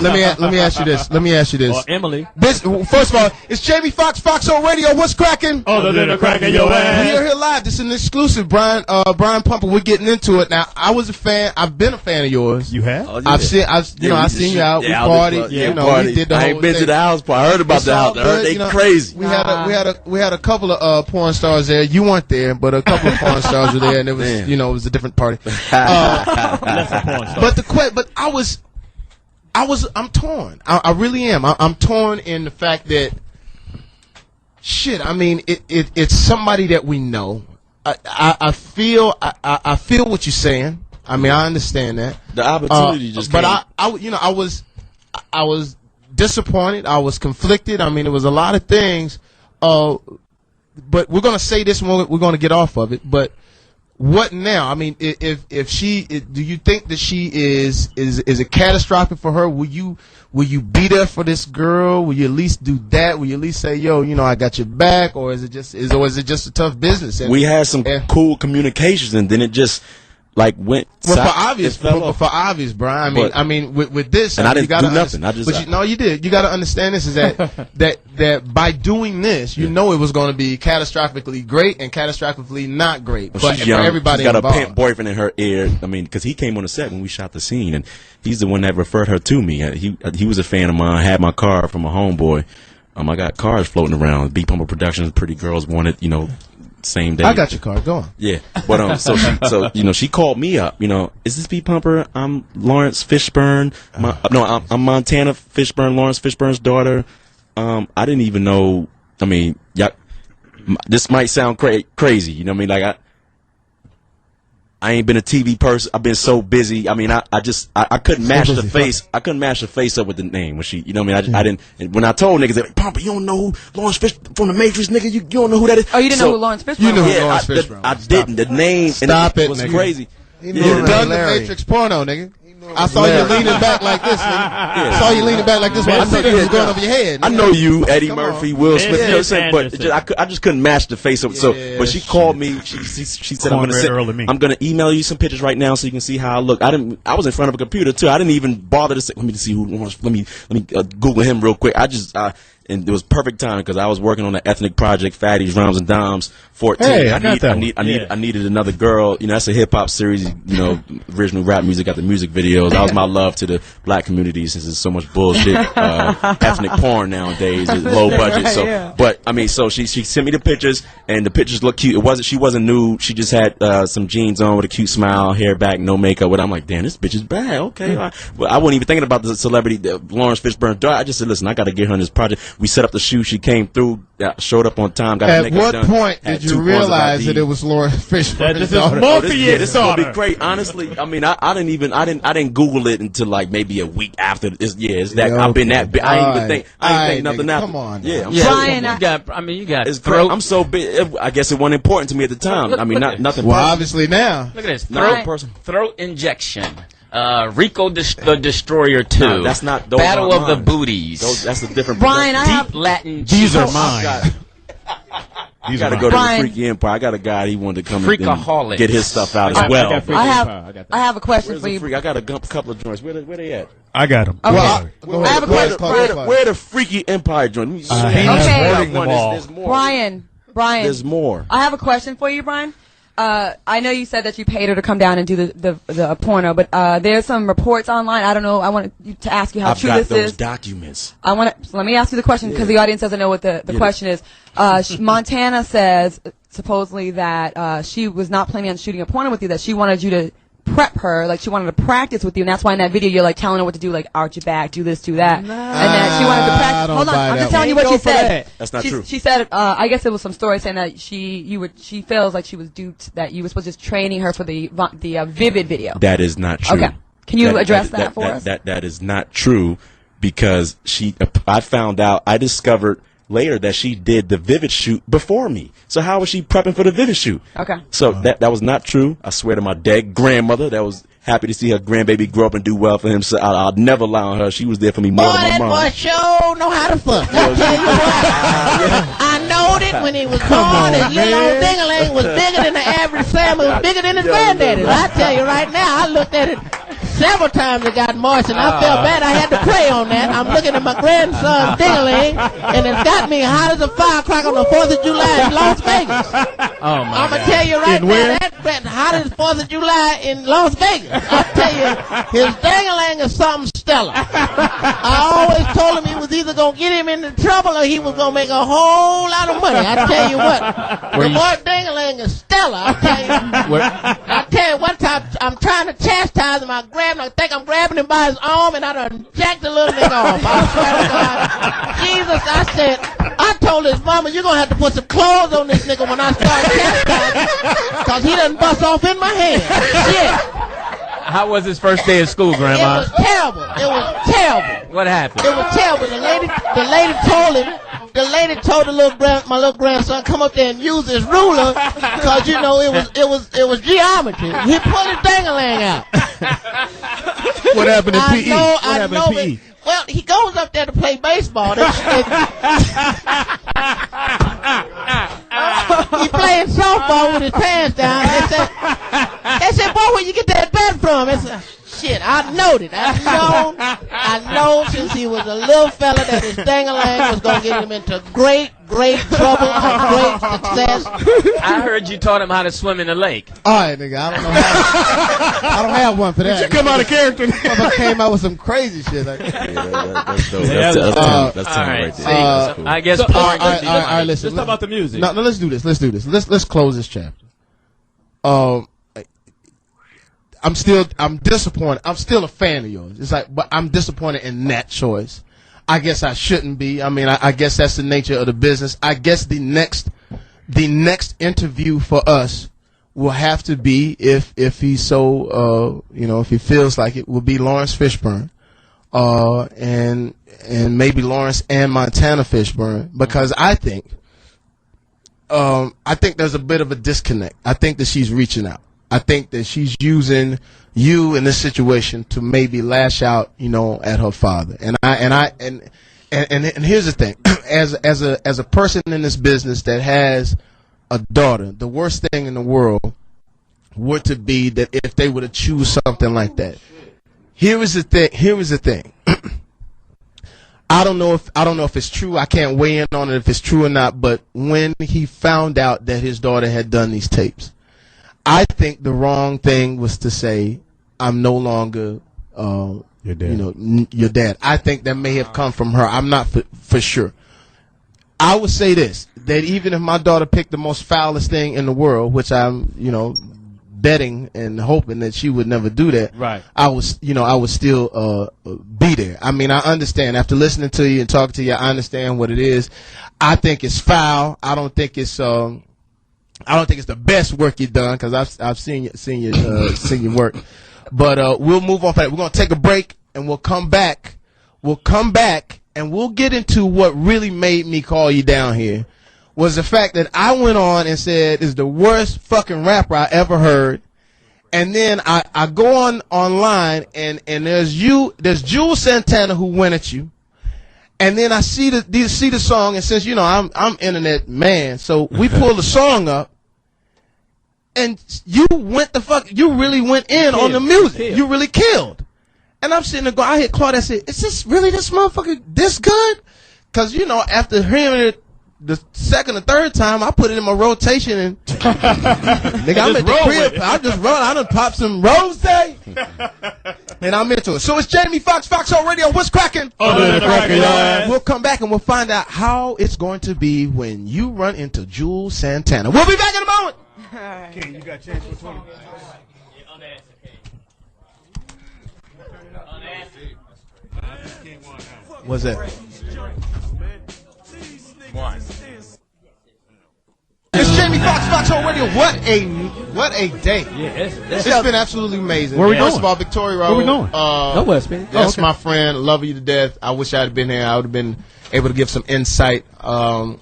ask you this. Let me ask you this. Or Emily. First of all, it's Jamie Foxx, Foxxhole Radio. What's cracking? Oh, the crack in your We ass. are here live. This is an exclusive, Brian Pumper. We're getting into it now. I was a fan. I've been a fan of yours. You have? Oh, yeah. I've seen you out. We partied. We did the I whole ain't been thing. to the house party. I heard about It's the all house. I heard good, they crazy. We had a couple of porn stars there. You weren't there, but a couple of porn stars were there, and it was Man. it was a different party. That's a porn star. But I'm torn. I really am. I'm torn in the fact that shit. I mean, it's somebody that we know. I feel what you're saying. I mean, I understand that. The opportunity just but came. I was disappointed. I was conflicted. I mean, it was a lot of things. But we're gonna say this and we're gonna get off of it. But what now? I mean, if she, do you think that she is it catastrophic for her? Will you be there for this girl? Will you at least do that? Will you at least say, yo, I got your back, or is it just a tough business? And We had some cool communications, and then it just went. Well, south. for obvious, It fell off. for obvious, Brian. But- I mean, with this, And I mean, didn't you gotta do nothing. understand- you did. You got to understand this is that by doing this, it was going to be catastrophically great and catastrophically not great. Well, But she's for young. everybody She's got involved. a pimp boyfriend in her ear. I mean, because he came on the set when we shot the scene, and he's the one that referred her to me. He was a fan of mine. I had my car from a homeboy. I got cars floating around. Beat Pumper Productions, Pretty Girls Wanted, same day. I got your card. Go on. Yeah, but so she called me up. Is this Pete Pumper? I'm Lawrence Fishburne. I'm Montana Fishburne, Lawrence Fishburne's daughter. I didn't even know. I mean, this might sound crazy. You know what I mean? Like I ain't been a TV person. I've been so busy. I mean, I couldn't match the face. I couldn't match the face up with the name when she. You know what I mean? I didn't. When I told niggas, like, Pumper, you don't know who Lawrence Fishburne from the Matrix, nigga. You don't know who that is. Oh, you didn't know who Lawrence Fishburne was? You knew who Lawrence Fishburne was. I didn't. The name. Stop it, was nigga. crazy. He done the Matrix porno, nigga. I saw you leaning back like this, nigga. I saw you leaning back like this while the cigarette was going over your head. I know you, Eddie Murphy, Will Smith. You know what I'm saying? But I just couldn't match the face up. But she called me. She said, I'm gonna email you some pictures right now so you can see how I look. I was in front of a computer too. I didn't even bother to say. Let me see who. Let me Google him real quick. And it was perfect timing because I was working on the ethnic project, Fatties, Rhymes and Dimes, 14. Hey, I needed another girl. That's a hip hop series. Original rap music, got the music videos. That was my love to the black community since there's so much bullshit, ethnic porn nowadays, low budget. So she sent me the pictures, and the pictures look cute. She wasn't nude. She just had some jeans on with a cute smile, hair back, no makeup. But I'm like, damn, this bitch is bad. Okay, but I wasn't even thinking about the celebrity, Lawrence Fishburne. I just said, listen, I got to get her in this project. We set up the shoot. She came through, showed up on time. Got At what point did you realize that it was Lawrence Fishburne's daughter? This is gonna be great. Honestly, I mean, I didn't Google it until like maybe a week after. It's that I've been that big. I ain't even think nothing after. Come on, yeah. Brian, you got. It's throat. I'm so big. I guess it wasn't important to me at the time. Nothing. Well, obviously now. Look at this. Throat injection. Rico the Destroyer 2. No, that's not. Those Battle of the mine. Booties. That's a different. Brian, I have Deep Latin. These are mine. You got to go to the Freaky Empire. I got a guy. He wanted to come and get his stuff out as well. I have a question for you. I got a couple of joints. Where they at? I got them. Okay. I have a question. Where the Freaky Empire joint? Brian. There's more. I have a question for you, Brian. I know you said that you paid her to come down and do the porno, but there's some reports online. I don't know. I want to ask you how true this is. I've got those documents. Let me ask you the question because the audience doesn't know what the question is. Montana says supposedly that she was not planning on shooting a porno with you. That she wanted you to prep her, like she wanted to practice with you, and that's why in that video you're like telling her what to do, like arch your back, do this, do that, and that she wanted to practice. Hold on, I'm just telling you what she said. That's not true. She said, I guess it was some story saying that she feels like she was duped, that you were supposed to just training her for the Vivid video. That is not true. Okay, can you address that for us? That is not true because I discovered later that she did the Vivid shoot before me. So how was she prepping for the Vivid shoot? Okay. So that was not true. I swear to my dead grandmother that was happy to see her grandbaby grow up and do well for him. So I'll never lie on her. She was there for me more than my mom. Boy, sure know how to fuck. I tell you what. I knowed it when he was born. His little old ding-a-ling was bigger than the average family. It was bigger than his granddaddy's. I tell you right now, I looked at it several times. It got moist, and I felt bad. I had to pray on that. I'm looking at my grandson's ding-a-ling, and it's got me hot as a firecracker on the 4th of July in Las Vegas. I'm going to tell you right now, that's hot as 4th of July in Las Vegas. I tell you, his ding-a-ling is something stellar. I always told him he was either going to get him into trouble or he was going to make a whole lot of money. I tell you what, the boy ding-a-ling is stellar. I tell you one time, I'm trying to chastise him. I think I'm grabbing him by his arm, and I done jacked the little nigga off. I swear to God. Jesus, I told his mama, you're going to have to put some clothes on this nigga when I start chastising, because he done bust off in my hand. Shit. How was his first day of school, Grandma? It was terrible. It was terrible. What happened? It was terrible. The lady told him. The lady told my little grandson come up there and use his ruler because you know it was geometry. He pulled his dang-a-lang out. What happened in PE? What happened in PE? Well, he goes up there to play baseball. He playing softball with his pants down. They said, boy, where you get that bat from? I said, shit, I knowed it. I know since he was a little fella that his dang-a-lang was going to get him into great great trouble or great success? I heard you taught him how to swim in the lake. All right, nigga. I don't know how. I don't have one for that. You come out of character. I came out with some crazy shit. Like, That's dope. That's right right there. So, I guess. all right, listen. Let's talk about the music. No, let's do this. Let's close this chapter. I'm disappointed. I'm still a fan of yours. It's like, but I'm disappointed in that choice. I guess I shouldn't be. I mean, I guess that's the nature of the business. I guess the next interview for us will have to be if he's so if he feels like it, will be Lawrence Fishburne, and maybe Lawrence and Montana Fishburne, because I think there's a bit of a disconnect. I think that she's reaching out. I think that she's using you in this situation to maybe lash out, at her father. And here's the thing: as a person in this business that has a daughter, the worst thing in the world would to be that if they were to choose something like that. Here is the thing. I don't know if it's true. I can't weigh in on it if it's true or not. But when he found out that his daughter had done these tapes, I think the wrong thing was to say, "I'm no longer your dad." Your dad. I think that may have come from her. I'm not for sure. I would say this: that even if my daughter picked the most foulest thing in the world, which I'm, betting and hoping that she would never do that, right? I would still be there. I mean, I understand. After listening to you and talking to you, I understand what it is. I think it's foul. I don't think it's the best work you've done, because I've seen your work. But we'll move on from that. We're gonna take a break and we'll come back. And we'll get into what really made me call you down here, was the fact that I went on and said is the worst fucking rapper I ever heard. And then I go online and there's Jules Santana who went at you. And then I see the song, and since I'm internet man, so we pull the song up, and you really went in on the music. You really killed. And I'm sitting there I hit Claudia, I said, "Is this really this motherfucker this good?" Because after hearing it the second or third time, I put it in my rotation, and nigga, I'm at the crib. I just run. I done pop some rose, and I'm into it. So it's Jamie Foxx, Foxxhole Radio. What's cracking? We'll come back and we'll find out how it's going to be when you run into Jules Santana. We'll be back in a moment. King, you got a chance for 20. What's that? One. It's Jamie Foxx, Foxxhole Radio. What a day! Yeah, it's been absolutely amazing. Where we going? First of all, Victoria Rowell. Where we going? Nowhere, Speedy. That's my friend. Love you to death. I wish I had been there. I would have been able to give some insight. We're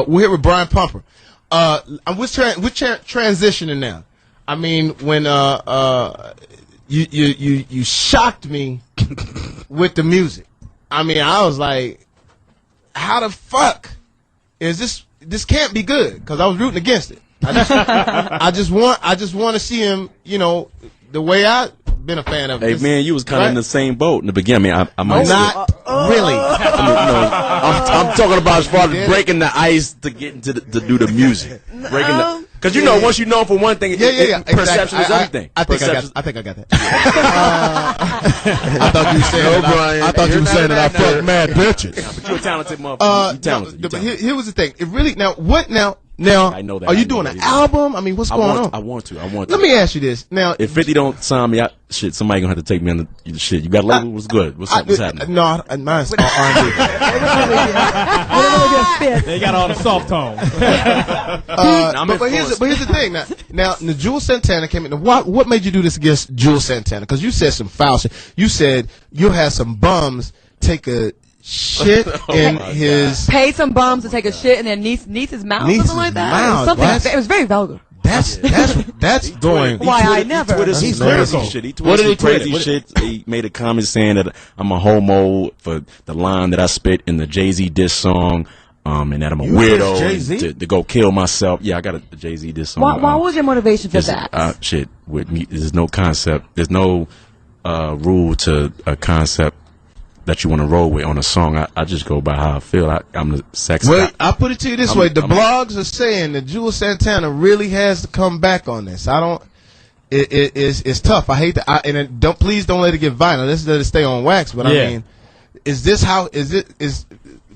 here with Brian Pumper. We're transitioning now. I mean, when you shocked me with the music. I mean, I was like, how the fuck is this? This can't be good, because I was rooting against it. I just want to see him, the way I've been a fan of. Hey man, you was kind of in the same boat in the beginning. I mean, I might not really. I'm talking about as far as breaking the ice to get into to do the music, because once you know for one thing, perception is everything. I think I got that. I thought you were saying I thought you were saying that I fuck mad bitches. But you're a talented motherfucker. You're talented. But here was the thing. It really now. I know that. Are you doing an album? I mean, what's going on? I want to. Let me ask you this. Now, if 50 don't sign me out, somebody gonna have to take me on the shit. You got a label? What's good? What's happening? No, mine's R&B. They got all the soft tone. But here's the thing. Now, Jules Santana came in. What made you do this against Jules Santana? Because you said some foul shit. You said you had some bums take a shit in his... Paid some bums to take a shit in their niece's mouth or something like that? Something like that. It was very vulgar. That's doing... Why I never... He tweeted some crazy shit. He tweeted some crazy shit. He made a comment saying that I'm a homo for the line that I spit in the Jay-Z diss song. And that I'm a weirdo to go kill myself. Yeah, I got a Jay-Z diss song. Why was your motivation for that? Shit, with me, there's no concept. There's no rule to a concept that you want to roll with on a song. I just go by how I feel. I'm the sex guy. Well, I'll put it to you this way. The blogs are saying that Jules Santana really has to come back on this. It's tough. I hate that. Please don't let it get violent. Let's let it stay on wax. But I mean, is this how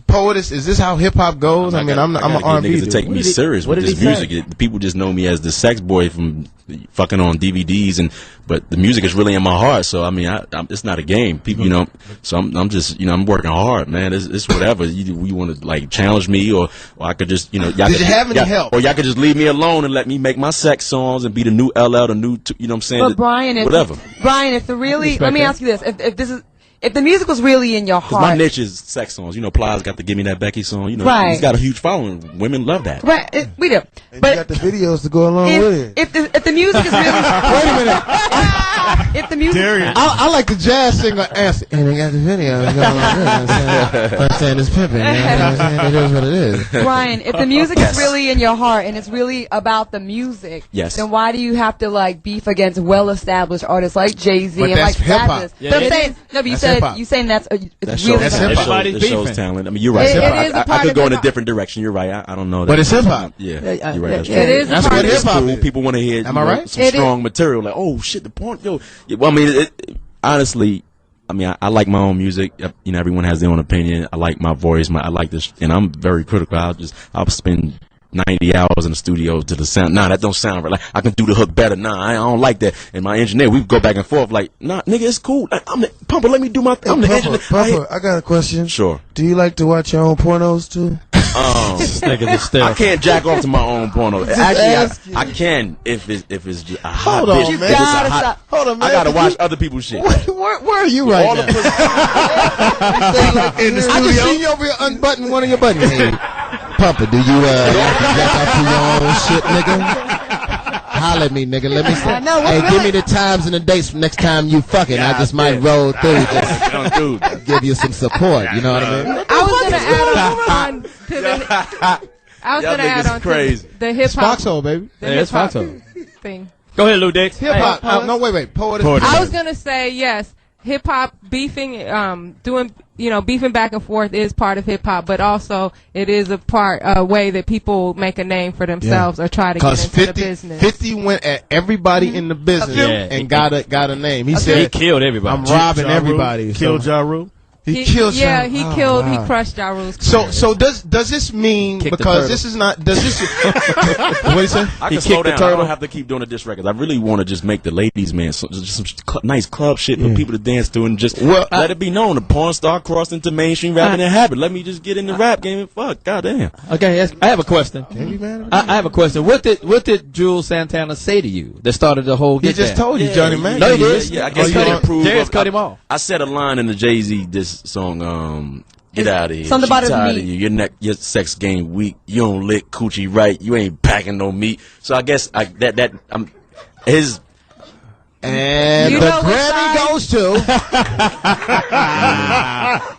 Poetess, is this how hip hop goes? I'm an R&B niggas dude. to take me serious with this music. People just know me as the sex boy from fucking on DVDs, but the music is really in my heart. So I mean, it's not a game. People, So I'm just, I'm working hard, man. It's whatever. You want to like challenge me, or I could just, y'all Did you have any help? Or y'all could just leave me alone and let me make my sex songs and be the new LL, the new, you know what I'm saying? But Brian, whatever. If let me ask you this: if the music was really in your heart, my niche is sex songs. Plies got the Give Me That Becky song. Right. He's got a huge following. Women love that. Right, we do. But you got the videos to go along with it. If the music is really, wait a minute. If the music, I like the jazz singer answer, and they got the video. I'm saying it's pimping. It is what it is. Brian, if the music is really in your heart and it's really about the music, then why do you have to like beef against well-established artists like Jay-Z and like hip hop? But I'm saying, no, but you saying that's it shows talent. I mean, you're right. I could go in a different direction. You're right. I don't know that. But it's hip hop. Yeah, you're right. It is. That's what hip hop is. People want to hear. Am I right? Some strong material. Like, oh shit, the porn. Yo, well, I mean, honestly, I mean, I like my own music. Everyone has their own opinion. I like my voice. I like this, and I'm very critical. I'll spend 90 hours in the studio to the sound. Nah, that don't sound right. Like, I can do the hook better. Nah, I don't like that. And my engineer, we go back and forth. Like, nah, nigga, it's cool. I'm the Pumper. Let me do my thing. I'm the engineer. Pumper, I got a question. Sure. Do you like to watch your own pornos too? I can't jack off to my own porno. Actually, I can if it's just a hot bitch. You gotta hold on, man. I gotta watch other people's shit. Where are you right now? In the studio. I just seen you over here unbutton one of your buttons. Hey, Pumper, do you like to jack off to your own shit, nigga? Holler at me, nigga. Let me say. Hey, give me the times and the dates for next time you fucking. I just might roll through. Just give you some support. You know what I mean? I was gonna add on to the. I was gonna add on to the hip hop. Foxxhole, baby. It's Foxxhole thing. Go ahead, Lou Dix. Hip hop. No, wait. Poetess. I was gonna say yes. Hip hop beefing, beefing back and forth is part of hip hop, but also it is a way that people make a name for themselves or try to get into the business. 50 went at everybody in the business and got a name. He said he killed everybody. I'm robbing everybody. Killed Ja Rule. He killed. Yeah, he crushed Ja Rule's career. So does this mean because this is not? Does this? What do you say? I can slow down. I don't have to keep doing the diss records. I really want to just make the ladies, man, just some nice club shit for people to dance to and just let it be known. The porn star crossed into mainstream rapping and habit. Let me just get in the rap game and fuck. Goddamn. Okay, I have a question. I have a question. What did Jules Santana say to you that started the whole? He just told you, Johnny Mack. No, he did. Yeah, I guess he Darius cut him off. I said a line in the Jay-Z diss song, get out of here. Something about his meat. Your sex game weak. You don't lick coochie right. You ain't packing no meat. So I guess his. And the Grammy goes to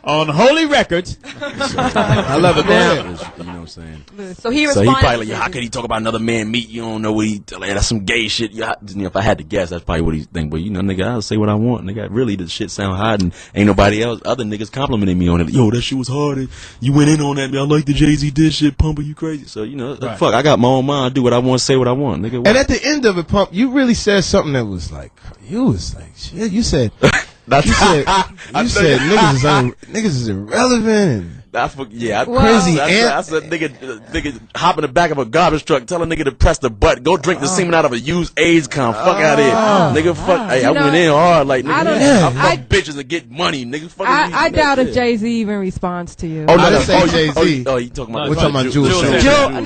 on Holy Records. I love it, man. You know what I'm saying? So he probably like, how could he talk about another man meat? You don't know what that's some gay shit. If I had to guess, that's probably what he's thinking. But nigga, I'll say what I want. Nigga, really, the shit sound hot, and ain't nobody else. Other niggas complimenting me on it. Yo, that shit was hard. You went in on that. I like the Jay-Z diss shit. Pumper, you crazy? So fuck, I got my own mind. I do what I want. Say what I want, nigga. What? And at the end of it, Pump, you really said something that was like. You was like, shit. You said niggas is irrelevant. Crazy. I said nigga hop in the back of a garbage truck, tell a nigga to press the button, go drink the semen out of a used AIDS con. Fuck out of here, nigga. Fuck. Hey, I went in hard, like nigga. I fuck bitches and get money, nigga. Fuck. I doubt if Jay-Z even responds to you. Oh, no, I didn't say Jay-Z. Oh, you talking about? We're talking about Jules.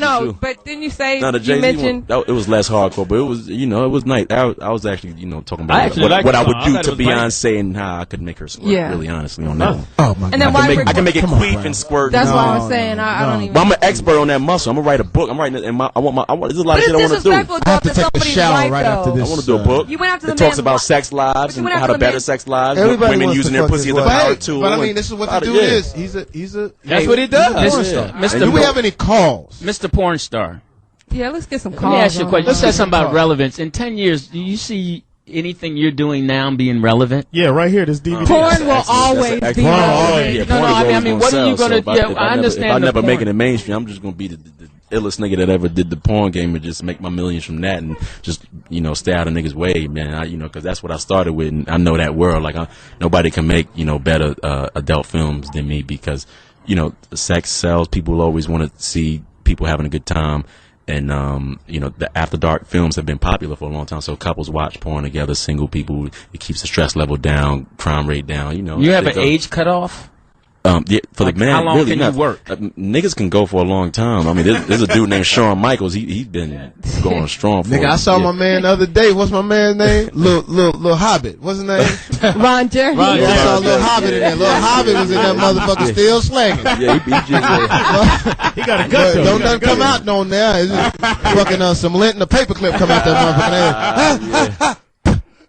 No, but didn't you say you mentioned? It was less hardcore, but it was it was nice. I was actually talking about what I would do to Beyonce and how I could make her squirt. Really, honestly, on that. Oh my God. I can make it queef and squirt. That's why I was saying I don't even. But I'm an expert on that muscle. I'm gonna write a book. I'm writing it, and there's a lot of shit I want to do. I have to take a shower right after this. I want to do a book. You went after that talks about sex lives and how to better sex lives. Women using their pussy as a power tool. But I mean, this is what the dude is. He's a. That's what he does. Do we have any calls, Mr. Porn Star? Yeah, let's get some calls. Let me ask you a question. Let's say something about relevance. In 10 years, do you see anything you're doing now being relevant? Yeah, right here, this DVD. Porn will always be relevant. Yeah, No, I mean, what are you going to? Yeah, I understand. If I never the make it in mainstream, I'm just going to be the illest nigga that ever did the porn game and just make my millions from that and just, you know, stay out of niggas' way, man. You know, because that's what I started with, and I know that world. Like, nobody can make, you know, better adult films than me because, you know, sex sells. People always want to see people having a good time. And, you know, the After Dark films have been popular for a long time. So couples watch porn together, single people. It keeps the stress level down, crime rate down, you know. You have an age cutoff? Yeah, for like the man, how long really can not. you work? Niggas can go for a long time. I mean, there's a dude named Shawn Michaels. He's been going strong for Nigga, I saw my man the other day. What's my man's name? Lil Hobbit. What's his name? Ron Jeremy. Yeah, I saw Lil Hobbit in there. Lil Hobbit was in that motherfucker still slanging. Yeah, he just he got a gut though. Don't nothing come out on there. It's just fucking some lint and a paperclip come out that motherfucker.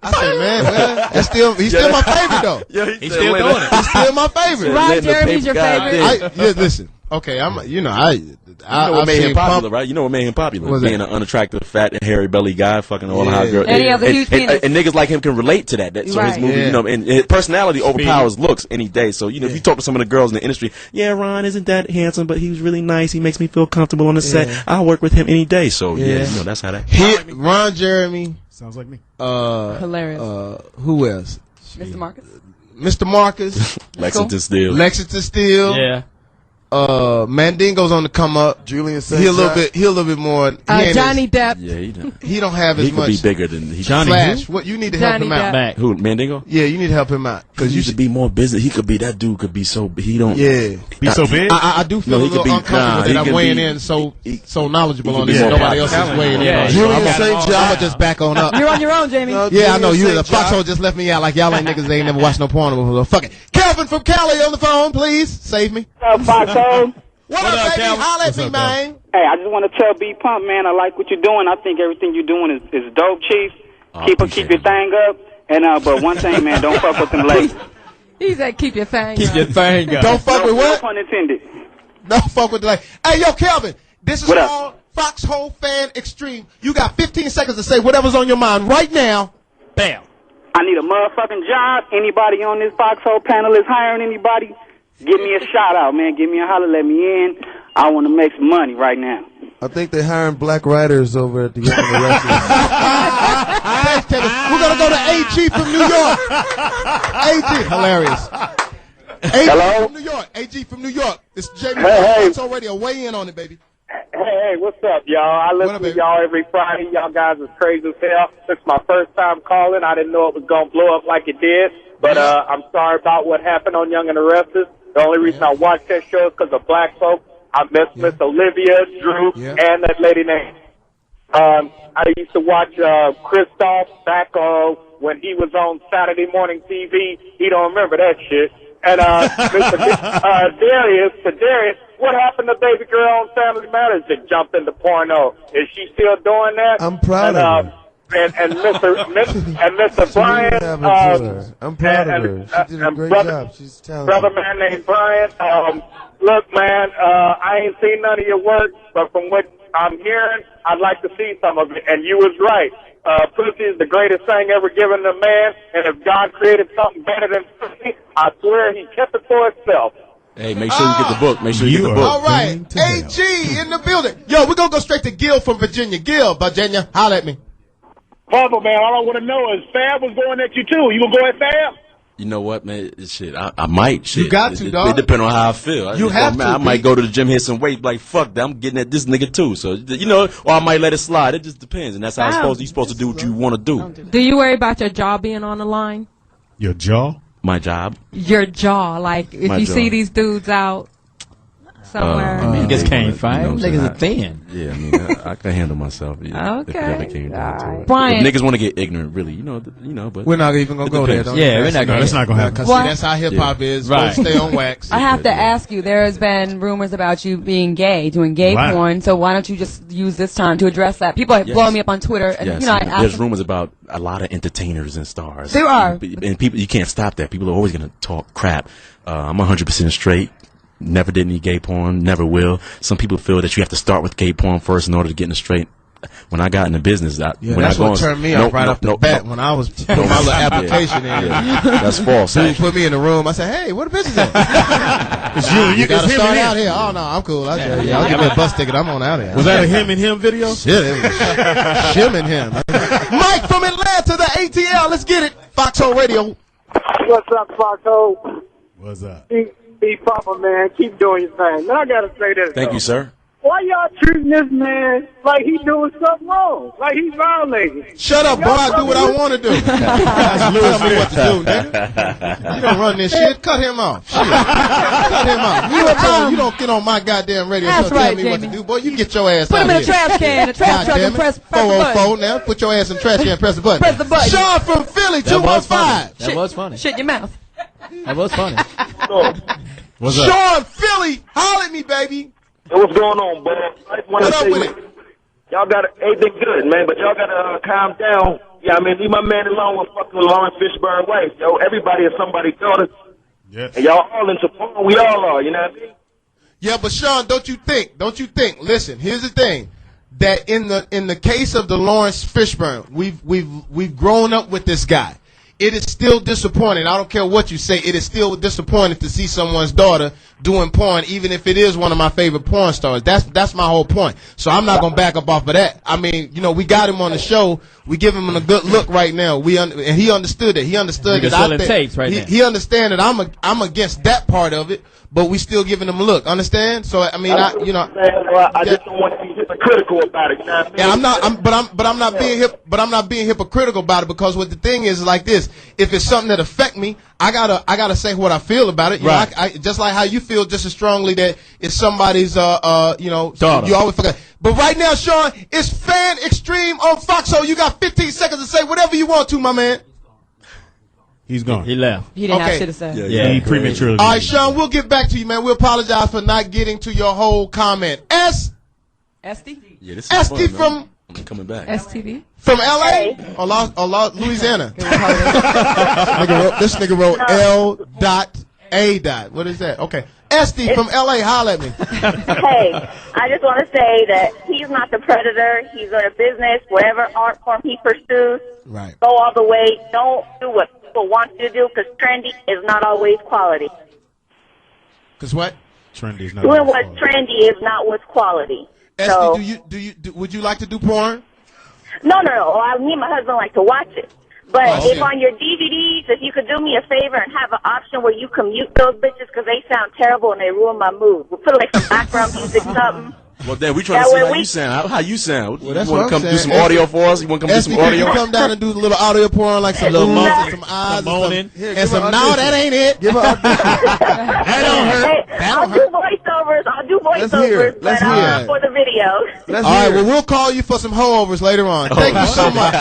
I said, man, well, he's still my favorite though. Yeah, he's still doing it. He's still my favorite. Ron Jeremy's your favorite. Yeah, listen. Okay, you know what made him popular, right? You know what made him popular? Being an unattractive, fat, and hairy belly guy, fucking all the hot girls. And he has a huge penis. And niggas like him can relate to that. So his movie, you know, and his personality overpowers looks any day. So, you know, if you talk to some of the girls in the industry, yeah, Ron isn't that handsome, but he was really nice. He makes me feel comfortable on the set. I'll work with him any day. So, yeah, you know, that's how that. Ron Jeremy. Sounds like me. Hilarious. Who else? Mr. Marcus. Mr. Marcus. Lexington Steele. Yeah. Mandingo's on the come up. Julian St. He a little bit more. Johnny Depp. Yeah, he don't have as much. He could be bigger than Johnny Flash. What you need to help him out. Mack. Who? Mandingo? Yeah, you need to help him out because you should be more business. He could be that dude. Could be so. He don't. Yeah, be so big. I do feel a little uncomfortable that I'm weighing in so knowledgeable on this. Nobody else is weighing in. Julian St. I'm gonna just back on up. You're on your own, Jamie. Yeah, I know you. The Foxxhole just left me out like y'all ain't niggas. They ain't never watched no porn before. Fuck it. Calvin from Cali on the phone, please save me. Foxxhole. What up, baby? Holla at me, man. Hey, I just want to tell B Pump, man, I like what you're doing. I think everything you're doing is dope, Chief. Keep your thing up. And but one thing, man, don't fuck with them ladies. He said, keep your thing up. Keep your thing up. Don't fuck with what? No pun intended. Don't fuck with the ladies. Hey, yo, Calvin, this is What up? called Foxxhole Fan Extreme. You got 15 seconds to say whatever's on your mind right now. Bam. I need a motherfucking job. Anybody on this Foxxhole panel is hiring anybody? Give me a shout out, man. Give me a holler. Let me in. I want to make some money right now. I think they're hiring black writers over at the Young and the Restless. Thanks, Kevin. We're going to go to AG from New York. AG. Hilarious. AG from New York. AG from New York. It's Jamie Foxx Radio. Weigh in on it, baby. Hey, what's up, y'all? I listen to y'all every Friday. Y'all guys is crazy as hell. This is my first time calling. I didn't know it was going to blow up like it did. But I'm sorry about what happened on Young and the Restless. The only reason I watch that show is because of black folks. I miss Miss Olivia, Drew, and that lady named. I used to watch Kristoff back when he was on Saturday morning TV. He don't remember that shit. And Mr. Darius, what happened to baby girl on Family Matters that jumped into porno? Is she still doing that? I'm proud of her. And Mr. Brian, I'm proud of her. She did a great job. She's talented. Brother man named Brian. Look, man, I ain't seen none of your work, but from what I'm hearing, I'd like to see some of it. And you was right. Pussy is the greatest thing ever given to man. And if God created something better than pussy, I swear He kept it for itself. Hey, make sure you get the book. Make sure you get the book. All right, AG in the building. Yo, we're gonna go straight to Gil from Virginia. Gil, Virginia, holla at me. Papa, man, all I want to know is Fab was going at you too. You gonna go at Fab? You know what, man? Shit, I might. Shit, you got to, dog. It depends on how I feel. You have to. I might go to the gym, hit some weight, like fuck that. I'm getting at this nigga too. So you know, or I might let it slide. It just depends, and that's how you're supposed to do what you want to do. Do you worry about your jaw being on the line? Your jaw? My job. Your jaw, like if you see these dudes out somewhere. Niggas can't fight. Niggas are thin. Yeah, I mean, I can handle myself. Yeah, okay. Brian, if niggas want to get ignorant, really, you know, but we're not even gonna go there. Yeah, we're not going. That's not gonna happen. Because that's how hip hop is. Right. Stay on wax. I have to ask you. There has been rumors about you being gay, doing gay porn. So why don't you just use this time to address that? People are blowing me up on Twitter, and you know, there's rumors about a lot of entertainers and stars. There are, and people. You can't stop that. People are always gonna talk crap. I'm 100% straight. Never did any gay porn, never will. Some people feel that you have to start with gay porn first in order to get in the straight. when I got into business, that's what turned me off right off the bat when I was putting my little application in. That's false. Dude put me in the room. I said, "Hey, where the bitches at?" It's you gotta start out here. Oh no, I'm cool. I'll give me a bus ticket. I'm on out here. Was that a him and him video? Shit, it was Shim and him. Mike from Atlanta, the ATL. Let's get it. Foxxhole Radio. What's up, Foxxhole? What's up? Be proper, man. Keep doing your thing. Man, I gotta say this. Thank you, sir. Why y'all treating this man like he doing something wrong? Like he's violating? Shut up, boy. I do what I want to do. Tell me what to do, nigga. You don't run this shit. Cut him off. Shit. Cut him off. You don't get on my goddamn radio and tell me what to do, boy. You get your ass out of here. Put him in the trash can. The trash truck and press the button. 404 now. Put your ass in the trash can and press the button. Press the button. Sean from Philly, 215. That was funny. Shut your mouth. That was funny. What's up? Sean, Philly, holler at me, baby. Hey, what's going on, bro? I just want to say, y'all got everything good, man, but y'all got to calm down. Yeah, I mean, leave my man alone with fucking Lawrence Fishburne wife. Yo, everybody is somebody's daughter. Yes. And y'all all into porn. We all are, you know what I mean? Yeah, but Sean, don't you think? Listen, here's the thing. That in the case of the Lawrence Fishburne, we've grown up with this guy. It is still disappointing. I don't care what you say. It is still disappointing to see someone's daughter doing porn, even if it is one of my favorite porn stars. That's my whole point. So I'm not gonna back up off of that. I mean, you know, we got him on the show. We give him a good look right now. And he understood it. He understood that. He understand that I'm against that part of it, but we still giving him a look. Understand? So I mean, I just don't want to be hypocritical about it. You know what I mean? Yeah, I'm not being hypocritical about it, because what the thing is like this. If it's something that affect me, I gotta say what I feel about it. You know, I just like how you feel just as strongly that it's somebody's daughter. You always forget. But right now, Sean, it's Fan Extreme on Foxxhole. You got 15 seconds to say whatever you want to, my man. He's gone. He left. He didn't have shit to say. Yeah, he prematurely. All right, Sean, we'll get back to you, man. We apologize for not getting to your whole comment. Esty? Yeah, this is Esty fun, from I'm coming back. STD? From LA or Louisiana? This nigga wrote L.A. What is that? Okay. Esty from LA, holla at me. Hey, I just want to say that he's not the predator. He's in a business, whatever art form he pursues. Right. Go all the way. Don't do what people want you to do, because trendy is not always quality. Because what? Trendy is not. Doing what's trendy is not what's quality. Esty, so, would you like to do porn? No. Me and my husband like to watch it. But if on your DVDs, if you could do me a favor and have an option where you can mute those bitches because they sound terrible and they ruin my mood. We'll put like some background music, something. Well, then we trying to see how you sound. How you sound? Well, that's you want to come do some audio for us? You want to come do some audio? You come down and do a little audio porn, like some little mouths and some eyes and some. No, that ain't it. Give her that don't hurt. I'll do voiceovers, but not for the video. All right, well, we'll call you for some hoovers later on. Thank you so much.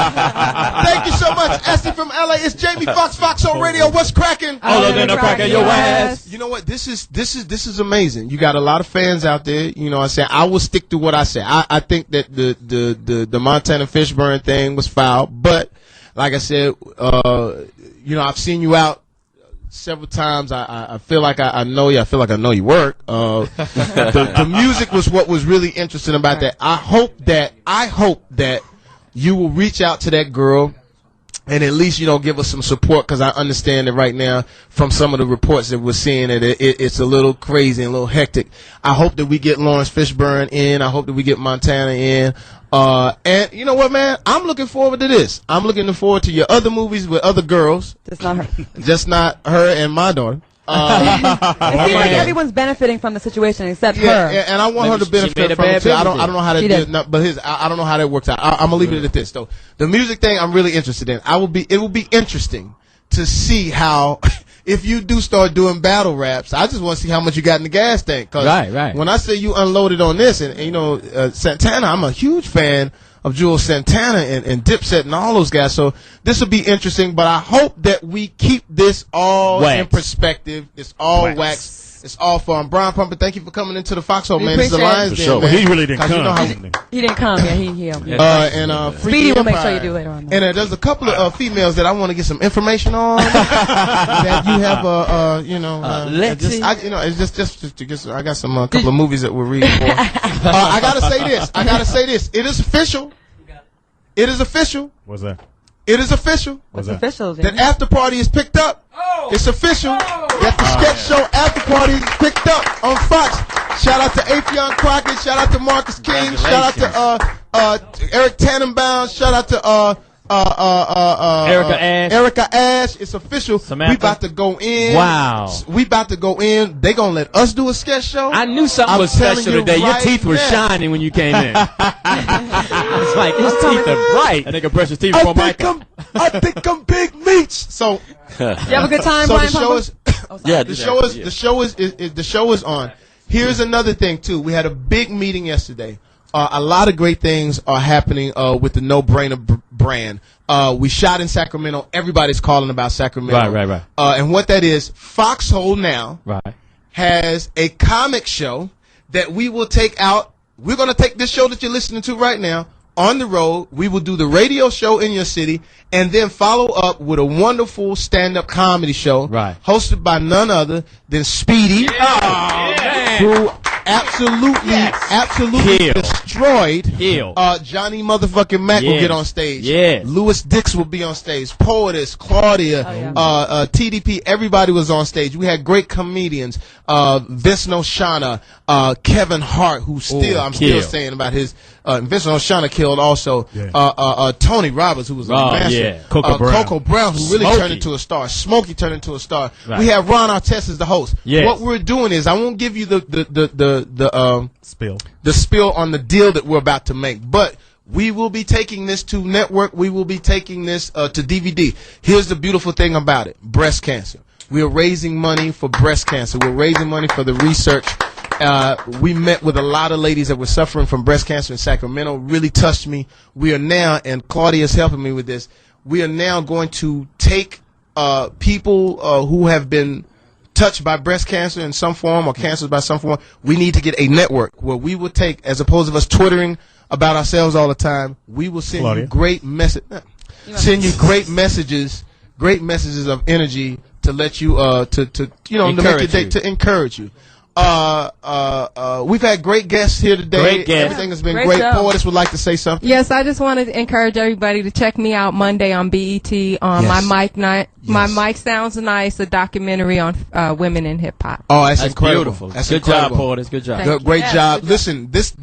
Thank you so much, Esty from LA. It's Jamie Foxx, Foxxhole Radio. What's cracking? Oh, they're not cracking your ass. You know what? This is amazing. You got a lot of fans out there. You know, I will stick to what I say. I think that the Montana Fishburne thing was foul, but like I said, you know, I've seen you out several times. I feel like I know you. I feel like I know your work. The music was what was really interesting about that. I hope that you will reach out to that girl and at least, you know, give us some support, because I understand that right now from some of the reports that we're seeing that it's a little crazy and a little hectic. I hope that we get Lawrence Fishburne in. I hope that we get Montana in. And you know what, man? I'm looking forward to this. I'm looking forward to your other movies with other girls. Just not her. Just not her and my daughter. It seems like everyone's benefiting from the situation except her. Yeah, and I want her to benefit from it too. I don't know how that did, but I don't know how that works out. I'm gonna leave it at this though. The music thing I'm really interested in. It will be interesting to see how if you do start doing battle raps. I just want to see how much you got in the gas tank. Right. When I say you unloaded on this, and you know Santana, I'm a huge fan of Jules Santana and Dipset and all those guys. So this will be interesting, but I hope that we keep this all in perspective. It's all wax. It's all fun. Brian Pumper, thank you for coming into the Foxxhole, man. It's the appreciate Lions it. Den, Sure. man. He really didn't 'Cause you come. know how He didn't come. Yeah, he helped. Freaky Speedy will make sure Empire. you do later on. And there's a couple of females that I want to get some information on that you have, I got some couple of movies that we're reading for. I gotta say this. It is official. It is official. What's that? It is official. What's that? Official. That after party is picked up. It's official that the sketch show after party is picked up on Fox. Shout out to Afion Crockett. Shout out to Marcus King. Shout out to Eric Tannenbaum. Shout out to Erica Ash. It's official. Samantha. We about to go in. Wow. We about to go in. They gonna let us do a sketch show. I knew something was special today. Your teeth were shining when you came in. It's like his teeth are bright. That nigga brushed his teeth before Michael. I think I'm Big Meats. So You have a good time, so Brian the show Pumper? is the show is on. Here's another thing too. We had a big meeting yesterday. A lot of great things are happening with the No Brainer brand. We shot in Sacramento. Everybody's calling about Sacramento. Right. And what that is, Foxxhole now Right. has a comic show that we will take out. We're going to take this show that you're listening to right now on the road. We will do the radio show in your city and then follow up with a wonderful stand-up comedy show hosted by none other than Speedy, who absolutely destroyed Johnny motherfucking Mack will get on stage. Louis Dix will be on stage. Poetess, Claudia, TDP, everybody was on stage. We had great comedians. Vince Noshana, Kevin Hart, who I'm still saying about his Vince Noshana killed also. Tony Roberts, who was a master. Coco Brown, who really turned into a star. Smokey turned into a star. We have Ron Artest as the host. What we're doing is, I won't give you the spill on the deal that we're about to make, but we will be taking this to network. We will be taking this to DVD. Here's the beautiful thing about it: breast cancer. We are raising money for breast cancer. We're raising money for the research. We met with a lot of ladies that were suffering from breast cancer in Sacramento. Really touched me. We are now, and Claudia is helping me with this, we are now going to take people who have been touched by breast cancer in some form or cancers by some form. We need to get a network where we will take, as opposed to us twittering about ourselves all the time, we will send you great messages of energy to let you to make your day, to encourage you. We've had great guests here today. Everything has been great. Poetess would like to say something. Yes, I just wanted to encourage everybody to check me out Monday on BET on My Mic Night. My Mic Sounds Nice, a documentary on women in hip hop. Oh, that's incredible. Beautiful. That's good incredible. job, Poetess. Good job. Great job. Listen, this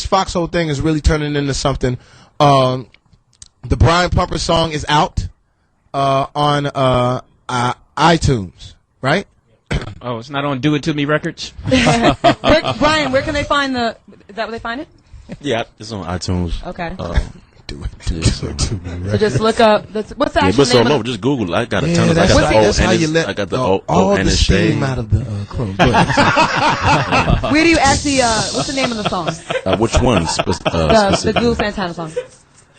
Foxxhole thing is really turning into something. The Brian Pumper song is out on iTunes, right? Oh, it's not on Do It To Me Records? Brian, where can they find is that where they find it? Yeah, it's on iTunes. Okay. Do it to me. So just look up, what's the actual name of it? Just Google. I got a ton of I got the all and the the steam shade. out of the crow. Where do you actually, what's the name of the song? Which one? The Goo Santana song.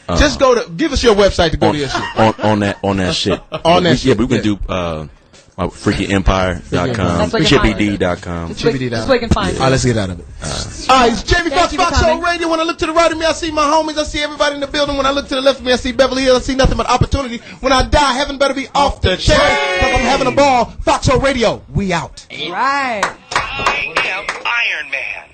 Just give us your website to go to your shit. On that shit. On that shit. Yeah, but we can do freakyempire.com, chippyd.com. Just so we can find it. All right, let's get out of it. All right, it's Jamie Foxx, Foxxhole Radio. When I look to the right of me, I see my homies. I see everybody in the building. When I look to the left of me, I see Beverly Hills. I see nothing but opportunity. When I die, heaven better be off the chain. Because I'm having a ball. Foxxhole Radio, we out. Right. Iron Man.